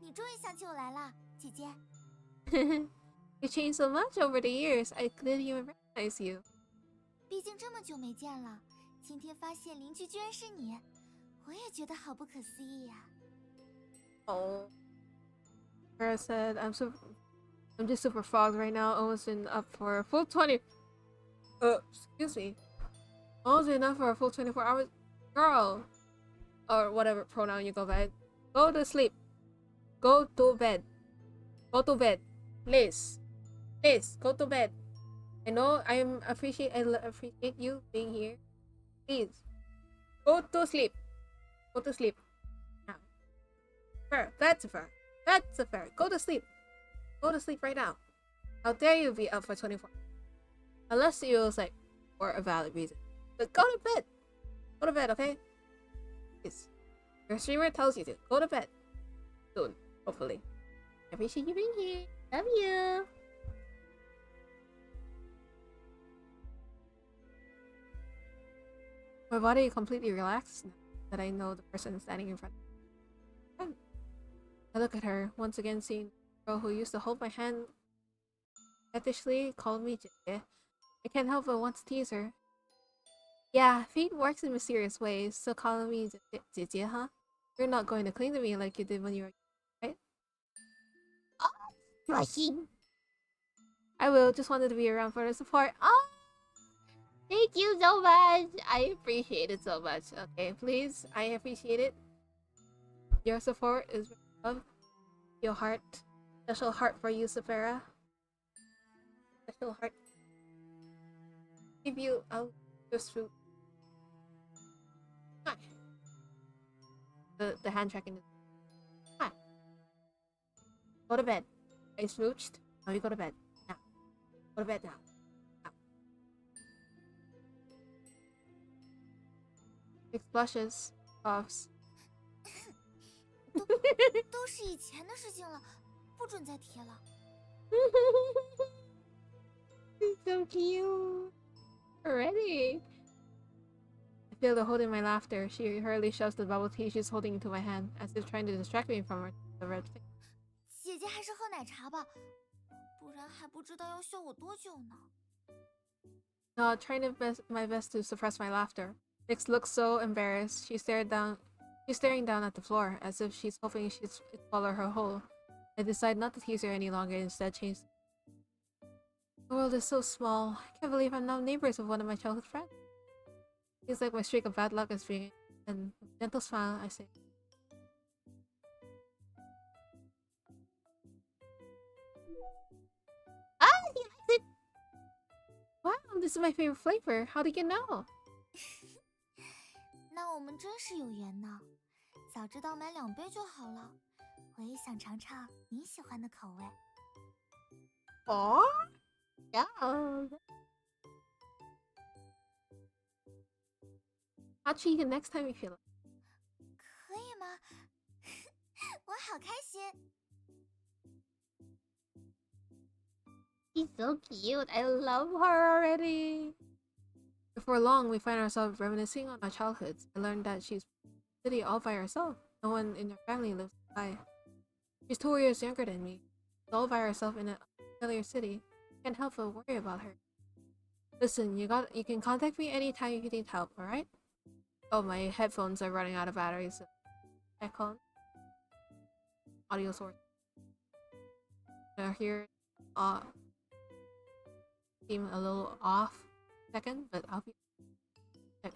你终于想起我来了，姐姐。You changed so much over the years, I couldn't even recognize you. 毕竟这么久没见了，今天发现邻居居然是你，我也觉得好不可思议呀。Oh. Sarah said, I'm just super fogged right now, almost been up for a full 20. Excuse me. Almost been up for a full 24 hours. Girl. Or whatever pronoun you go by. Go to sleep. Go to bed. Go to bed. Please. Please, go to bed. I know I appreciate you being here. Please. Go to sleep. Go to sleep. Now. Fair. That's fair. That's fair. Go to sleep. Go to sleep right now. How dare you be up for 24? Unless it was like for a valid reason. But go to bed. Go to bed, okay? Please. Your streamer tells you to. Go to bed. Soon, hopefully. I appreciate you being here. Love you. My body completely relaxed now that I know the person standing in front of me. I look at her, once again seeing the girl who used to hold my hand fettishly called me Jie. I can't help but want to tease her. Yeah, fate works in mysterious ways, so calling me Jie, huh? You're not going to cling to me like you did when you were right? Rushing. I will, just wanted to be around for the support. Oh! Thank you so much! I appreciate it so much. Okay, please, I appreciate it. Your support is love. Your heart. Special heart for you, Saphira. Special heart. Give you out just fruit. Hi. The hand tracking is hi. Go to bed. I smooched. Oh, you go to bed now. Go to bed now. Now. Six blushes, coughs. 都是以前的事情了，不准再提了。It's so cute. Already. I feel the hold in my laughter. She hurriedly shoves the bubble tea she's holding into my hand, as if trying to distract me from the red thing. 姐姐还是喝奶茶吧，不然还不知道要笑我多久呢。Trying my best to suppress my laughter. Vix looks so embarrassed. She's staring down at the floor, as if she's hoping she'd swallow her whole. I decide not to tease her any longer, instead change. The world is so small. I can't believe I'm now neighbors with one of my childhood friends. Feels like my streak of bad luck is being. And with a gentle smile, I say, "Ah, he likes it! Wow, this is my favorite flavor. How did you know?" 那我们真是有缘呢，早知道买2杯就好了。我也想尝尝你喜欢的口味。Aww, yeah. I'll treat you next time you feel it. 可以吗？我好开心。She's so cute. I love her already. Before long, we find ourselves reminiscing on our childhoods. I learned that she's in the city all by herself. No one in her family lives nearby. She's 2 years younger than me. She's all by herself in a familiar city. Can't help but worry about her. Listen, you can contact me anytime if you need help, alright? Oh, my headphones are running out of batteries. Echo. Audio source. Here, seem a little off second, but I'll be check.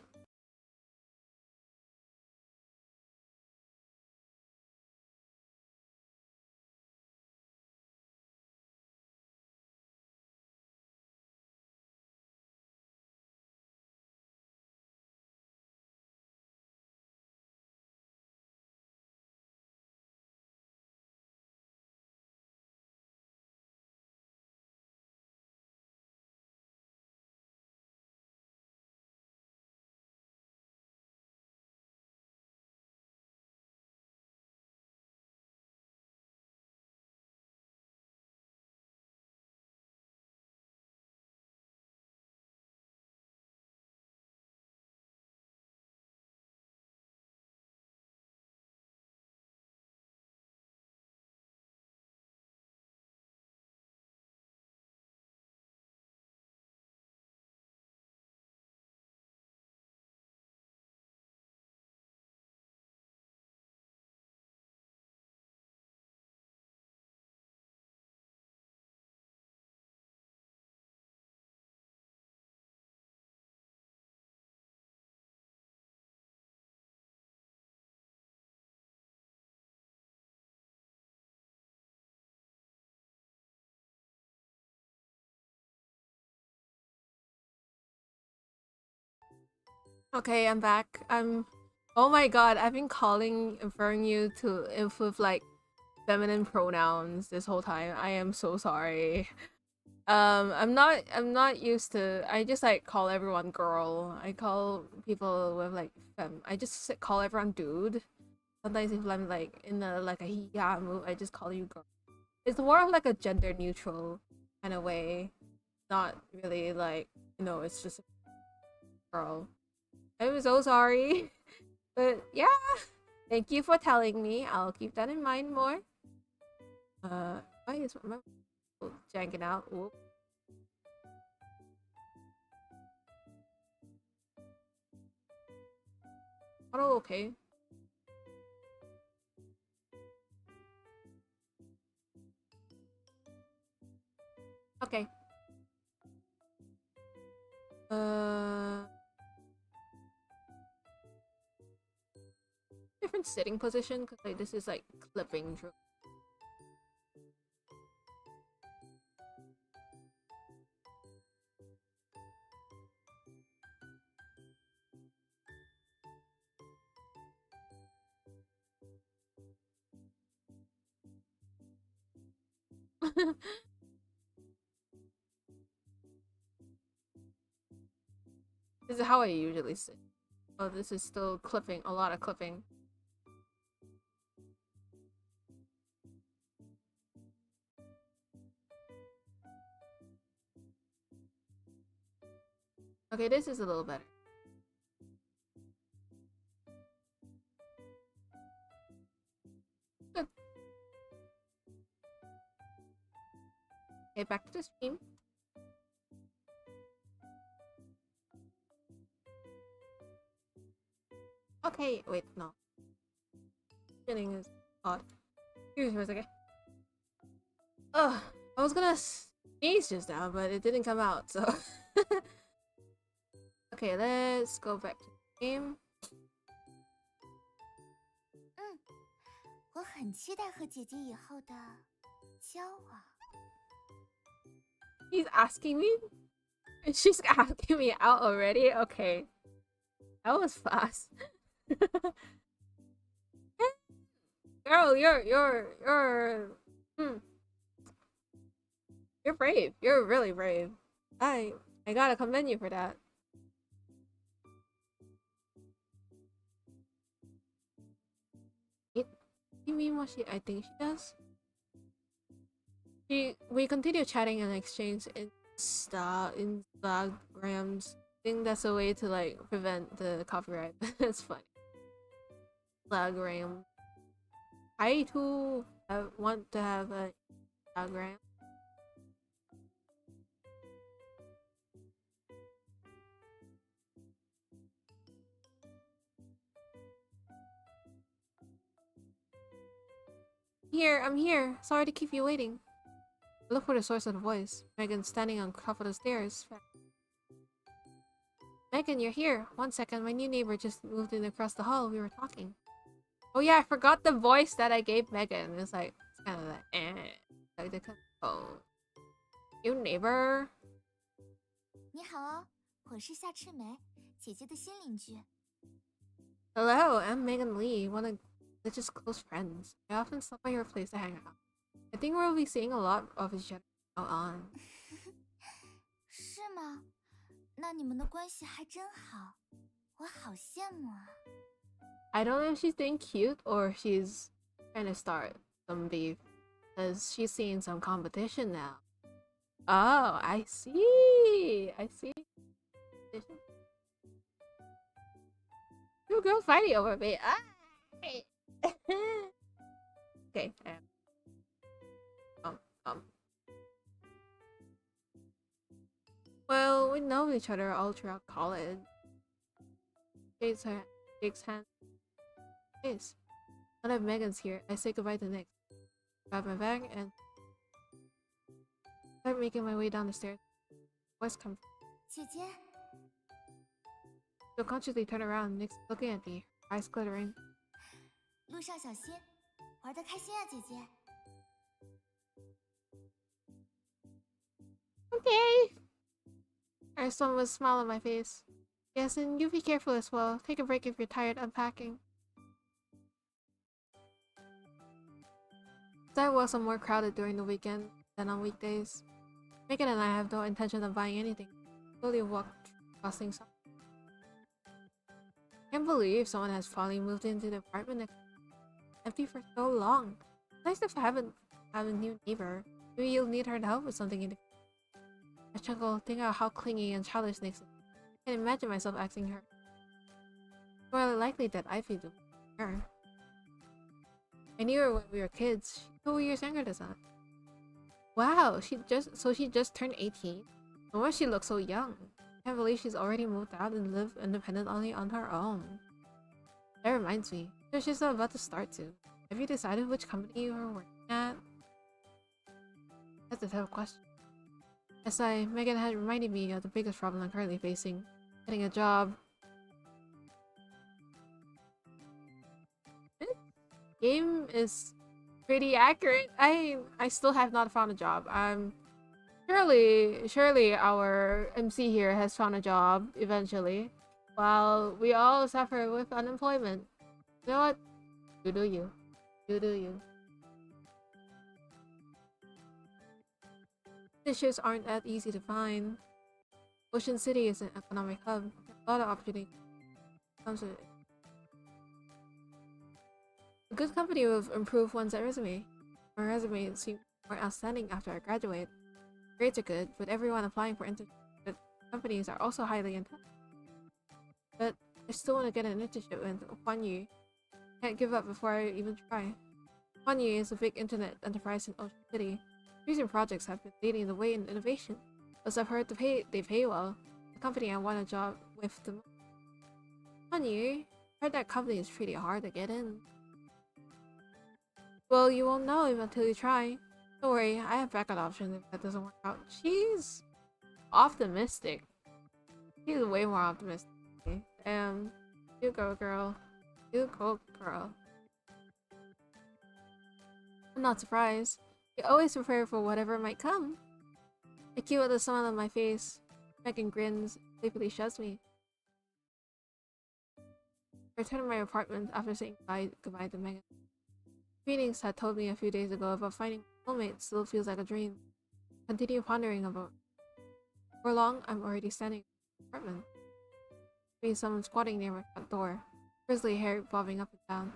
Okay, I'm back. Oh my god, I've been referring you to if with like feminine pronouns this whole time. I am so sorry. I'm not used to. I just like call everyone girl. I call people with like fem. I just call everyone dude. Sometimes if I'm like in a yeah mood, I just call you girl. It's more of like a gender neutral kind of way. Not really like it's just a girl. I'm so sorry. But yeah, thank you for telling me. I'll keep that in mind more. Why is my janking out? Whoop. Auto okay. Okay. Uh, different sitting position because like this is like clipping. This is how I usually sit. Oh, this is still clipping. A lot of clipping. Okay, this is a little better. Good. Okay, back to the stream. Okay, wait, no. Spinning is odd. Excuse me for a second. Ugh, I was gonna sneeze just now, but it didn't come out, so. Okay, let's go back to the game. 我很期待和姐姐以后的交往。He's asking me? She's asking me out already? Okay. That was fast. Girl, you're brave. You're really brave. I gotta commend you for that. You mean what I think she does? We continue chatting and exchange Instagrams. I think that's a way to like prevent the copyright. It's funny. Instagram. I too want to have an Instagram. Here, I'm here. Sorry to keep you waiting. Look for the source of the voice. Megan standing on top of the stairs. Megan, you're here. 1 second, my new neighbor just moved in across the hall. We were talking. Oh yeah, I forgot the voice that I gave Megan. It's like, it's kind of like, Like the oh, new neighbor. 你好哦，我是夏赤梅，姐姐的新邻居。Hello, I'm Megan Lee, one of Glitch's close friends. I often stop by your place to hang out. I think we'll be seeing a lot of each other from now on. 是吗？那你们的关系还真好，我好羡慕啊。I don't know if she's being cute or she's trying to start some beef. Because she's seeing some competition now. Oh, I see. I see. Two girls fighting over me. Ah! Okay. Well, we know each other all throughout college. Shakes hands. Face. Now that Megan's here, I say goodbye to Nick. Grab my bag and start making my way down the stairs. Voice comes. 姐姐， Subconsciously turn around. Nick's looking at me, eyes glittering. 路上小心，玩得开心啊，姐姐。Okay. I respond with a smile on my face. Yes, and you be careful as well. Take a break if you're tired unpacking. Sidewalks are more crowded during the weekend than on weekdays. Megan and I have no intention of buying anything. Slowly walk crossing some. Can't believe someone has finally moved into the apartment next empty for so long. Nice to have a new neighbor. Maybe you'll need her help with something in the I chuckle, think of how clingy and childish Nick is. I can imagine myself asking her. It's more likely that I'd be doing her. I knew her when we were kids. She's 2 years younger than us. Wow, she just turned 18. No wonder she looks so young. I can't believe she's already moved out and live independently on her own. That reminds me, she's about to start too. Have you decided which company you are working at? That's a tough question. Megan had reminded me of the biggest problem I'm currently facing. Getting a job. This game is pretty accurate. I still have not found a job. Surely our MC here has found a job eventually. While we all suffer with unemployment. You know what? You do you. You do you. Dishes aren't that easy to find. Ocean City is an economic hub. a lot of opportunity comes with it. A good company will improve one's resume. My resume seems more outstanding after I graduate. Grades are good, but everyone applying for internship companies are also highly intense. But I still want to get an internship with Huan Yu. Can't give up before I even try. Huan Yu is a big internet enterprise in Ocean City. Recent projects have been leading the way in innovation. As I've heard they pay well. The company I want a job with the most. Huan Yu, I heard that company is pretty hard to get in. Well, you won't know until you try. Don't worry, I have backup options if that doesn't work out. She's optimistic. She's way more optimistic. Damn. You go, girl. You go, girl. I'm not surprised. You always prepare for whatever might come. I keep with a smile on my face. Megan grins, sleepily shoves me. I return to my apartment after saying goodbye to Megan. Phoenix had told me a few days ago about finding a soulmate still feels like a dream. Continue pondering about. For long, I'm already standing in my apartment. I see someone squatting near my front door, frizzly hair bobbing up and down.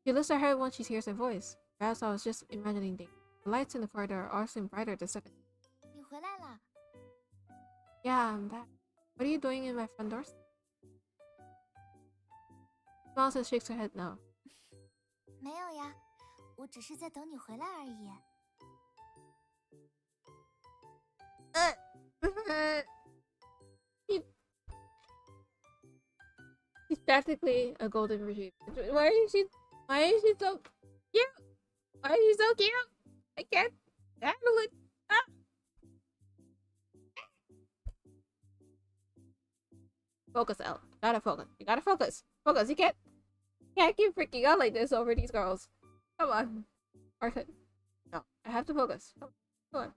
She lifts her head once she hears my voice. Perhaps I was just imagining things. The lights in the corridor all seem brighter the second. 你回来了。 Yeah, I'm back. What are you doing in my front door? Smiles and shakes her head no. 没有呀，我只是在等你回来而已。She's practically a golden retriever. Why is she so cute? Why is she so cute? I can't handle it. Ah. Focus, Elle. Gotta focus. You gotta focus. Focus. You can't keep freaking out like this over these girls. Come on. Arthur. No, I have to focus. Come on.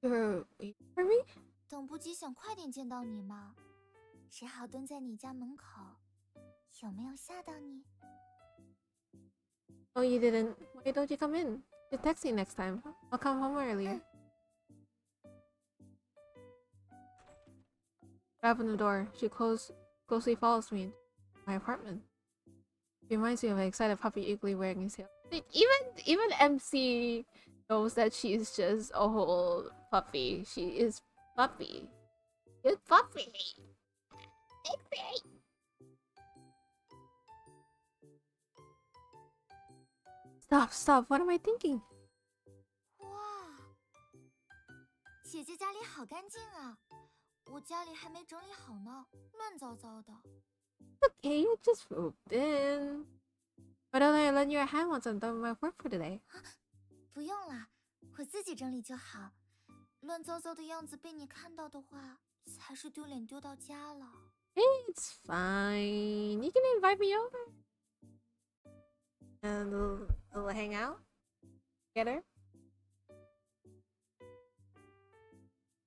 You're waiting for me? 等不及想快点见到你嘛，只好蹲在你家门口。有没有吓到你？ Oh, you didn't? Why don't you come in? You text me next time. I'll come home earlier. I open the door. She closely follows me into my apartment. She reminds me of an excited puppy eagerly wearing his tail. Even MC knows that she's just a whole puppy. She is puppy. Good puppy. Stop. What am I thinking? 哇，姐姐家里好干净啊！我家里还没整理好呢，乱糟糟的。 Okay, you just moved in. Why don't I lend you a hand once I'm done with my work for today? 不用啦，我自己整理就好。乱糟糟的样子被你看到的话，才是丢脸丢到家了。 It's fine. You can invite me over. And we'll hang out together.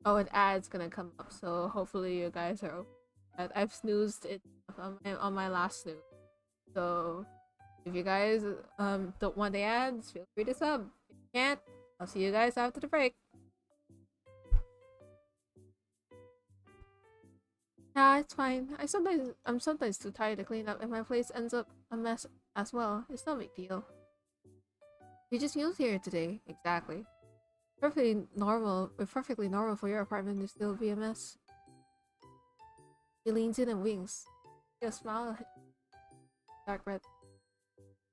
Oh, an ad's gonna come up, so hopefully you guys are open. I've snoozed it on my last snooze. So if you guys don't want the ads, feel free to sub. If you can't, I'll see you guys after the break. Nah, it's fine. I'm sometimes too tired to clean up, and my place ends up a mess as well. It's no big deal. You just moved here today, exactly. Perfectly normal for your apartment to still be a mess. He leans in and winks. He has a smile. Dark red.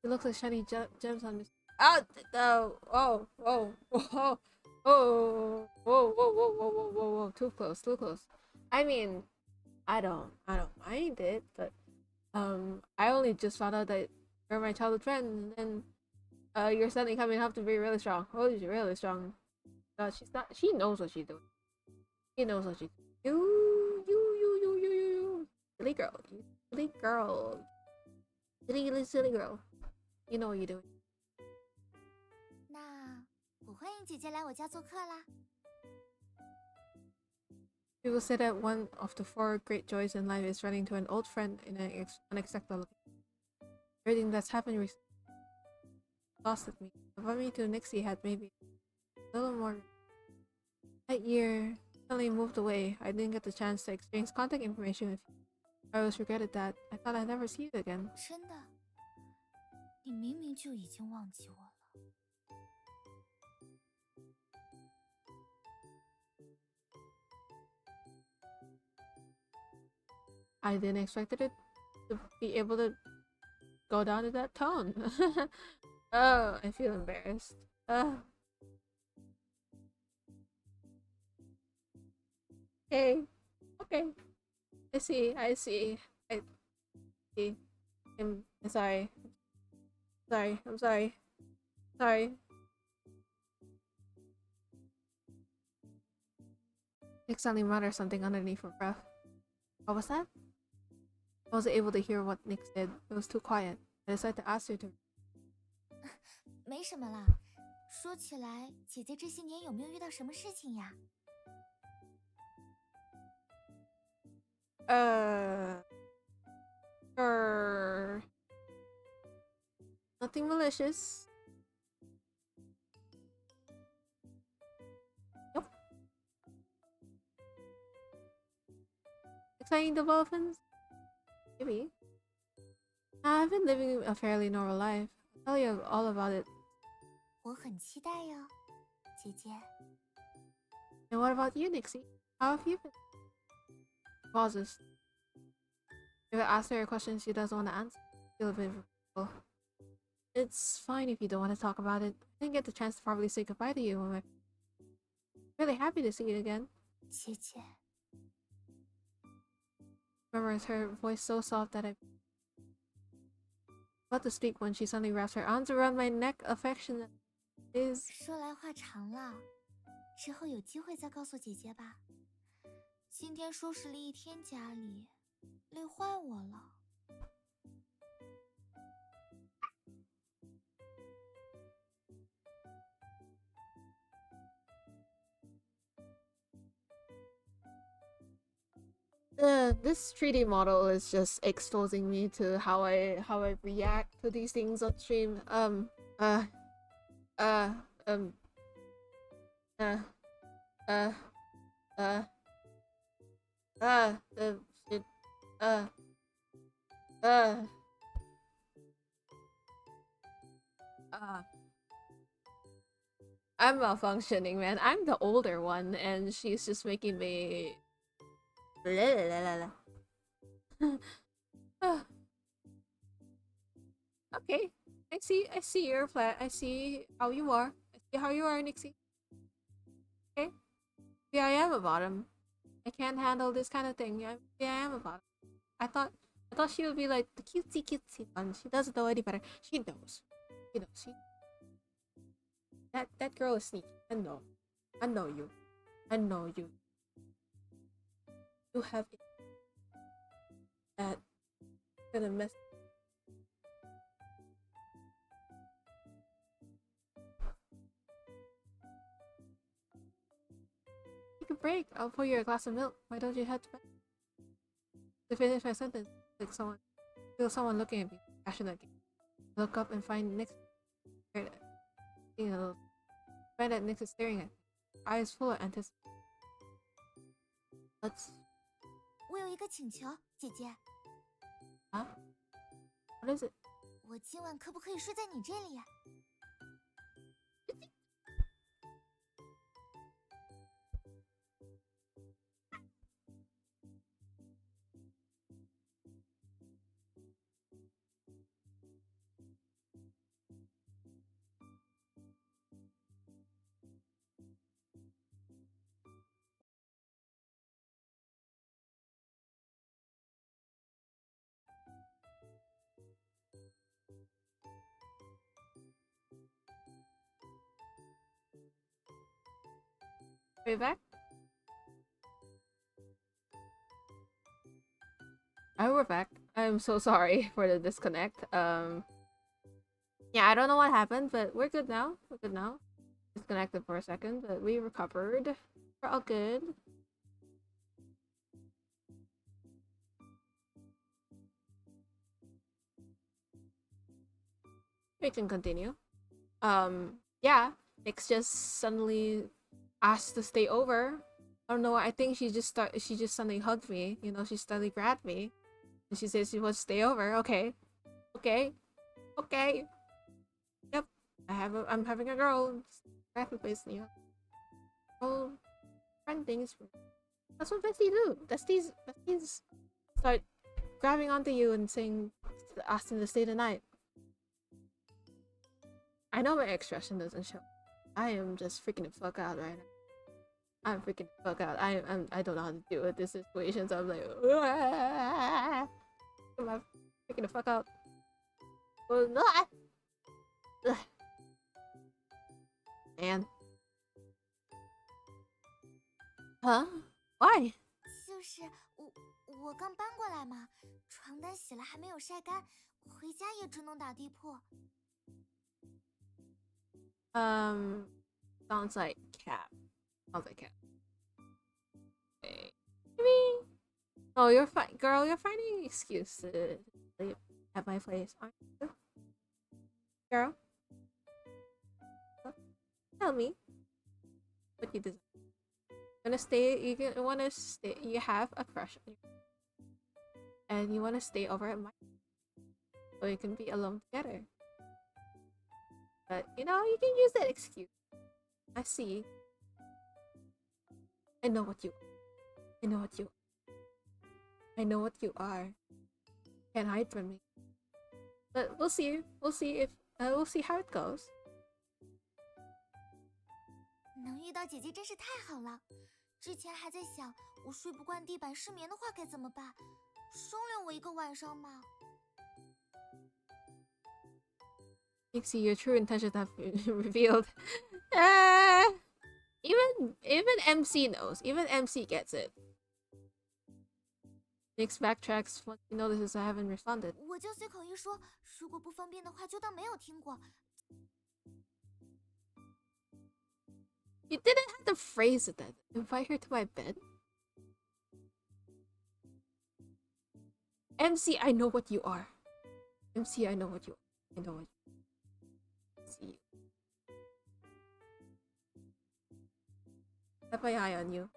He looks like shiny gems on his. Oh, no! Oh, whoa, whoa, whoa, whoa, whoa, whoa, whoa, whoa, whoa! Too close. I mean, I don't mind it, but I only just found out that you're my childhood friend, and then you're suddenly coming up to be really strong. Oh, she's really strong. She's not. She knows what she's doing. She knows what she's doing. You, silly girl, silly girl. You know what you're doing. 那我欢迎姐姐来我家做客啦。 People say that one of the 4 great joys in life is running to an old friend in an unexpected location. Everything that's happened recently exhausted me. But me to Nixie had maybe a little more. That year suddenly moved away. I didn't get the chance to exchange contact information with you. I always regretted that. I thought I'd never see you again. 真的，你明明就已经忘记我了。I didn't expect it to be able to go down to that tone. Oh, I feel embarrassed. Okay. Okay. I see. I see. I see. I'm sorry. Sorry. I'm sorry. Sorry. Nick suddenly muttered something underneath her breath. What was that? I wasn't able to hear what Nick said. It was too quiet. I decided to ask her to. 没什么啦。说起来，姐姐这些年有没有遇到什么事情呀？ Er, nothing malicious. Nope. Exciting developments? Maybe. I've been living a fairly normal life. I'll tell you all about it. 我很期待哟，姐姐。And what about you, Nixie? How have you been? Pauses. If I ask her a question she doesn't want to answer, I feel a bit regretful. It's fine if you don't want to talk about it. I didn't get the chance to properly say goodbye to you when I'm really happy to see you again. 姐姐， Remembers her voice so soft that I about to speak when she suddenly wraps her arms around my neck affectionately. 说来话长了，之后有机会再告诉姐姐吧。今天收拾了一天家里，累坏我了。This 3D model is just exposing me to how I react to these things on stream. Uh, uh, um, uh, uh, uh, shit, uh, uh, uh. I'm malfunctioning, man. I'm the older one, and she's just making me. Okay, I see your plan. I see how you are. I see how you are, Nixie. Okay, yeah, I am a bottom. I can't handle this kind of thing. Yeah, I am a bottom. I thought she would be like the cutesy one. She doesn't know any better. She knows. You know, that girl is sneaky. I know. I know you. I know you. You have that gonna mess. Take a break. I'll pour you a glass of milk. Why don't you head to bed? To finish my sentence, like someone looking at me passionately. I look up and find Nick. You know, find that Nick is staring at me, eyes full of anticipation. Let's. 我有一个请求，姐姐。Huh? What is it? 我今晚可不可以睡在你这里呀？ Are you back? Oh, we're back. I'm so sorry for the disconnect. Yeah, I don't know what happened, but we're good now. We're good now. Disconnected for a second, but we recovered. We're all good. We can continue. Yeah, Nick's just suddenly asked to stay over. I don't know. I think she just suddenly hugged me. You know, she suddenly grabbed me, and she says she wants to stay over. Okay, okay, okay. Yep. I'm having a girl. Grab the place, you know. Girl friend things. That's what besties do. Besties start grabbing onto you and saying, asking to stay the night. I know my expression doesn't show. I am just freaking the fuck out right now. I'm freaking the fuck out. I don't know how to deal with this situation, so I'm like, am I freaking the fuck out? Well, no. Man. Huh? Why? 就是我刚搬过来嘛，床单洗了还没有晒干，回家也只能打地铺。Sounds like cat. Sounds like cat. Okay. Maybe. Oh, you're fine, girl. You're finding excuses to sleep at my place, aren't you, girl? Tell me what you deserve. Gonna stay. You wanna stay. You have a crush on you, and you wanna stay over at my, so you can be alone together. But you know, you can use that excuse. I see. I know what you. I know what you. I know what you are. Can't hide from me. But we'll see. We'll see if. We'll see how it goes. 能遇到姐姐真是太好了。之前还在想，我睡不惯地板失眠的话该怎么办？收留我一个晚上嘛。Pixie, your true intentions have been revealed. Even MC knows. Even MC gets it. Nix backtracks once he notices I haven't responded. 我就随口一说，如果不方便的话，就当没有听过。You didn't have to phrase it then. Invite her to my bed? MC, I know what you are. MC, I know what you are. I know what you are. See you. I have my eye on you.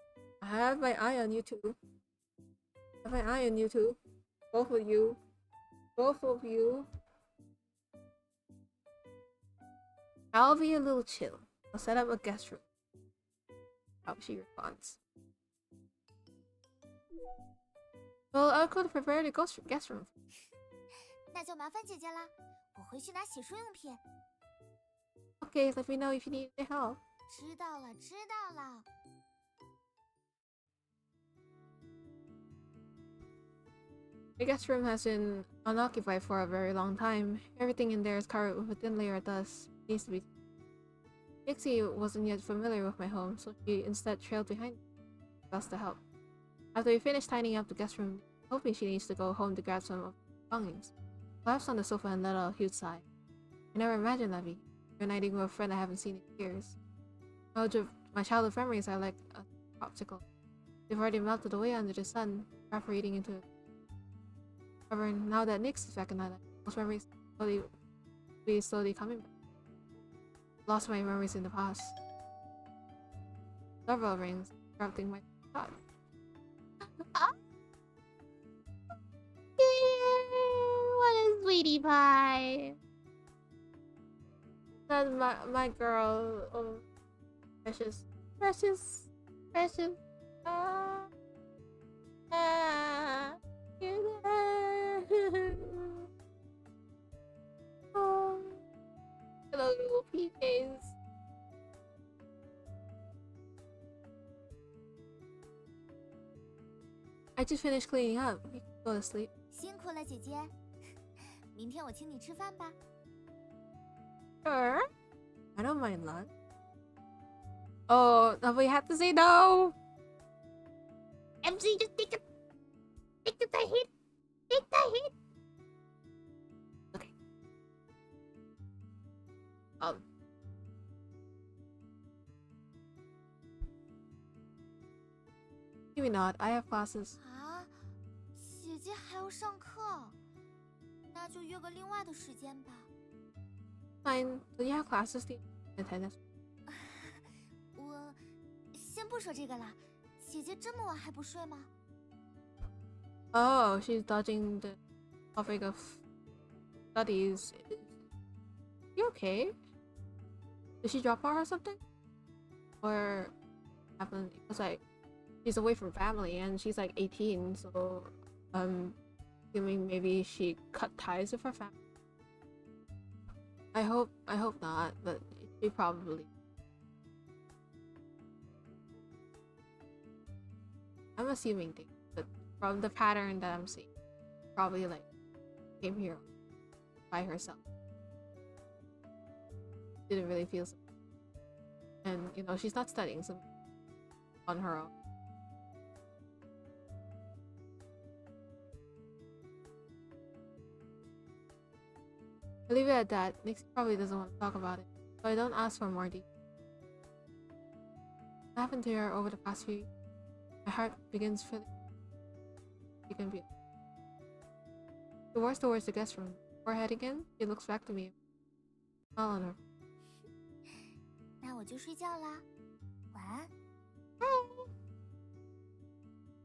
I have my eye on you too. I have my eye on you too. Both of you. Both of you. I'll be a little chill. I'll set up a guest room. How she responds. Well, I could prepare the guest room. 那就麻烦姐姐啦，我回去拿洗漱用品。Okay, let me know if you need any help. 知道了，知道了。The guest room has been unoccupied for a very long time. Everything in there is covered with a thin layer of dust. It needs to be. Nixie wasn't yet familiar with my home, so she instead trailed behind me. Thus to help. After we finished tidying up the guest room, hoping she needs to go home to grab some of her belongings, I collapsed on the sofa and let out a huge sigh. I never imagined that reuniting with a friend I haven't seen in years. My childhood memories are like a popsicle. They've already melted away under the sun, evaporating into it. However, now that Nix is back in my life, those memories slowly coming back. Lost my memories in the past. Doorbell rings, interrupting my thoughts. What a sweetie pie! That's my girl. Oh, precious, precious, precious. You're there. Oh, hello, little PJs. I just finished cleaning up. You can go to sleep. 辛苦了，姐姐。明天我请你吃饭吧。Sure. I don't mind lunch. Oh, we have to say no. MC, just take the hit. Take the hit. Okay. Maybe not. I have classes. 啊，姐姐还要上课，那就约个另外的时间吧。Fine. Do you have classes to attend? 我不说这个了，姐姐这么晚还不睡吗？ Oh, she's dodging the topic of studies. You okay? Did she drop out or something? Or happened? It's like she's away from family and she's like 18, so assuming maybe she cut ties with her family. I hope not, but she probably. I'm assuming things, but from the pattern that I'm seeing, probably like came here by herself. Didn't really feel so. And you know, she's not studying so on her own. I leave it at that. Nixie probably doesn't want to talk about it, so I don't ask for more details. What happened to her over the past few years? My heart begins feeling. She can be. The worst it gets from forehead again. She looks back to me. Smile on her. 那我就睡觉啦，晚安。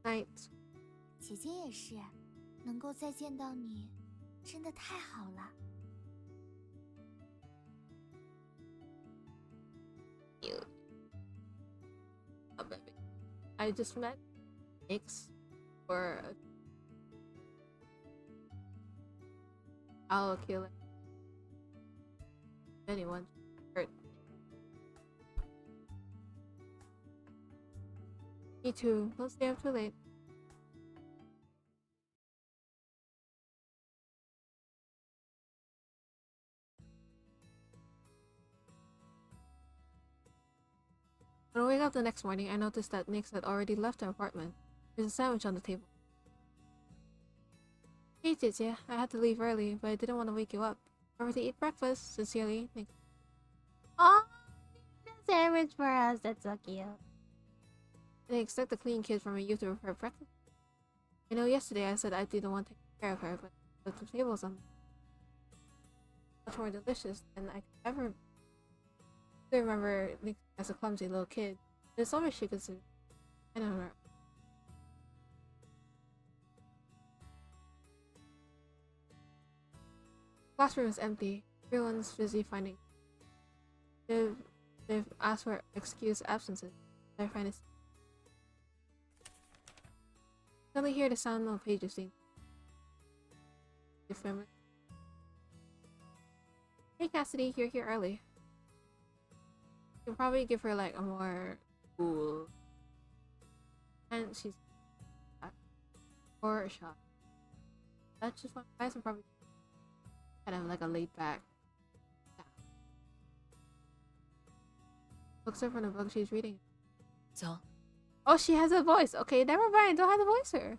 Night. 姐姐也是，能够再见到你，真的太好了。Oh, baby. I just met Nix for I'll kill it. Anyone hurt. Me too. Don't stay up too late. When I wake up the next morning, I noticed that Nix had already left the apartment. There's a sandwich on the table. Hey, Jie, I had to leave early, but I didn't want to wake you up. Remember to eat breakfast. Sincerely, Nix. Oh, the sandwich for us. That's so cute. I didn't expect the clean kid from a youth to prepare breakfast. I know yesterday I said I didn't want to take care of her, but the table's on much more delicious than I could ever. I remember Nix as a clumsy little kid. There's so much she could do. I don't know. Classroom is empty. Everyone's busy finding. They've asked for excused absences. I find it. Suddenly hear the sound of pages being. Hey Cassidy, you're here early. You can probably give her like a more cool. And she's or a shot. That's just one. Guys are probably kind of like a laid back. Yeah. Looks up from the book she's reading. So, Oh, she has a voice. Okay, never mind. Don't have to voice her.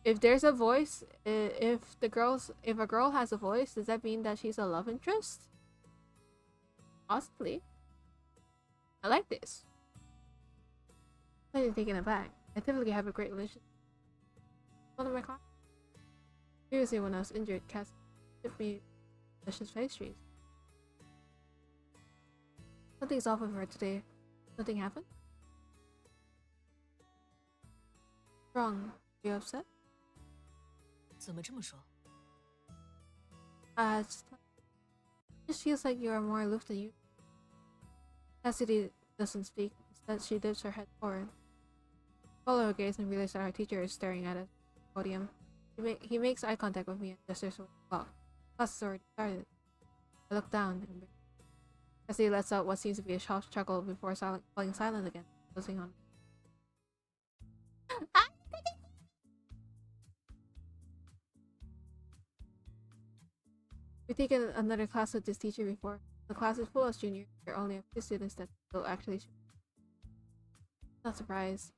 If there's a voice, if a girl has a voice, does that mean that she's a love interest? Possibly. I like this. I'm taken aback. I typically have a great relationship. One of my class. Previously, when I was injured, Cass tipped me delicious pastries. Something's off with her today. Nothing happened? Wrong. Are you upset? 怎么这么说？ Just feels like you are more aloof than you. Cassidy doesn't speak. Instead, she dips her head forward. Follow her gaze and realize that her teacher is staring at us. Podium. He makes eye contact with me and gestures toward the clock. Class has already started. I look down and Cassidy lets out what seems to be a soft chuckle before falling silent again, closing on. We've taken another class with this teacher before. The class is full of juniors. There are only a few students that will actually show. Not surprised.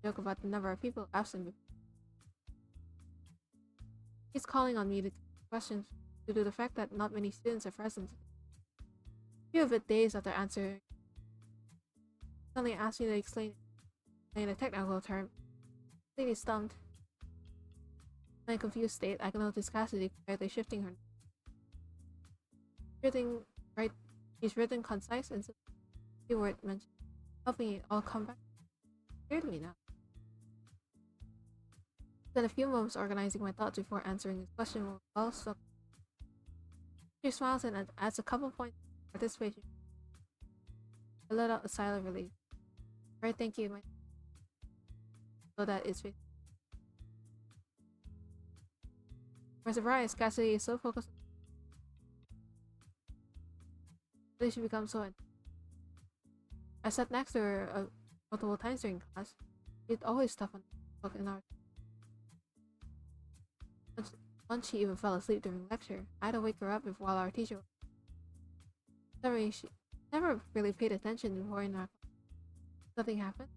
Joke about the number of people absent before. He's calling on me to questions due to the fact that not many students are present. A few of it days after answering. Suddenly asked me to explain in a technical term. Completely stumped. In a confused state, I can notice Cassidy quietly shifting her. He's written concise and see where it mentioned. helping it all come back clearly now. Spent a few moments organizing my thoughts before answering his question. Well, so she smiles and adds a couple points of participation. I let out a sigh of relief. Alright, thank you, my. So that is. For surprise, Cassidy is so focused. She becomes so. I sat next to her multiple times during class. She'd always tough on book in our. Once she even fell asleep during lecture. I had to wake her up while our teacher. Sorry, she never really paid attention before in our class. Nothing happened.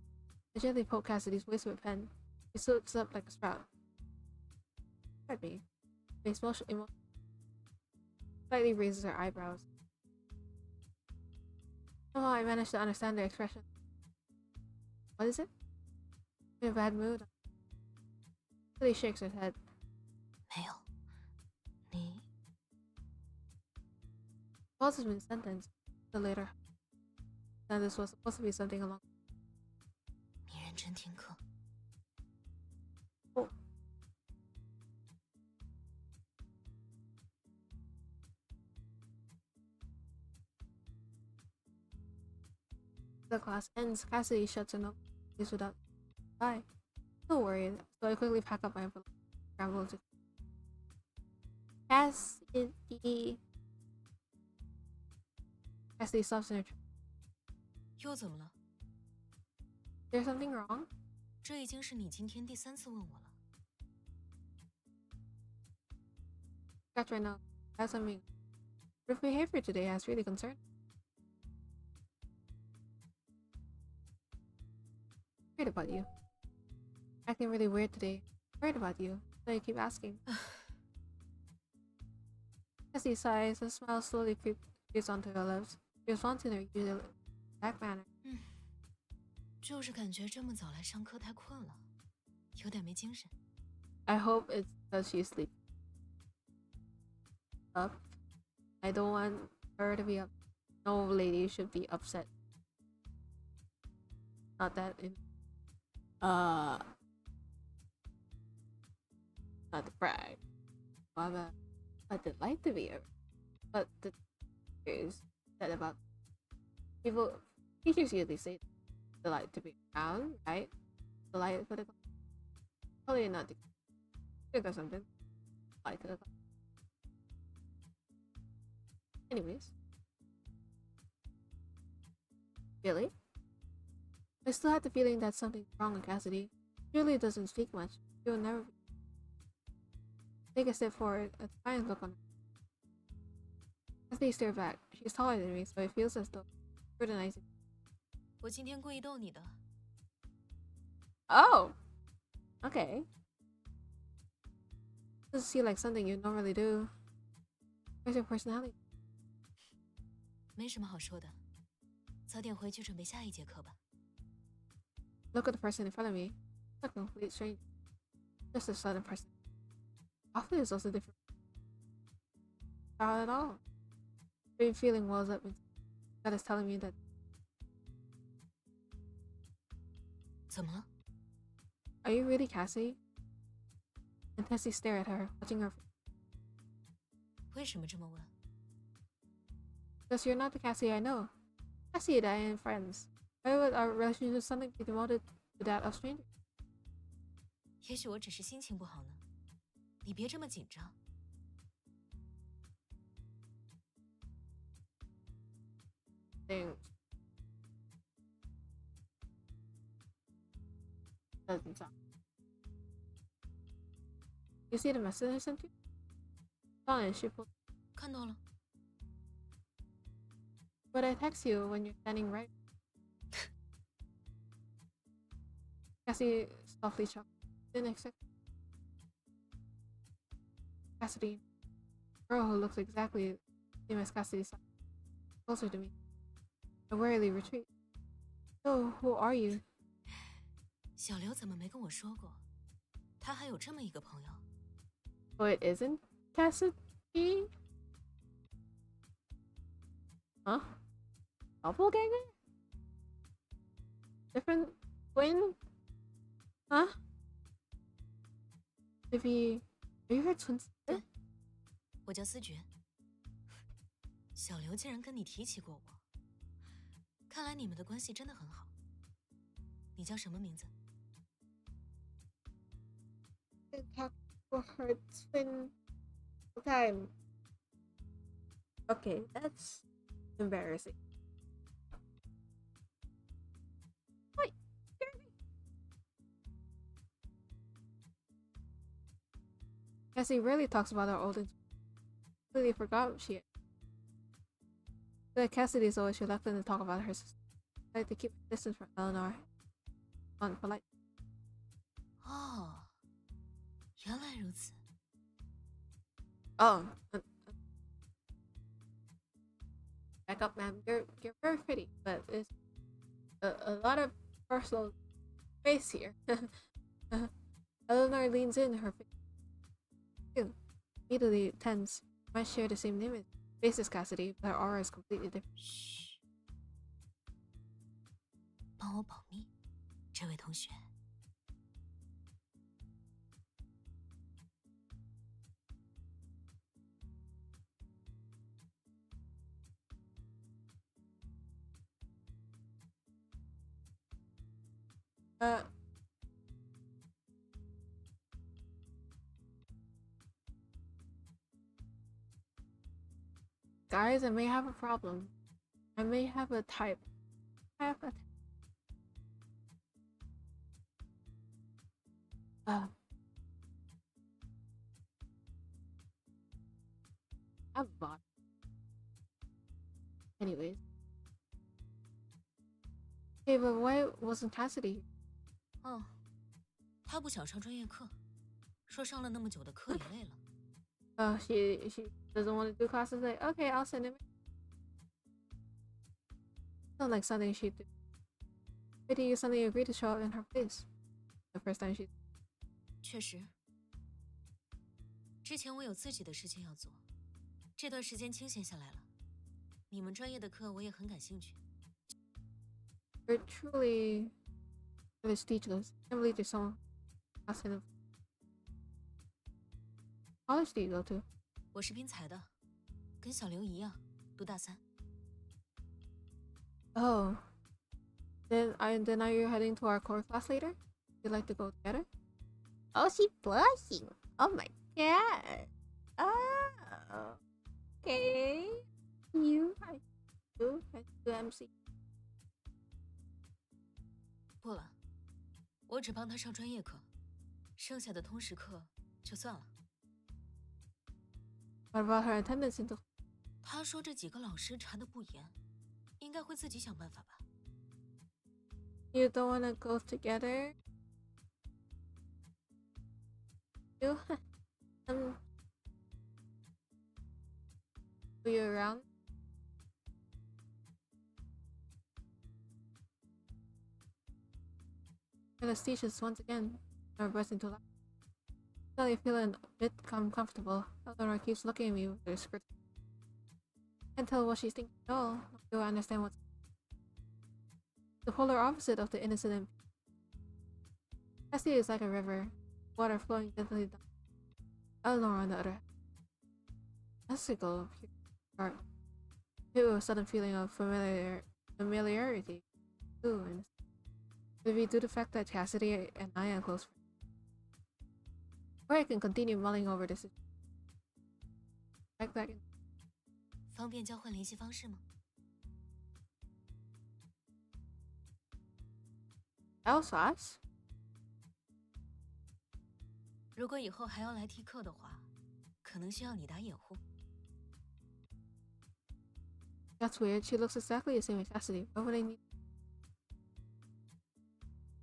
I gently poke Cassidy's waist with a pen. He slips up like a sprout. At me. Face slightly raises her eyebrows. Oh, I managed to understand their expression. What is it? In a bad mood? Cassidy shakes her head. 没有，你 Pauses mid-sentence. The later. Now this was supposed to be something along. 你认真听课。 Oh. The class ends. Cassidy shuts her notebook without. Bye. Don't worry. So I quickly pack up my envelope. Scramble into. Cassidy. Cassidy stops in her tracks. 又怎么了？ There's something wrong? 这已经是你今天第3次问我了。 Scratch right now. That's something. Your behavior today has really concerned. Worried about you. Acting really weird today. Worried about you. So you keep asking. Cassie sighs, a smile slowly creeps onto her lips. She responds in her usual back manner. 就是感觉这么早来上课太困了，有点没精神。 I hope it's because she's sleeping. Up. I don't want her to be up. No lady should be upset. Not that in. Not to brag. I'd like to be a. But the is said about people. Teachers usually say they like to be around, right? The light for the. Probably not the. Or something. Light to the. Anyways. Really? I still had the feeling that something's wrong with Cassidy. She really doesn't speak much. She will never take a step forward, a defiant look on her. Cassidy stared back. She's taller than me, so it feels as though scrutinizing. 我今天故意逗你的。 Oh! Okay. Doesn't seem like something you normally do. Where's your personality? 没什么好说的，早点回去准备下一节课吧。 Look at the person in front of me. A complete stranger. Just a sudden person. Often is also different. Not at all. Strange feeling wells up and that is telling me that. 怎么了？ Are you really Cassie? And Tessie stared at her, watching her. 为什么这么问？ Because you're not the Cassie I know. Cassie and I am friends. Why would our relationship suddenly be demoted to that of strangers? 也许我只是心情不好呢。你别这么紧张。 Thing. Doesn't sound. You see the message I sent you? Fine, she pulled. 看到了。 But I text you when you're standing right. Cassie softly chuckled. Didn't expect. Cassidy, girl who looks exactly the same as Cassidy's son, closer to me. I warily retreat. So, who are you? 小刘怎么没跟我说过？他还有这么一个朋友。 Oh, it isn't Cassidy? Huh? Doppelganger? different twin? Huh? Maybe are you her twin sister? 我叫思觉。小刘竟然跟你提起过我，看来你们的关系真的很好。你叫什么名字？ Talk for her twin time. Okay, that's embarrassing. Wait, Cassie rarely talks about her old. Completely forgot she. But Cassidy is always reluctant to talk about her sister. I like to keep distance from Eleanor. Unpolite. 哦，原来如此。Oh, back up, ma'am. You're very pretty, but it's a lot of personal space here. Eleanor leans in, her face immediately tense. Might share the same name as faces Cassidy, but her aura is completely different. 嘘，帮我保密，这位同学。Guys, I may have a problem. I may have a type. I have a I'm bought. Anyways. Hey, but why wasn't Cassidy? 哦，他不想上专业课，说上了那么久的课也累了。She doesn't want to do classes. Like, okay, I'll send him. Sounds like something she'd do. Pity you suddenly agreed to show up in her place. The first time she. 确实，之前我有自己的事情要做，这段时间清闲下来了。你们专业的课我也很感兴趣。You're truly speechless. I can't believe there's someone asking him. College do you go to? 我是滨财的，跟小刘一样，读大三。Oh. Then are you heading to our core class later? You'd like to go together? Oh, she's blushing. Oh my god. Oh. Okay. I do MC. 不了，我只帮他上专业课，剩下的通识课就算了。What about her attendance into? 他说这几个老师查得不严，应该会自己想办法吧。You don't want to go together? You? Are you around? Anesthesia's once again. Never burst into laugh. Suddenly feeling a bit uncomfortable. Eleanor keeps looking at me with her skirt. Can't tell what she's thinking at all. Do I understand what's the polar opposite of the innocent and Cassie is like a river, water flowing gently down. Eleanor, on the other hand, mystical, heart. Hit with a sudden feeling of familiarity. Ooh, and maybe due to the fact that Cassidy and I are close friends. Or I can continue mulling over this. Back in. 方便交换联系方式吗？ Else fast? 如果以后还要来替课的话，可能需要你打掩护。 That's weird. She looks exactly the same as Cassidy. Why would I need?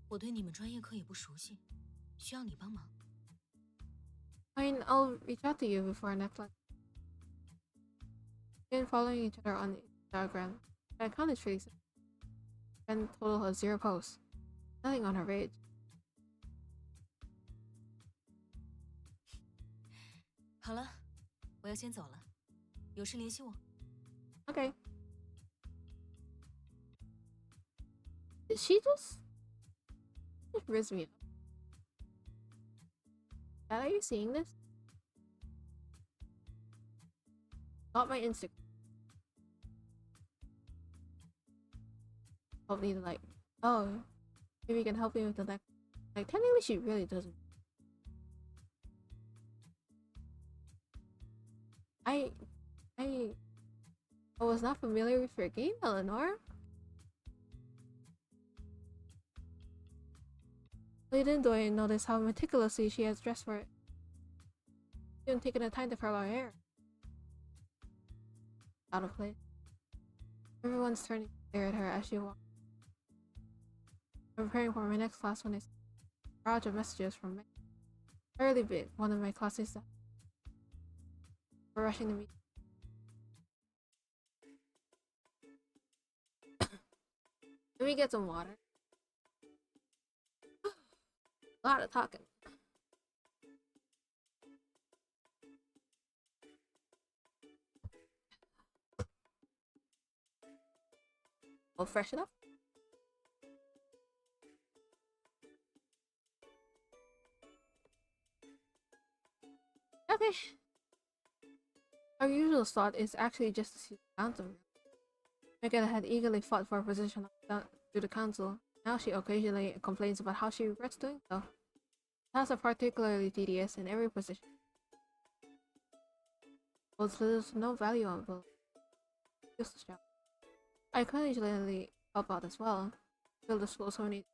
我对你们专业课也不熟悉，需要你帮忙。 Fine, I'll reach out to you before our next class. We've been following each other on the diagram. My account is pretty simple. And total of 0 posts. Nothing on her page. 好了，我要先走了，有事联系我。 Okay. Did she just riz me up? Dad, are you seeing this? Not my Instagram. Help me to like, oh, maybe you can help me with the next. Like, technically, she really doesn't. I, I was not familiar with your game, Eleanor. Little I notice how meticulously she has dressed for it. Even taken the time to curl her hair. Out of place. Everyone's turning to stare at her as she walks. I'm preparing for my next class when I see a barrage of messages from me. Fairly big, one of my classmates were rushing to meet. Let me get some water. A lot of talking. Well, fresh enough? Okay. Our usual thought is actually just to see the council. Megan had eagerly fought for a position to the council. Now she occasionally complains about how she regrets doing so. Tasks are particularly tedious in every position. Holds little to no value on both. Useless job. I occasionally help out as well. Fill the school so many.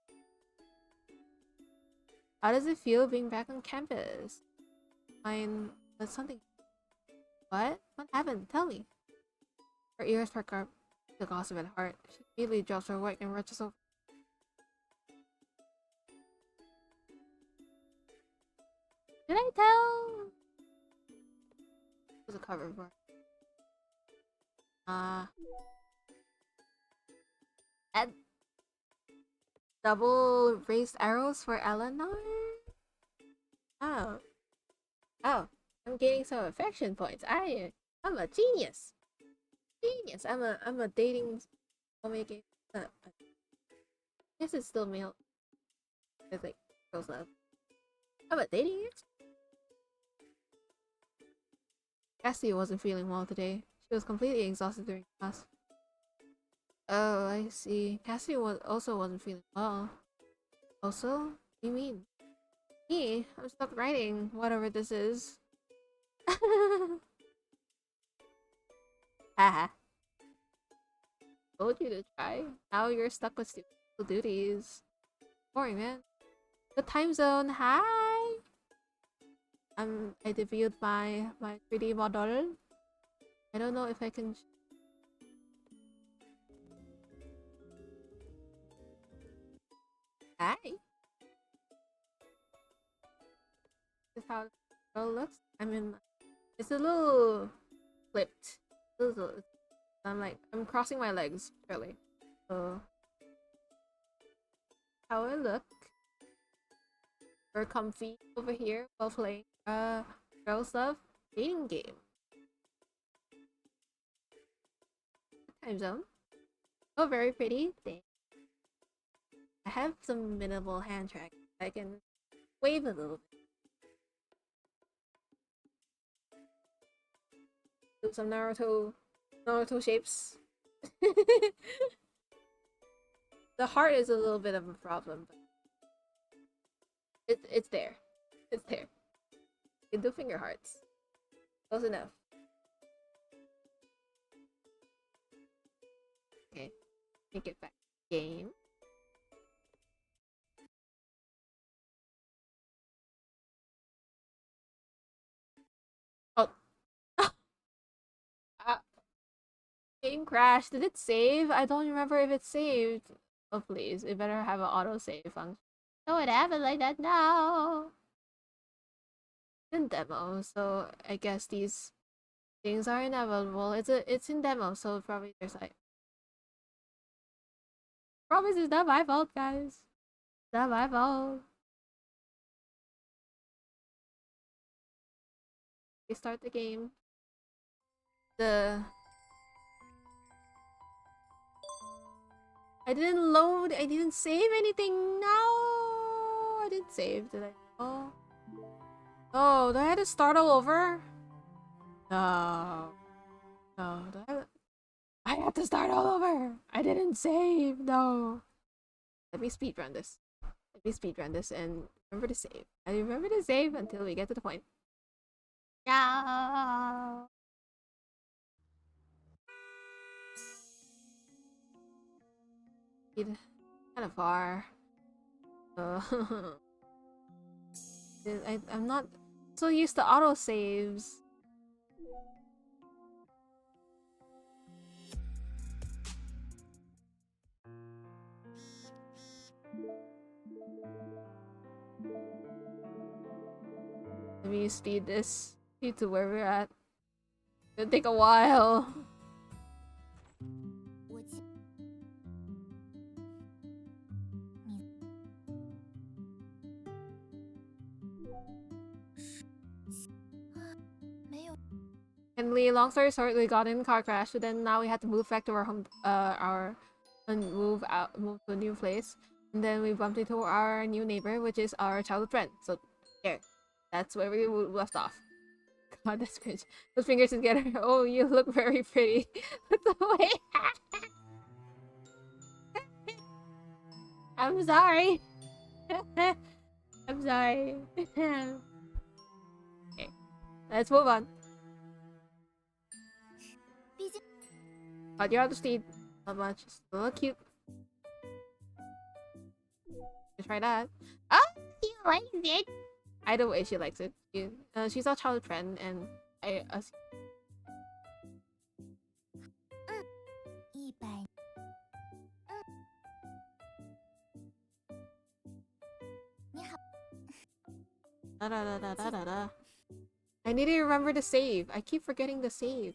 How does it feel being back on campus? Fine, that's something. What? What happened? Tell me. Her ears perk up. The gossip at heart. She immediately drops her work and rushes over. Did I tell? It was a cover for. And double raised arrows for Eleanor? Oh. Oh. I'm getting some affection points. I'm a genius. Genius. I'm a dating making I guess it's still male. It's like girls love. I'm a dating expert. Cassie wasn't feeling well today. She was completely exhausted during class. Oh, I see. Cassie also wasn't feeling well. Also? What do you mean? Me? I'm stuck writing whatever this is. Haha. Told you to try. Now you're stuck with stupid duties. Boring, man. Good time zone. Hi. I debuted my 3D model. I don't know if I can. Hi. This is how the girl looks. I mean, it's a little flipped. I'm crossing my legs, really. So, how I look. We're comfy over here while playing girl stuff dating game. Time zone. Oh, very pretty. Thanks. I have some minimal hand tracking. I can wave a little bit. Do some Naruto shapes. The heart is a little bit of a problem, but it's there. It's there. You can do finger hearts. Close enough. Okay. Let me get back to the game. Oh. Game crashed. Did it save? I don't remember if it saved. Oh please, it better have an auto save function. Oh, it happened like that now. It's in demo, so I guess these things are inevitable. It's in demo, so probably there's like. Promise it's not my fault, guys. It's not my fault. We start the game. The I didn't load. I didn't save anything. No, I didn't save. Did I? Oh, oh, do I have to start all over? No, no. I have to start all over. I didn't save. No. Let me speedrun this. Let me speedrun this and remember to save. I remember to save until we get to the point. No. Kind of far. I'm not so used to auto saves. Let me speed this to where we're at. It'll take a while. 我记没有 Anyway, long story short, we got in a car crash, but then now we had to move back to our home, and move to a new place. And then we bumped into our new neighbor, which is our childhood friend. So, there. That's where we left off. God, that's cringe. Those fingers together. Oh, you look very pretty. Look the way. I'm sorry. I'm sorry. Okay, let's move on. 毕竟 But you're out of steed. Not much. Still cute. Just try that. Oh, you like it? Either way, she likes it. She's our childhood friend, and I. 100你好 Da, da, da, da, da, da, da. I need to remember to save. I keep forgetting to save.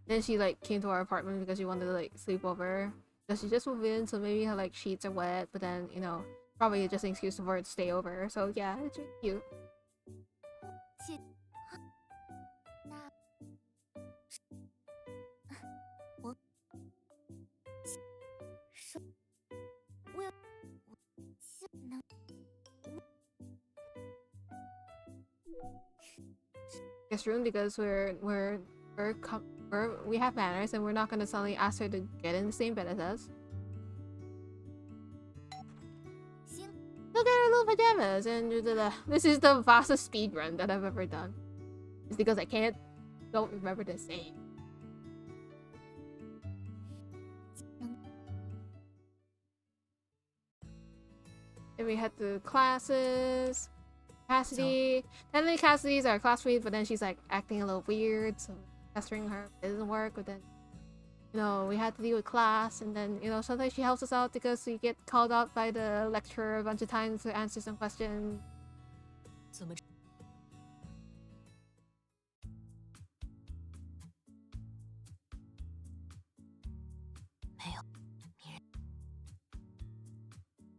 Then she like came to our apartment because she wanted to like sleep over. Because she just moved in, so maybe her like sheets are wet. But then probably just an excuse for her to stay over. So yeah, it's really cute. 谢那我说我能 Guest room because we have manners and we're not gonna suddenly ask her to get in the same bed as us. 行 Look at her little pajamas and this is the fastest speed run that I've ever done. It's because I don't remember to save. And we had the classes. Cassidy. Technically Cassidy's our classmate, but then she's like acting a little weird, so pestering her. It doesn't work, but then we had to deal with class, and then sometimes she helps us out because we get called out by the lecturer a bunch of times to answer some questions. 怎么？没有，你人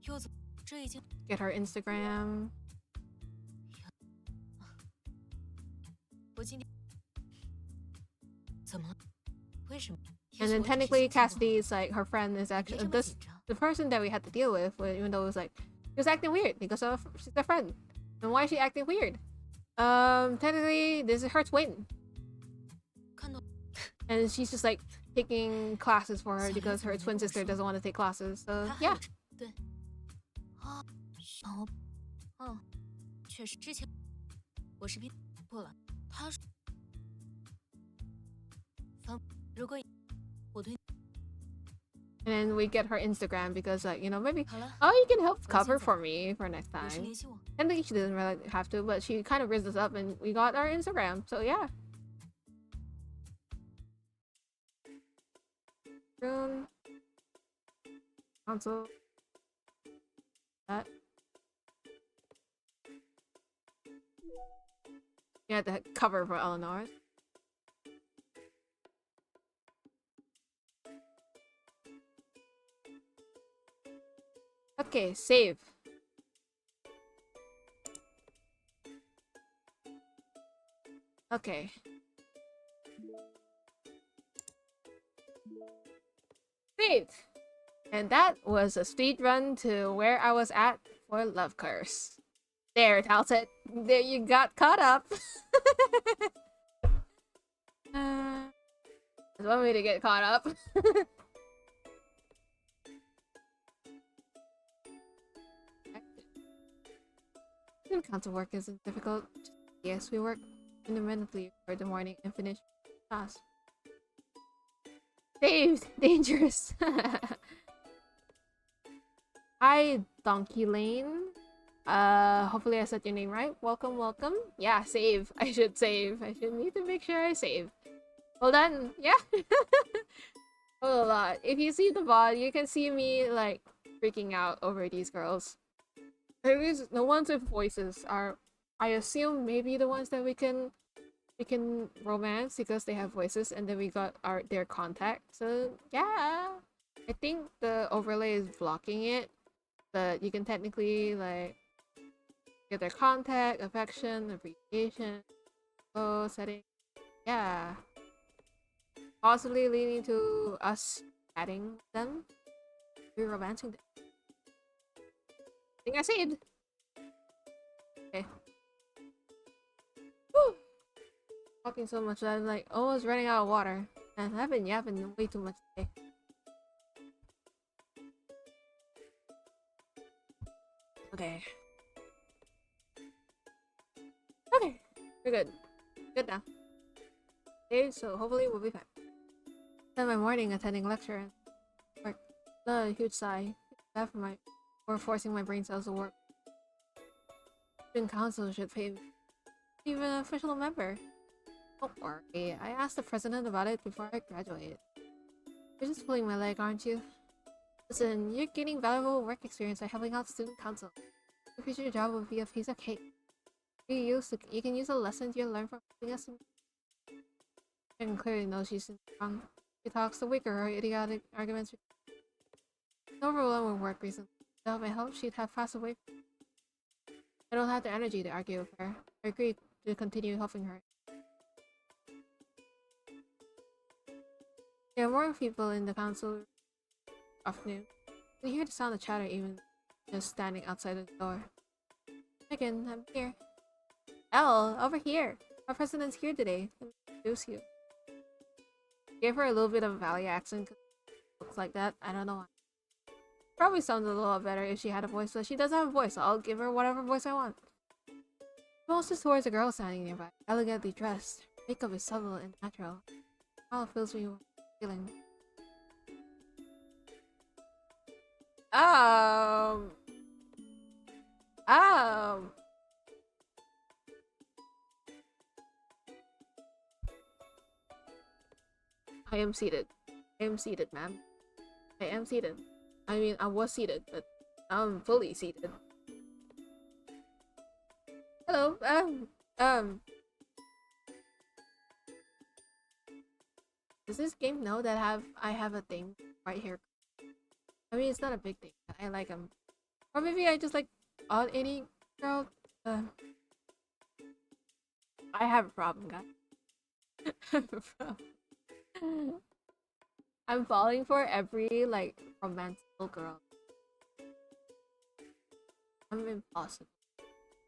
又怎么？这已经 Get her Instagram. 我今天怎么了？为什么？ And then technically Cassidy is like her friend is actually the person that we had to deal with, even though it was like she was acting weird because she's a friend. And why is she acting weird? Technically this is her twin. 看到 And she's just like taking classes for her because her twin sister doesn't want to take classes. So 他还 yeah. 有对啊，哦，嗯，确实之前我视频过了，他说方如果我对 And then we get her Instagram because maybe 好了， you can help 我 cover 现在 for me for next 有事 time. 联系我。 I think she doesn't really have to, but she kind of raised us up and we got our Instagram. So yeah. Room. Console. That. You had the cover for Eleanor. Okay, save. Okay. Saved! And that was a speed run to where I was at for Love Curse. There, Talset. There, you got caught up. There's one way to get caught up. Student council work isn't difficult. Yes, we work independently for the morning and finish fast. Saved! Dangerous! Hi, Donkey Lane. Hopefully I said your name right. Welcome, welcome. Yeah, save. I should save. I should need to make sure I save. Well done. Yeah. A lot. If you see the VOD, you can see me like freaking out over these girls. The ones with voices are, I assume, maybe the ones that we can romance because they have voices, and then we got their contact. So yeah, I think the overlay is blocking it, but you can technically like get their contact, affection, appreciation, low setting. Yeah, possibly leading to us adding them, we romancing them. I think I saved. Okay. Whew. Talking so much that I'm like almost running out of water. And I've been yapping way too much today. Okay. Okay. We're good. Good now. Okay, so hopefully we'll be fine. Spend my morning attending lecture and work. A huge sigh. Bad for forcing my brain cells to work. Student council should pay me. Even an official member. Don't worry. I asked the president about it before I graduated. You're just pulling my leg, aren't you? Listen, you're gaining valuable work experience by helping out student council. Your future job will be a piece of cake. You can use the lessons you learned from helping us. I can clearly know she's wrong. She talks the weaker her idiotic arguments. She's overwhelmed with work recently. Without my help, she'd have passed away. I don't have the energy to argue with her. I agree to continue helping her. There are more people in the council afternoon. You can hear the sound of chatter even just standing outside the door. Megan, I'm here. Elle, over here. Our president's here today. Let me introduce you. Gave her a little bit of a valley accent because it looks like that. I don't know why. Probably sounds a little better if she had a voice, but she doesn't have a voice, so I'll give her whatever voice I want. Most is towards a girl standing nearby, elegantly dressed. Makeup is subtle and natural. Smile fills me with feeling. Um. I am seated. I am seated, ma'am. I am seated. I mean, I was seated, but I'm fully seated. Hello, does this game know that I have a thing right here? I mean, it's not a big thing, but I like them. Or maybe I just like on any girl. I have a problem, guys. I have a problem. I'm falling for every like romantic girl. I'm impossible.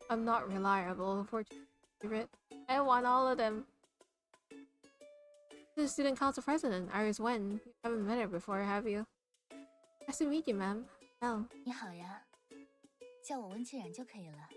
I'm not reliable, unfortunately. I want all of them. The student council president, Iris Wen. You haven't met her before, have you? Nice to meet you, ma'am. Well. 你好呀，叫我温清然就可以了。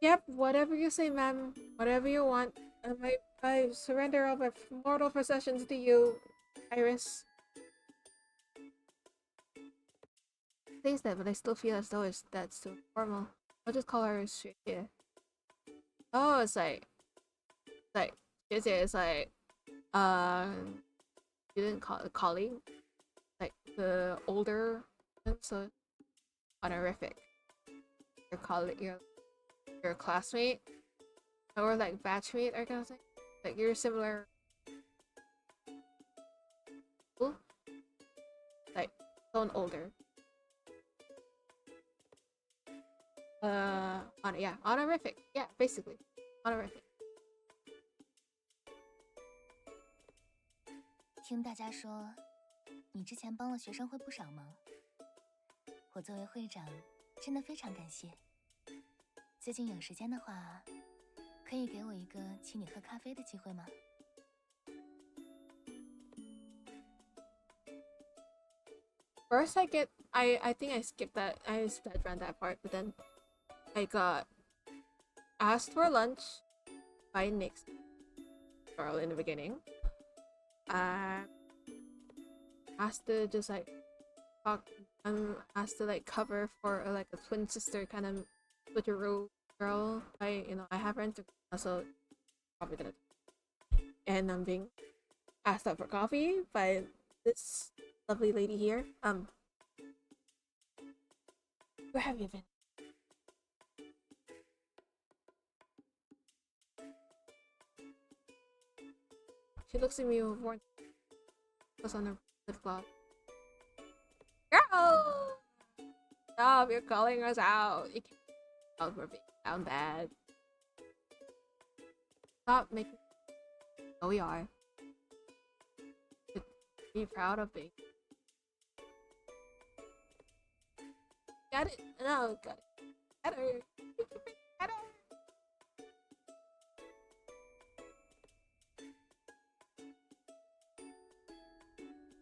Yep, whatever you say, ma'am. Whatever you want. I surrender all my mortal possessions to you, Iris. says that, but I still feel as though that's still formal. I'll just call her Shue. Oh, it's like Shue is like you didn't call it colleague, like the older one, so honorific. Your colleague, your classmate, or like batchmate or kind of thing. Like you're similar, like someone older. Yeah, honorific. Yeah, basically, honorific. 听大家说，你之前帮了学生会不少忙，我作为会长，真的非常感谢。最近有时间的话，可以给我一个请你喝咖啡的机会吗？ First, I think I skipped that. I sped around that part, but then I got asked for lunch by Nick's girl in the beginning. Asked to just like talk. Asked to like cover for like a twin sister kind of switcheroo girl. I have her Instagram, so probably gonna. And I'm being asked out for coffee by this lovely lady here. Where have you been? She looks at me with warmth. Puts on her lip gloss. Girl! Stop, you're calling us out. You can't out for being down bad. Stop making. Oh, we are. Should be proud of being. Got it? No, got it. Better. Better.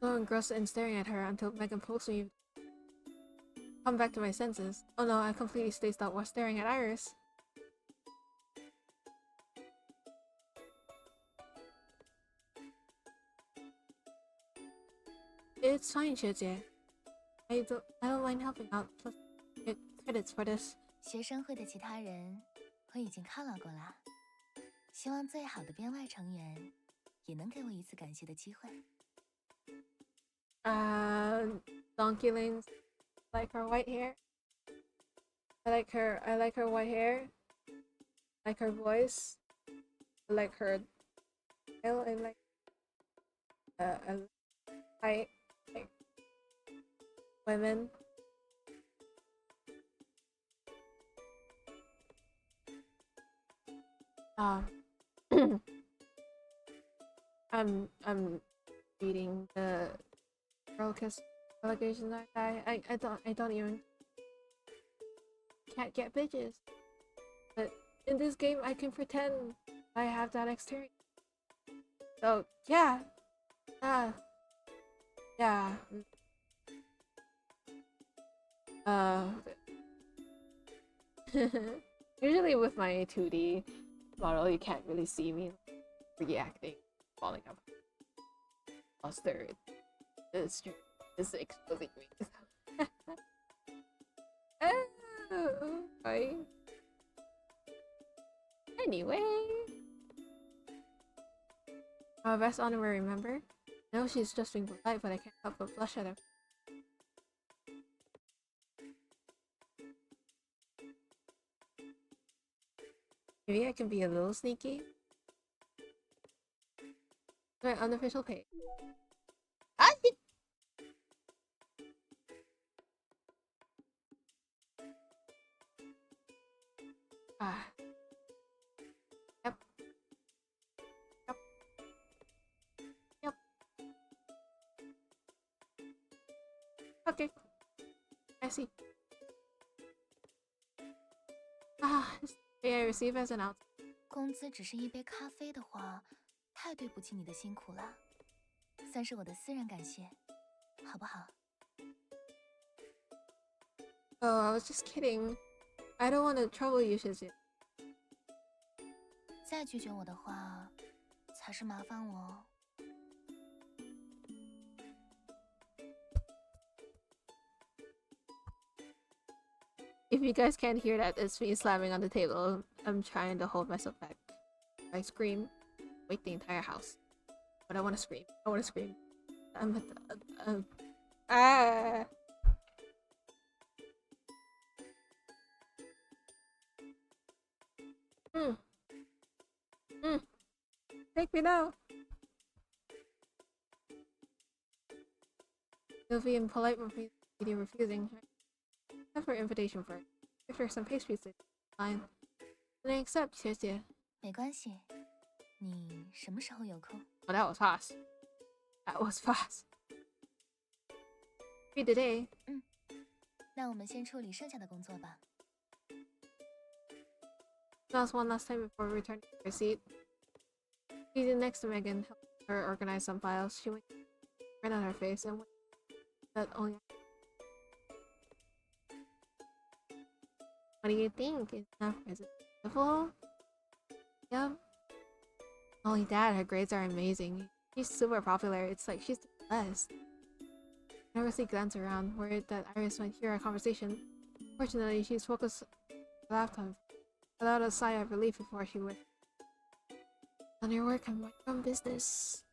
So engrossed in staring at her until Megan pulls me. Come back to my senses. Oh no, I completely spaced out while staring at Iris. It's fine, Shijie. I don't mind helping out. Plus, get credits for this. 学生会的其他人，我已经犒劳过了。希望最好的编外成员，也能给我一次感谢的机会。Donkey Lane's like her white hair. I like her white hair. I like her voice. I like her style. I like like women. I'm reading the girl kiss allegations. I don't even can't get bitches, but in this game I can pretend I have that experience. So yeah, yeah. Usually with my 2D model, you can't really see me reacting, falling up. Foster is exposing me. Oh, right. Anyway, our best honorary member. I know she's just being polite, but I can't help but blush at her. Maybe I can be a little sneaky. My unofficial page. Ah. Yep. Yep. Yep. Okay. I see. This pay I receive as an out. 工资只是一杯咖啡的话，太对不起你的辛苦了，算是我的私人感谢，好不好？ Oh, I was just kidding. I don't want to trouble you, Shizzy. 再拒绝我的话，才是麻烦我哦。If you guys can't hear that, it's me slamming on the table. I'm trying to hold myself back. If I scream, wake the entire house. But I want to scream. I want to scream. I'm ah. Mm. Mm. Take me now. You'll be impolite refusing. Ask for invitation first. If there's some pastries, fine. Then I accept, 谢谢。没关系，你什么时候有空？ Oh, that was fast. That was fast. Free today. 那我们先处理剩下的工作吧。Just one last time before returning to her seat. Seated next to Megan, helped her organize some files. She went right on her face and went that only. What do you think? Is it beautiful? Yep. Only that, her grades are amazing. She's super popular. It's like she's the best. Nervously glanced around, worried that Iris might hear our conversation. Fortunately, she's focused on the laptop. Without a sigh of relief before she went. On your work, I'm my own business.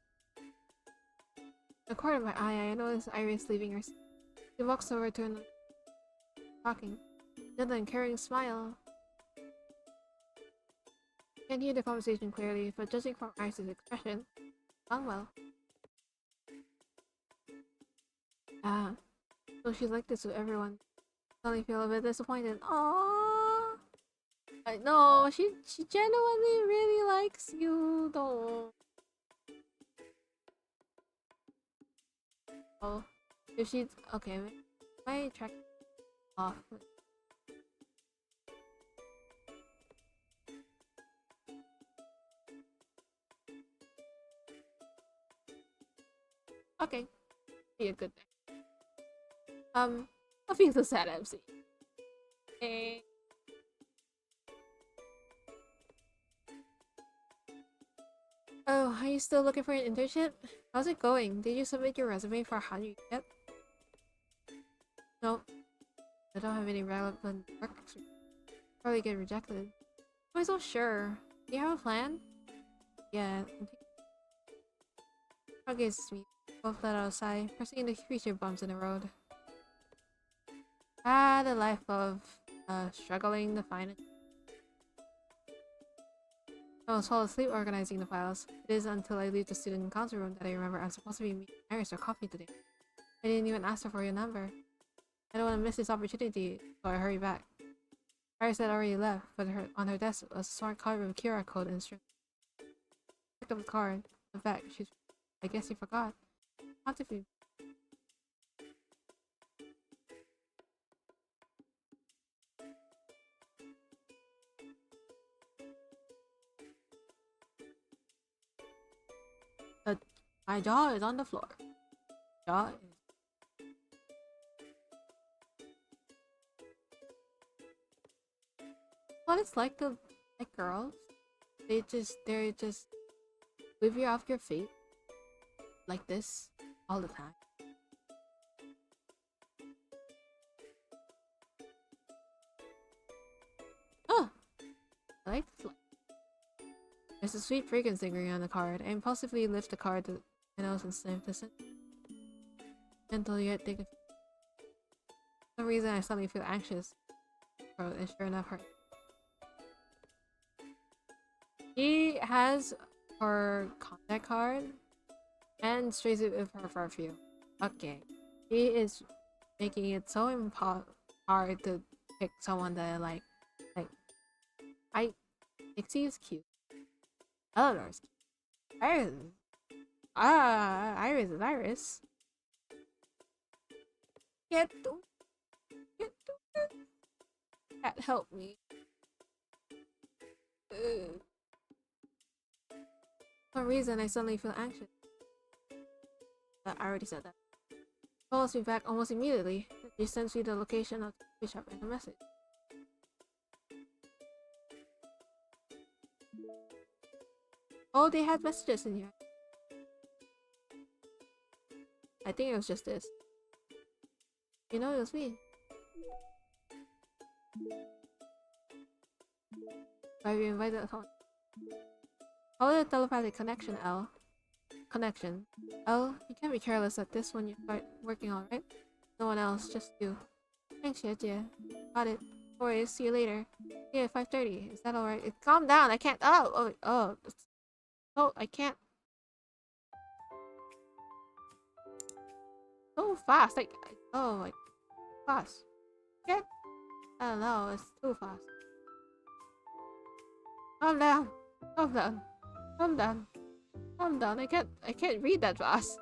In the corner of my eye, I noticed Iris leaving her seat. She walks over to her, talking. Then an encouraging smile. Can't hear the conversation clearly, but judging from Iris' expression, gone well. So she's like this with everyone. Suddenly feel a bit disappointed. Aww. I know she genuinely really likes you though. Oh, if she's okay, my track off. Okay, be a good thing. I feel so sad, MC. Okay. Oh, are you still looking for an internship? How's it going? Did you submit your resume for how you get? Nope. I don't have any relevant work experience. Probably get rejected. I'm so sure. Do you have a plan? Yeah. Okay, it's me. Both let out a sigh, pressing the creature bumps in the road. Ah, the life of struggling to find it. I was fall asleep organizing the files. It is until I leave the student council room that I remember I'm supposed to be meeting Iris for coffee today. I didn't even ask her for your number. I don't want to miss this opportunity, so I hurry back. Iris had already left, but on her desk was a smart card with a QR code instruction. Picked up the card. In fact, I guess you forgot. Contact me. My jaw is on the floor. Jaw is. What it's like to like girls. They're just whip you off your feet like this all the time. Oh, I like this one. There's a sweet fragrance lingering on the card. I impulsively lift the card to my nose and sniff the scent. Gentle yet dignified. For some reason, I suddenly feel anxious. And sure enough, her. She has her contact card and strays it with her perfume. Okay. She is making it so hard to pick someone that I like. Dixie is cute. Eleanor is cute. Iris. Iris is Iris. Can't do it. Cat, help me. For some reason, I suddenly feel anxious. I already said that. Calls me back almost immediately. She sends me the location of the coffee shop and a message. Oh, they had messages in here. I think it was just this. You know, it was me. Why we invited home? Call it a telepathic connection, L. Connection. L, you can't be careless at this when you start working, alright? No one else, just you. Thanks, Jie. Got it. Boys, see you later. Yeah, 5:30. Is that alright? Calm down, I can't. Oh. Oh, I can't. So fast. Oh my. Fast. Get. I don't know, it's too fast. Calm down. Calm down. Calm down. Calm down. I can't read that fast.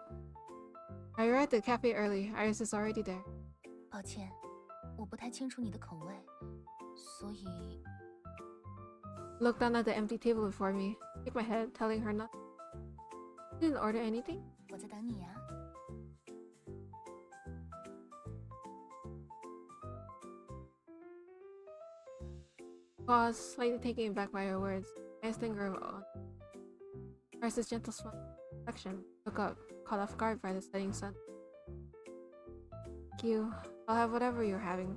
I arrived at the cafe early. Iris is already there. 抱歉，我不太清楚你的口味，所以 Looked down at the empty table before me. Shook my head, telling her not. Didn't order anything. 我在等你呀。Pause, slightly taken aback by her words. Eyes linger on. Iris' gentle smile. Reflection. Look up, caught off guard by the setting sun. Thank you. I'll have whatever you're having.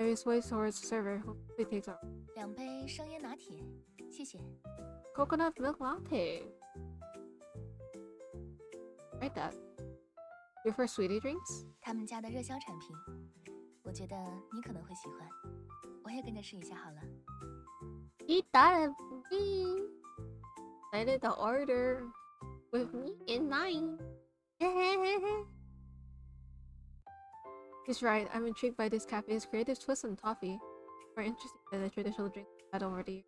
Iris waves towards the server, who quickly takes off. 2杯生椰拿铁，谢谢。 Coconut milk latte. Write that. Your first sweetie drinks? 他们家的热销产品，我觉得你可能会喜欢。我也跟着试一下好了。 He thought of me. Decided to order with me in mind. He's right. I'm intrigued by this cafe's creative twist on toffee. More interesting than the traditional drink I've had over the years.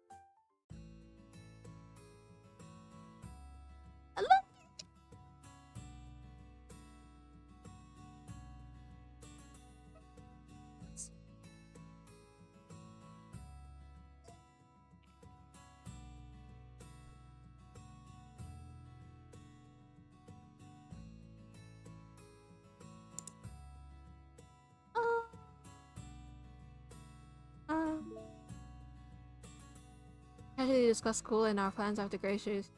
Casually discuss school and our plans after groceries,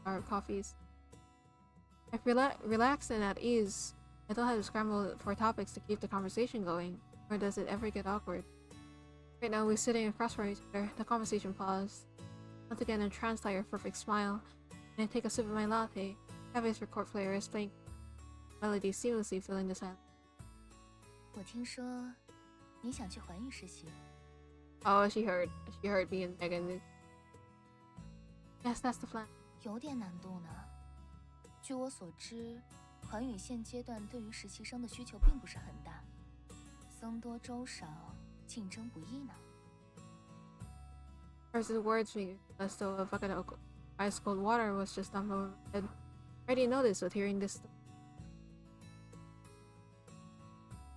our coffees. I feel relaxed and at ease. I don't have to scramble for topics to keep the conversation going, nor does it ever get awkward. Right now, we're sitting across from each other. The conversation paused. Once again, entranced by your perfect smile, and I take a sip of my latte. Cafe's record player is playing melody seamlessly, filling the silence. 我听说你想去环宇实习。 Oh, she heard me and Megan. Yes, that's the plan. 有点难度呢。据我所知，环宇现阶段对于实习生的需求并不是很大，僧多粥少，竞争不易呢。 First, the words me as though a bucket of ice cold water was just dumped over my head. I already noticed with hearing this.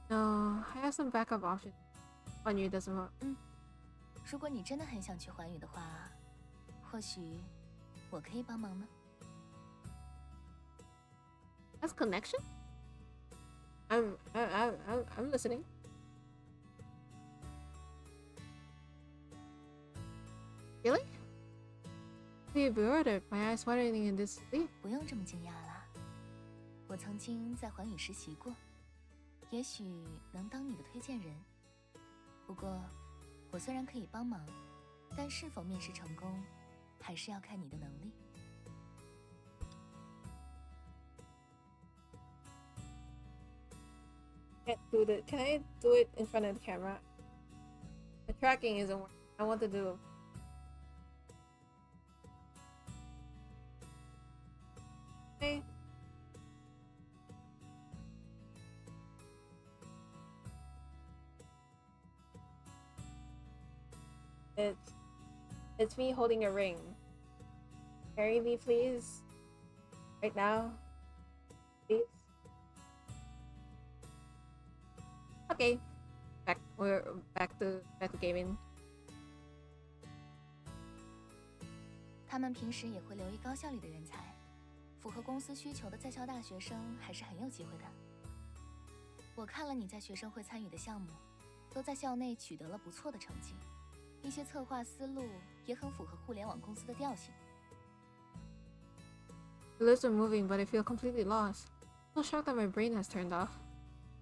No, I have some backup options. One you doesn't work. 如果你真的很想去环宇的话，或许我可以帮忙呢。 That's connection? I'm listening. Really? You bewildered, my eyes widening in this sleep. 不用这么惊讶啦，我曾经在环宇实习过，也许能当你的推荐人。不过，我虽然可以帮忙，但是否面试成功，还是要看你的能力。 Can't do that. Can I do it in front of the camera? The tracking isn't working. I want to do. Okay. It's me holding a ring. Marry me, please. Right now, please. Okay, we're back to gaming. 他们平时也会留意高校里的人才，符合公司需求的在校大学生还是很有机会的。我看了你在学生会参与的项目，都在校内取得了不错的成绩，一些策划思路也很符合互联网公司的调性。 The lips are moving, but I feel completely lost. I'm so shocked that my brain has turned off.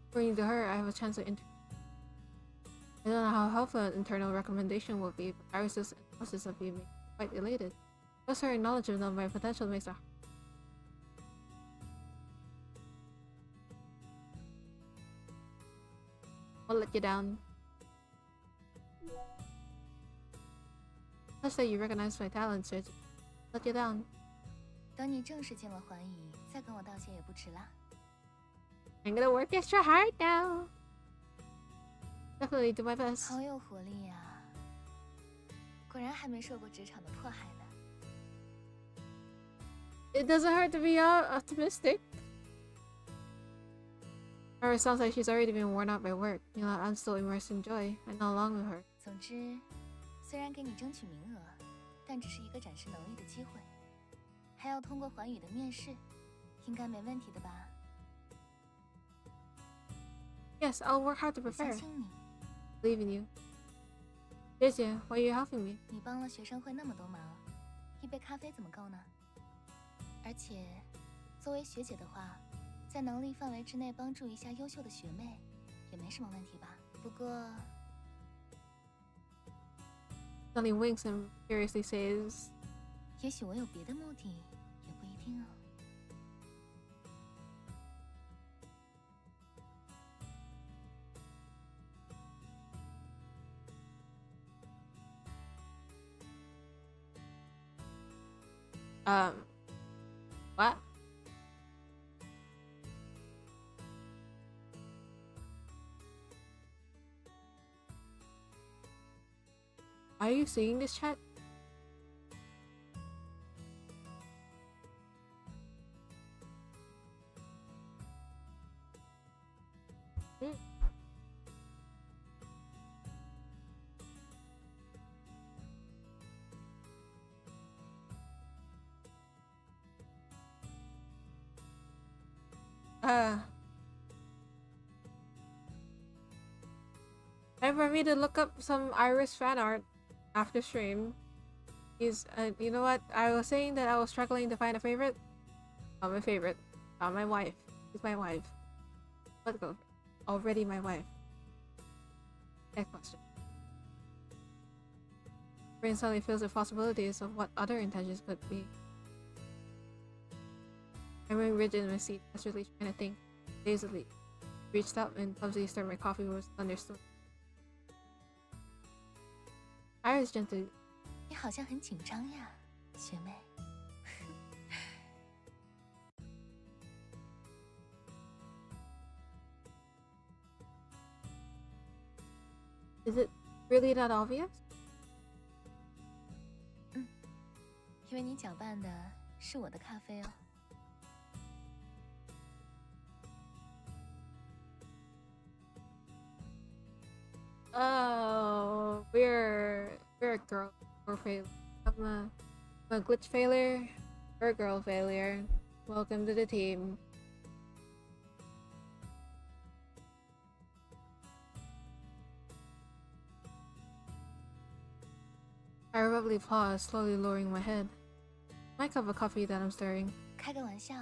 According to her, I have a chance to I don't know how helpful an internal recommendation will be, but Iris's analysis of you makes me quite elated. Plus her acknowledgement of my potential makes her. I'll let you down. Let's say you recognize my talents, Sergi. Let you down. 等你正式进了环宇，再跟我道歉也不迟啦。I'm gonna work extra hard now. Definitely do my best. 好有活力呀！果然还没受过职场的迫害呢。It doesn't hurt to be optimistic. Or it sounds like she's already been worn out by work. Meanwhile, I'm still immersed in joy. I know along with her. 总之，虽然给你争取名额，但只是一个展示能力的机会，还要通过环宇的面试，应该没问题的吧？ Yes, I'll work hard to 我相 prepare. 信你。 Believe in you. Jeje, why are you helping me? 你帮了学生会那么多忙，一杯咖啡怎么够呢？而且，作为学姐的话，在能力范围之内帮助一下优秀的学妹，也没什么问题吧？不过， Sonny winks and curiously says, 也许我有别的目的，也不一定哦。 what? Are you seeing this chat? Hmm. Time for me to look up some Iris fan art after stream. You know what? I was saying that I was struggling to find a favorite. Not my favorite. Not my wife. She's my wife. Let's go. Already my wife. Next question. Brain suddenly fills with possibilities of what other intentions could be. I'm wearing rigid in my seat, desperately trying to think. Dazedly. Reached up and clumsily stirred my coffee with a thunderstorm. Iris gently. 你好像很紧张呀，学妹。Is it really that obvious? 因为你搅拌的是我的咖啡哦。 Oh, we're a girl failure. I'm a glitch failure. We're a girl failure. Welcome to the team. I abruptly paused, slowly lowering my head. My cup of coffee that I'm stirring. 开个玩笑，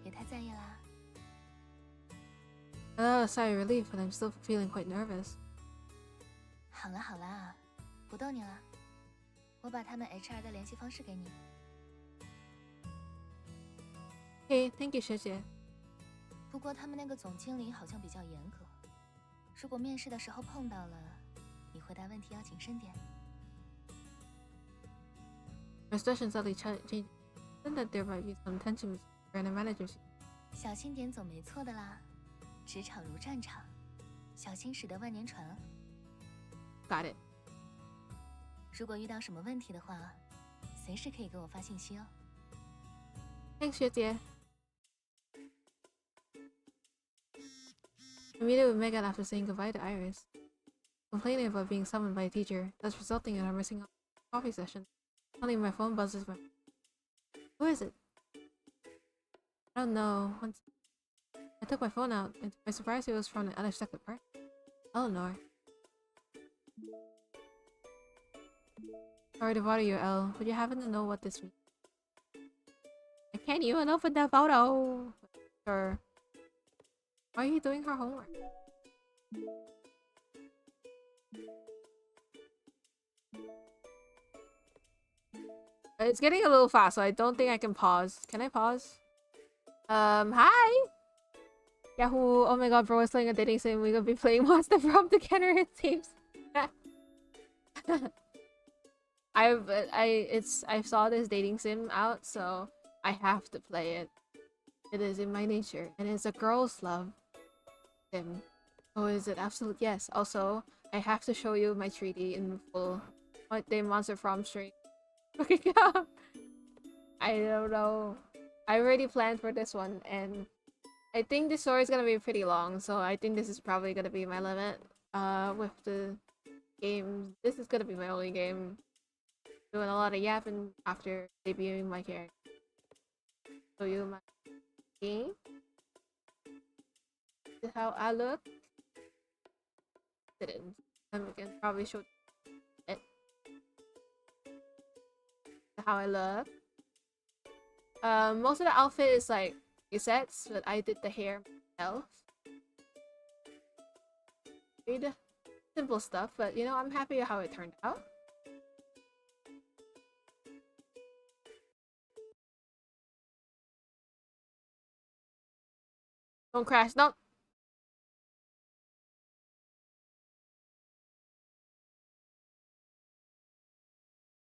别太在意啦。 I let out a sigh of relief, but I'm still feeling quite nervous. 好啦好啦，不逗你了。我把他们 HR 的联系方式给你。 Hey, thank you, 学姐。不过他们那个总经理好像比较严格，如果面试的时候碰到了，你回答问题要谨慎点。 My expression suddenly changed. Then that there might be some tension between the managers. 小心点总没错的啦。职场如战场，小心驶得万年船啊。 Got it. 如果遇到什么问题的话，随时可以给我发信息哦。 Thanks, 学姐。I meet with Megan after saying goodbye to Iris, complaining about being summoned by a teacher, thus resulting in her missing a coffee session. Suddenly, my phone buzzes. Who is it? I don't know. Once I took my phone out, and to my surprise, it was from an unexpected person. Eleanor. Sorry to bother you, Elle. Would you happen to know what this means? I can't even open the photo. Sure. Why are you doing her homework? It's getting a little fast, so I don't think I can pause. Can I pause? Hi! Yahoo! Oh my god, bro is playing a dating sim. We're gonna be playing Monster from together, it seems. I saw this dating sim out, so I have to play it. It is in my nature, and it's a girl's love sim. Oh, is it? Absolute yes. Also, I have to show you my treaty in full. What day Monster from stream? Okay, I don't know. I already planned for this one, and I think the story is gonna be pretty long, so I think this is probably gonna be my limit. With the game, this is gonna be my only game. Doing a lot of yapping after debuting my character. Show you my game. This is how I look. Didn't. I can probably show it. How I look. Most of the outfit is like resets, but I did the hair myself. Pretty simple stuff, but you know, I'm happy how it turned out. Don't crash. No.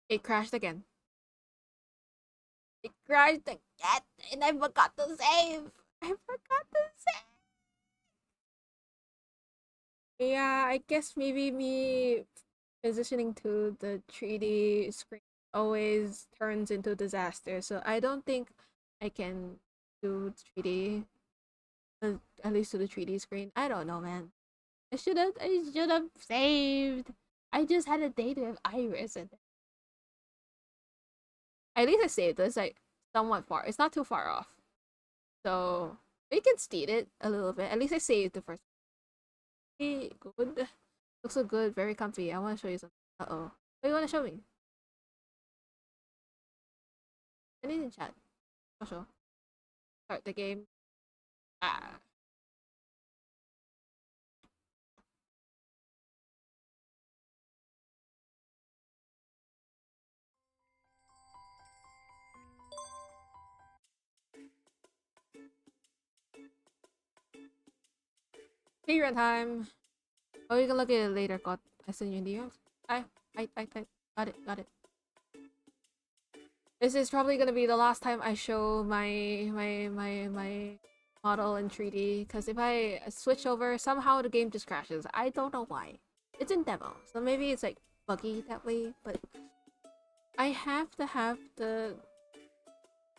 It crashed again. It crashed again, and I forgot to save. I forgot to save. Yeah, I guess maybe me transitioning to the 3D screen always turns into disaster. So I don't think I can do 3D, at least to the 3D screen. I don't know, man. I should have saved. I just had a date with Iris, and at least I saved. It's like somewhat far. It's not too far off, so we can steal it a little bit. At least I saved the first. Good. Looks so good. Very comfy. I want to show you something. Uh-oh. What do you want to show me? Send it in chat. I'll show. Start the game. Ah. Speedrun time. Oh, you can look at it later, God. I send you in the I. Got it. This is probably gonna be the last time I show my model in 3D, because if I switch over, somehow the game just crashes. I don't know why. It's in demo, so maybe it's like buggy that way, but I have to have the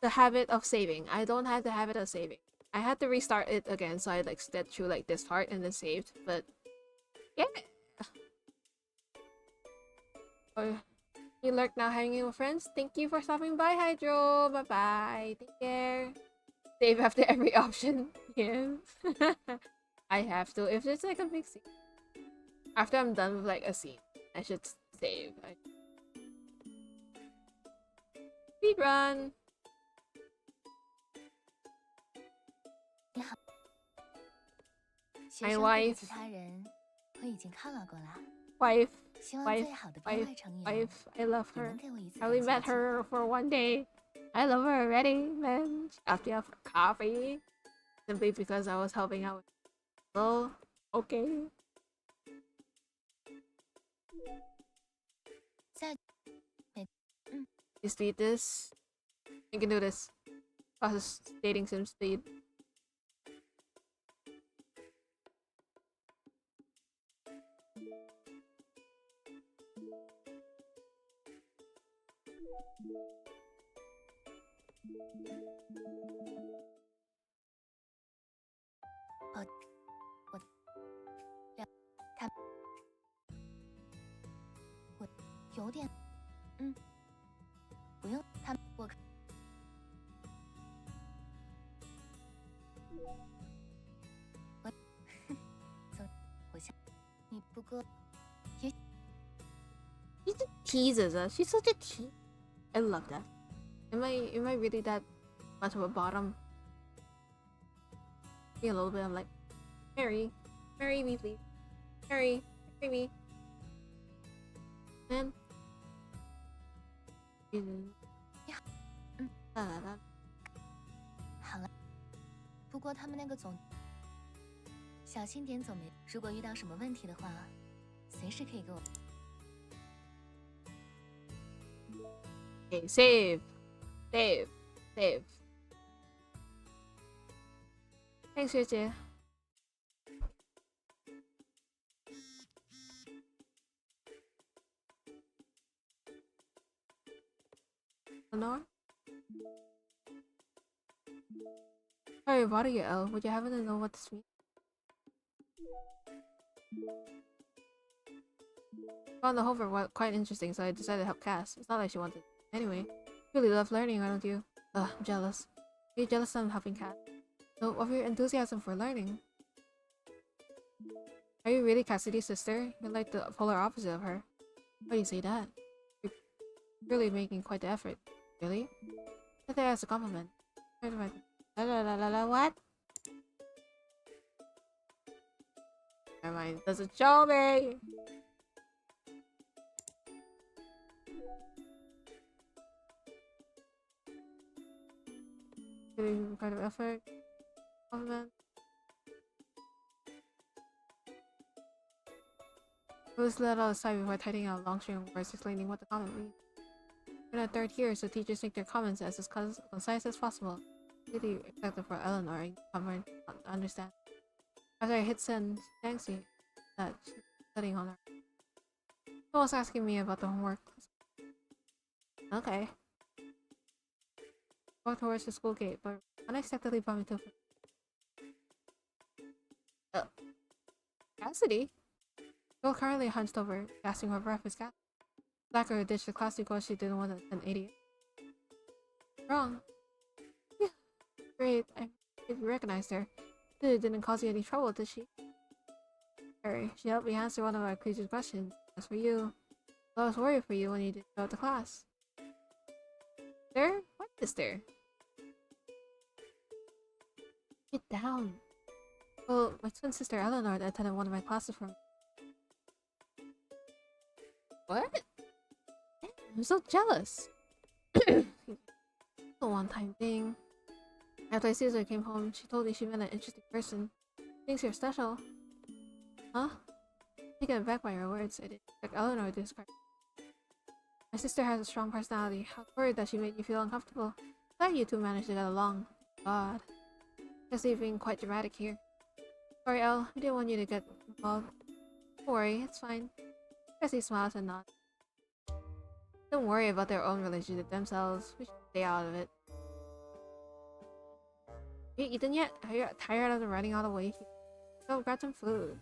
habit of saving. I don't have the habit of saving. I had to restart it again, so I like stepped through like this part and then saved, but yeah. Oh, you lurk now hanging with friends? Thank you for stopping by, Hydro. Bye bye. Take care. Save after every option. Yes. I have to. If it's like a big scene. After I'm done with like a scene, I should save. Speedrun! 你好，学 My 生会的 wife. 其他人我已经看了过了， Wife. 希望 Wife. 最好的编 Wife. 外成员 Wife. I love 也 her. 能给我一次 I 感 only 谢 met 的机 her 会。 for one day. I love her already, man. She asked me out for coffee. Simply because I was helping out with people. Okay. 在美， You speed this. You can do this. Fastest dating sim speed. Oh, 我有点，不用他我。我想你不过也 She just teases us. She's such a tease. I love that. Am I really that much of a bottom? Maybe a little bit. I'm like, marry me, please. Marry me. Then. 好了，不过他们那个总，小心点总没。如果遇到什么问题的话，随时可以给我。Okay, save. Save. Save. Thanks, Yuji. Lenore? Sorry about you, Elle. Would you happen to know what this means? Found the homework quite interesting, so I decided to help Cass. It's not like she wanted. Anyway, you really love learning, why don't you? Ugh, I'm jealous. Are you jealous that I'm helping Cass? No, of your enthusiasm for learning. Are you really Cassidy's sister? You're like the polar opposite of her. Why do you say that? You're really making quite the effort. Really? I think that's a compliment. La la la la la, what? Never mind, doesn't show me! Giving kind of effort. Compliment. It was let out aside before typing out a long string of words explaining what the comment means. We're in our 3rd year, so teachers make their comments as concise as possible. Really expected for Eleanor and Cameron to understand. After I hit send, Nancy that she's studying on her. No one's asking me about the homework. Okay. Walked towards the school gate, but unexpectedly bumped into Cassidy. Girl currently hunched over, gasping for breath. Is Cassidy. Slacker ditched the class because she didn't want an idiot. Wrong. Yeah. Great. I recognized her. It didn't cause you any trouble, did she? Harry, she helped me answer one of our creature's questions. As for you, I was worried for you when you didn't show up to class. There? What is there? Get down. Well, my twin sister Eleanor attended one of my classes for me. What? I'm so jealous. It's a one-time thing. After Caesar came home, she told me she met an interesting person. Thinks you're special. Huh? Taken aback by her words, I didn't expect Eleanor to describe. My sister has a strong personality. I was worried that she made you feel uncomfortable. Glad you two managed to get along. God. Guess they're being quite dramatic here. Sorry, Elle. We didn't want you to get involved. Don't worry, it's fine. Jesse smiles and nods. Don't worry about their own relationship themselves. We should stay out of it. Have you eaten yet? Are you tired of running all the way here? Go grab some food.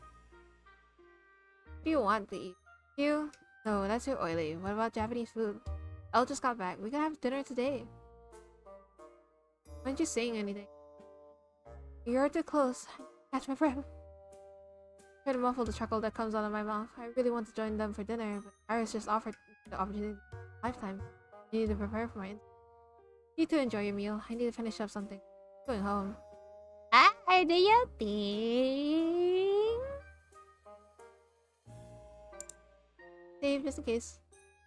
What do you want to eat? You? No, that's too oily. What about Japanese food? Elle just got back. We can have dinner today. Why aren't you saying anything? You're too close. Catch my breath. Try to muffle the chuckle that comes out of my mouth. I really want to join them for dinner, but Iris just offered the opportunity of a lifetime. I need to prepare for my You need to enjoy your meal. I need to finish up something. I'm going home. I do your thing. Save just in case.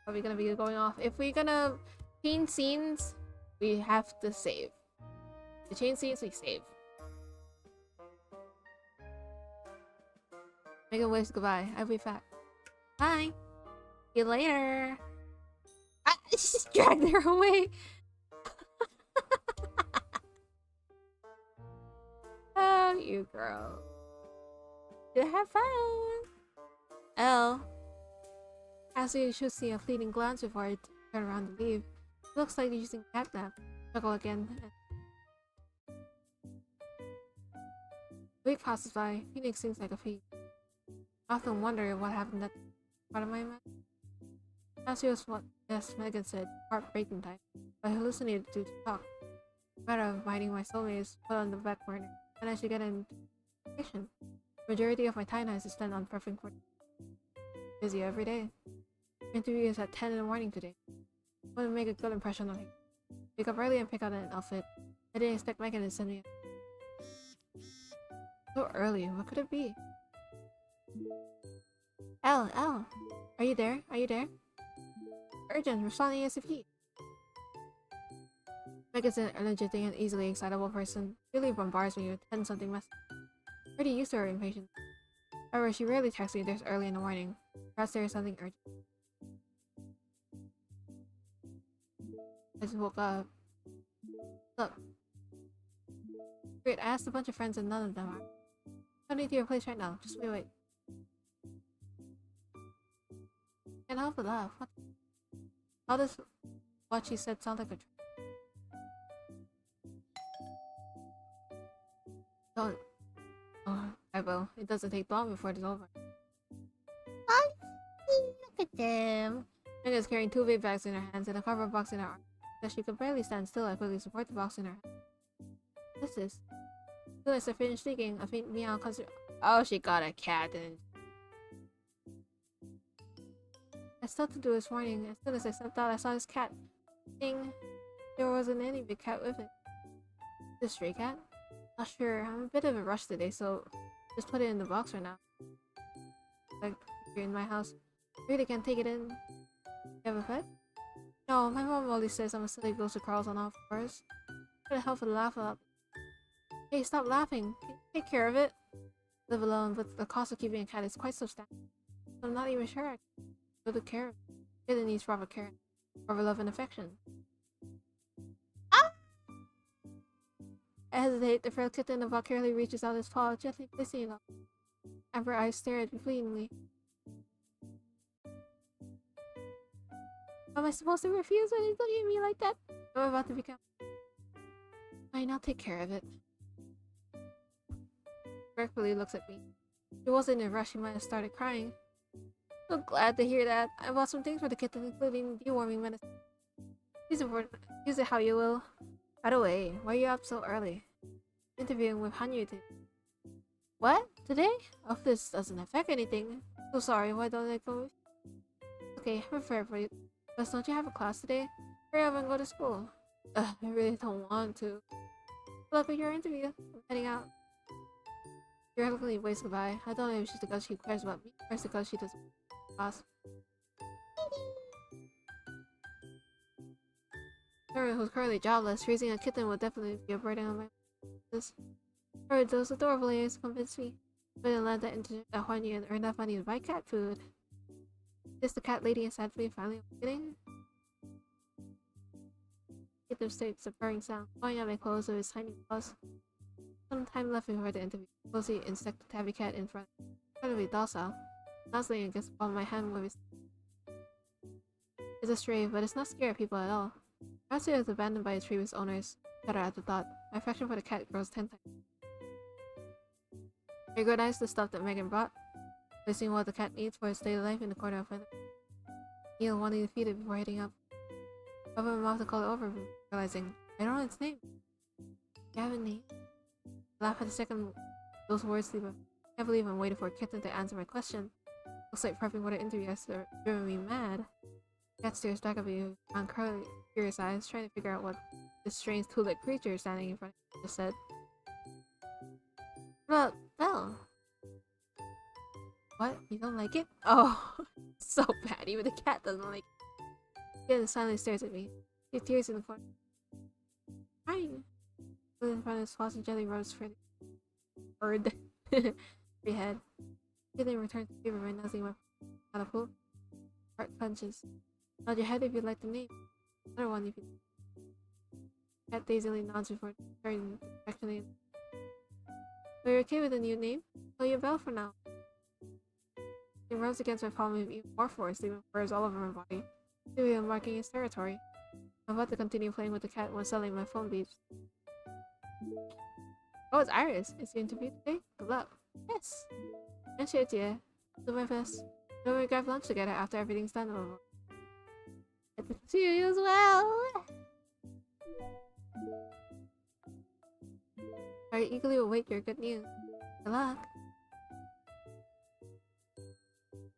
Are we gonna be going off? If we're gonna change scenes, we have to save. To change scenes, we save. Megan waves goodbye. I'll be back. Bye. See you later. I just dragged her away. Oh, you girl. You have fun. Elle. Cassie should see a fleeting glance before I turn around to leave. It looks like you're using catnap. Chuckle again. A week passes by. Phoenix sings like a fiend. I often wonder what happened at part of my mind. Cassie was what, yes, Megan said, heartbreaking time. I hallucinated to talk. The matter of finding my soulmate is put on the back burner. And I should get an education. The majority of my time is spent on prepping for busy every day. My interview is at 10 in the morning today. I want to make a good impression on him. Wake up early and pick out an outfit. I didn't expect Megan to send me. So early, what could it be? Elle, are you there? Are you there? Urgent, respond ASAP. Meg is an energetic and easily excitable person. Really bombards me with 10-something messages. Pretty used to her impatience. However, she rarely texts me this early in the morning. Perhaps there is something urgent. I just woke up. Look. Great, I asked a bunch of friends and none of them are. Don't need to your place right now. Just wait. Can't help but laugh. What? How does what she said sound like a Don't. Oh, I will. It doesn't take long before it's over. Oh, look at them. Megan is carrying 2 vape bags in her hands and a cardboard box in her arm. As she could barely stand still, I quickly support the box in her hand. What's this? As soon as I finished speaking, a faint meow comes through. Oh, she got a cat and I slept to do this morning. As soon as I stepped out, I saw this cat. Ding. There wasn't any big cat with it. This stray cat? Not sure. I'm a bit of a rush today, so just put it in the box for now. Like, if you're in my house, I really can't take it in. You have a pet? No, my mom always says I'm a silly ghost who crawls on all fours. Couldn't help but laugh up. Hey, stop laughing. Can you take care of it? Live alone, but the cost of keeping a cat is quite substantial. I'm not even sure I can go to care of it. It needs proper care, proper love and affection. Ah! I hesitate. The frail kitten about carefully reaches out his paw, gently placing it on. Amber eyes stare at me pleadingly. Am I supposed to refuse when he's looking at me like that? I'm about to become. Fine, I'll take care of it. Regretfully looks at me. If he wasn't in a rush, he might have started crying. So glad to hear that. I bought some things for the kitten, including deworming medicine. Use it how you will. By the way, why are you up so early? Interviewing with Hanyu today. What? Today? Oh, this doesn't affect anything. So sorry, why don't I go with you? Okay, I'm prepared for you. But don't you have a class today? Hurry up and go to school. I really don't want to. Good luck with your interview. I'm heading out. She reluctantly waves goodbye. I don't know if it's because she cares about me or it's because she doesn't class. Sarah, who's currently jobless, raising a kitten would definitely be a burden on my business. Her those adorable ears convinced me. But I land that into Huan Yu and earn enough money to buy cat food. Is the cat lady inside me finally awakening? Kitten states a purring sound, blowing out my clothes with his tiny paws. Some time left before the interview. Cozy insect tabby cat in front. Incredibly docile. Nuzzling against the palm of my hand with his. It's a stray, but it's not scared of people at all. Perhaps it was abandoned by its previous owners. Better at the thought. My affection for the cat grows 10 times. I recognize the stuff that Megan brought, placing what the cat needs for its daily life in the corner of her. Neil wanting to feed it before heading up. I opened my mouth to call it over, realizing I don't know its name. You have a name? I laugh at the second those words leave. I can't believe I'm waiting for a kitten to answer my question. Looks like prepping for the interview has driven me mad. The cat stares back at me with curly, curious eyes, trying to figure out what this strange two-legged creature standing in front of me just said. But Belle. What? You don't like it? Oh, so bad. Even the cat doesn't like it. Again, silently stares at me. She has tears in the corner. Crying. In front of his paws and gently rubs for the bird. Free head. He then returns to favor by nuzzling my out of pool. Heart punches. Nod your head if you'd like the name. Another one if you. Cat dazedly nods before turning affectionately. Are you okay with the new name? Call you Belle for now. He rubs against my palm with even more force, leaving furs all over my body. Maybe I'm marking his territory. I'm about to continue playing with the cat when suddenly my phone beeps. Oh, it's Iris. Is the interview today? Good luck. Yes. And shit, yeah. Do my best. Then we grab lunch together after everything's done over. To you as well. I eagerly await your good news. Good luck.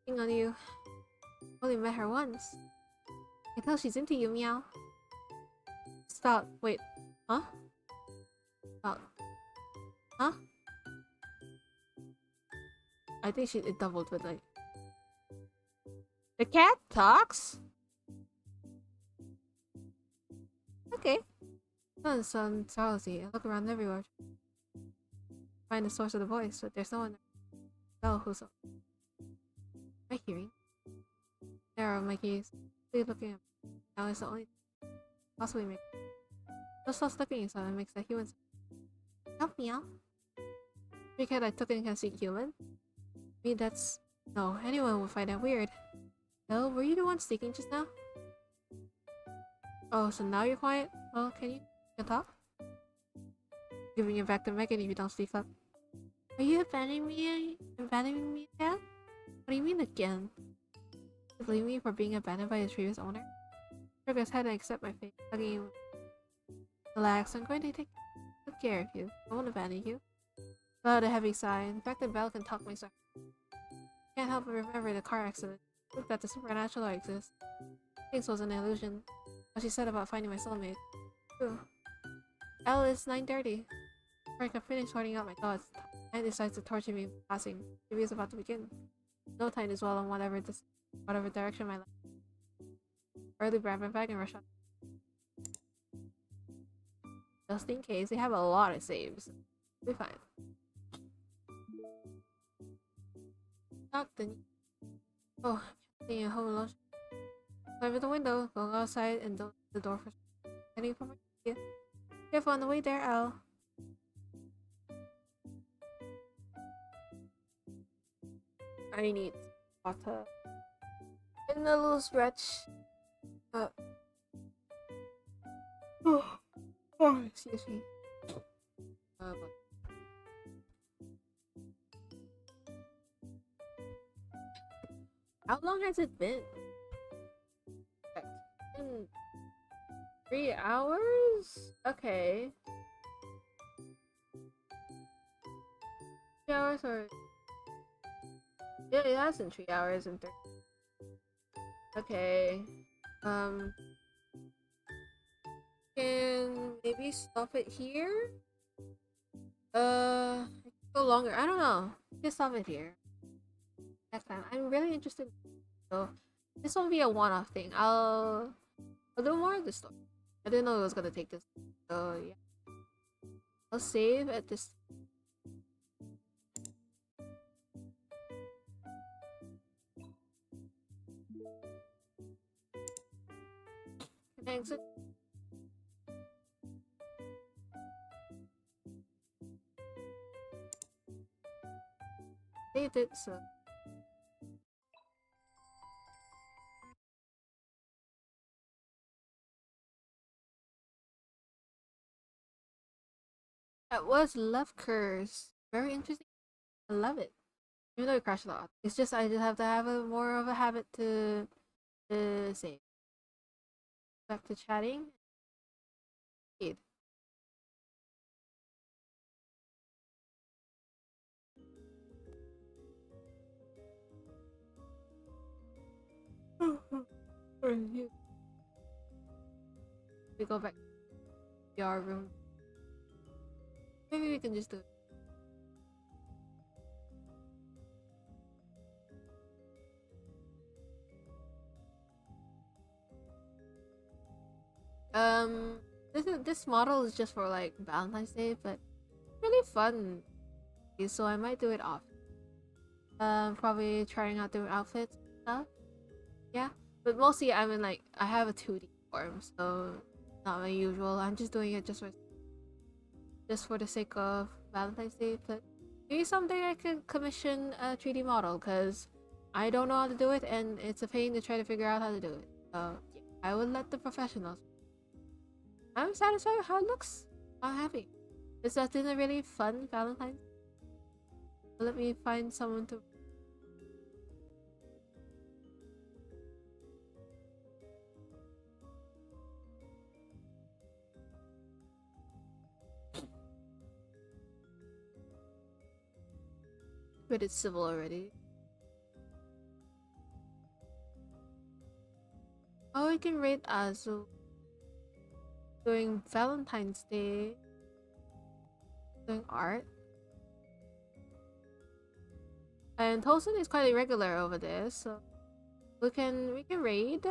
Hang on you. Only met her once. I tell she's into you, meow. Stop. Wait. Huh? Stop. Huh? I think it doubled with like. The cat talks? Okay. Sun, drowsy. I look around everywhere. Find the source of the voice, but there's no one there. Who's my hearing? There are my keys. Please looking at me. Now it's the only possibly make. Just lost looking at someone makes that human. Help me out. Because I took it and can speak human. I mean, that's no. Anyone would find that weird. No, were you the one speaking just now? Oh, so now you're quiet? Well, can you talk? Giving it back to Megan if you don't speak up. Are you abandoning me? Abandoning me again? What do you mean again? To blame me for being abandoned by his previous owner? Shook his head and accept my fate, hugging him. Relax, I'm going to take good care of you. I won't abandon you. Without a heavy sigh, the fact that Belle can talk my sorry. Can't help but remember the car accident. Proof that the supernatural exists. Things was an illusion. What she said about finding my soulmate. True. Elle, it's 9:30. Before I can finish sorting out my thoughts, Anne decides to torture me in passing. The review is about to begin. No time to dwell on whatever direction my life. Early grab my bag and rush out. Just in case, they have a lot of saves. We'll be fine. Knock the. Oh, staying at home alone. Climb the window, going outside, and the door for. Heading for my. Yeah. Careful on the way there, Al. I need water. In a little stretch. Excuse me. How long has it been? 3 hours? Okay. 3 hours or... Yeah, it has been 3 hours and 30. Okay. Can maybe stop it here? I can go longer. I don't know. Just stop it here. Next time. I'm really interested. So this won't be a one-off thing. I'll do more of the story. I didn't know it was gonna take this. So yeah. I'll save at this. Can I exit? Saved it, so that was Love Curse. Very interesting. I love it. Even though it crashed a lot. It's just I just have to have a more of a habit to save. Back to chatting. Indeed. We go back to our room. Maybe we can just do it. This model is just for like Valentine's Day, but really fun. So I might do it off. Probably trying out different outfits and stuff. Yeah, but mostly I'm in like I have a 2D form, so not my usual. I'm just doing it just for the sake of Valentine's Day. But maybe someday I could commission a 3D model because I don't know how to do it, and it's a pain to try to figure out how to do it. So yeah, I will let the professionals. I'm satisfied with how it looks. I'm happy. It's just been a really fun Valentine's. So let me find someone to. But it's civil already. Oh, we can rate Azu doing Valentine's Day, doing art, and Tosin is quite irregular over there, so we can raid.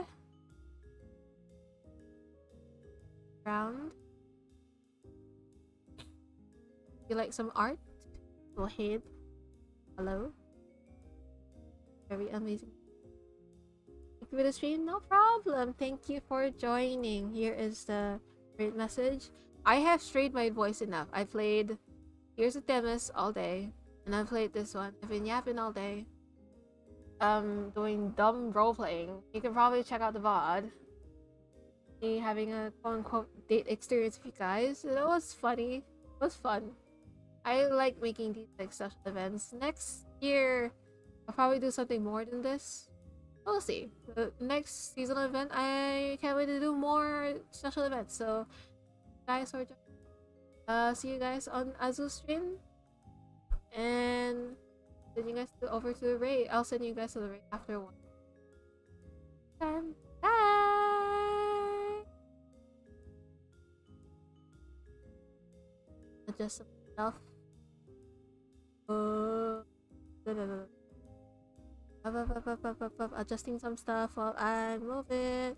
background. You like some art? Go ahead. Hello. Very amazing. Thank you for the stream. No problem. Thank you for joining. Here is the great message. I have strayed my voice enough. I played Here's a Themis all day, and I played this one. I've been yapping all day. Doing dumb role playing. You can probably check out the VOD. Me having a quote unquote date experience with you guys. It was funny. It was fun. I like making these like special events. Next year, I'll probably do something more than this. We'll see. The next seasonal event, I can't wait to do more special events. So, guys, see you guys on Azu's stream, and send you guys over to the raid. I'll send you guys to the raid after one. Bye. Adjust some stuff. Adjusting some stuff while I move it.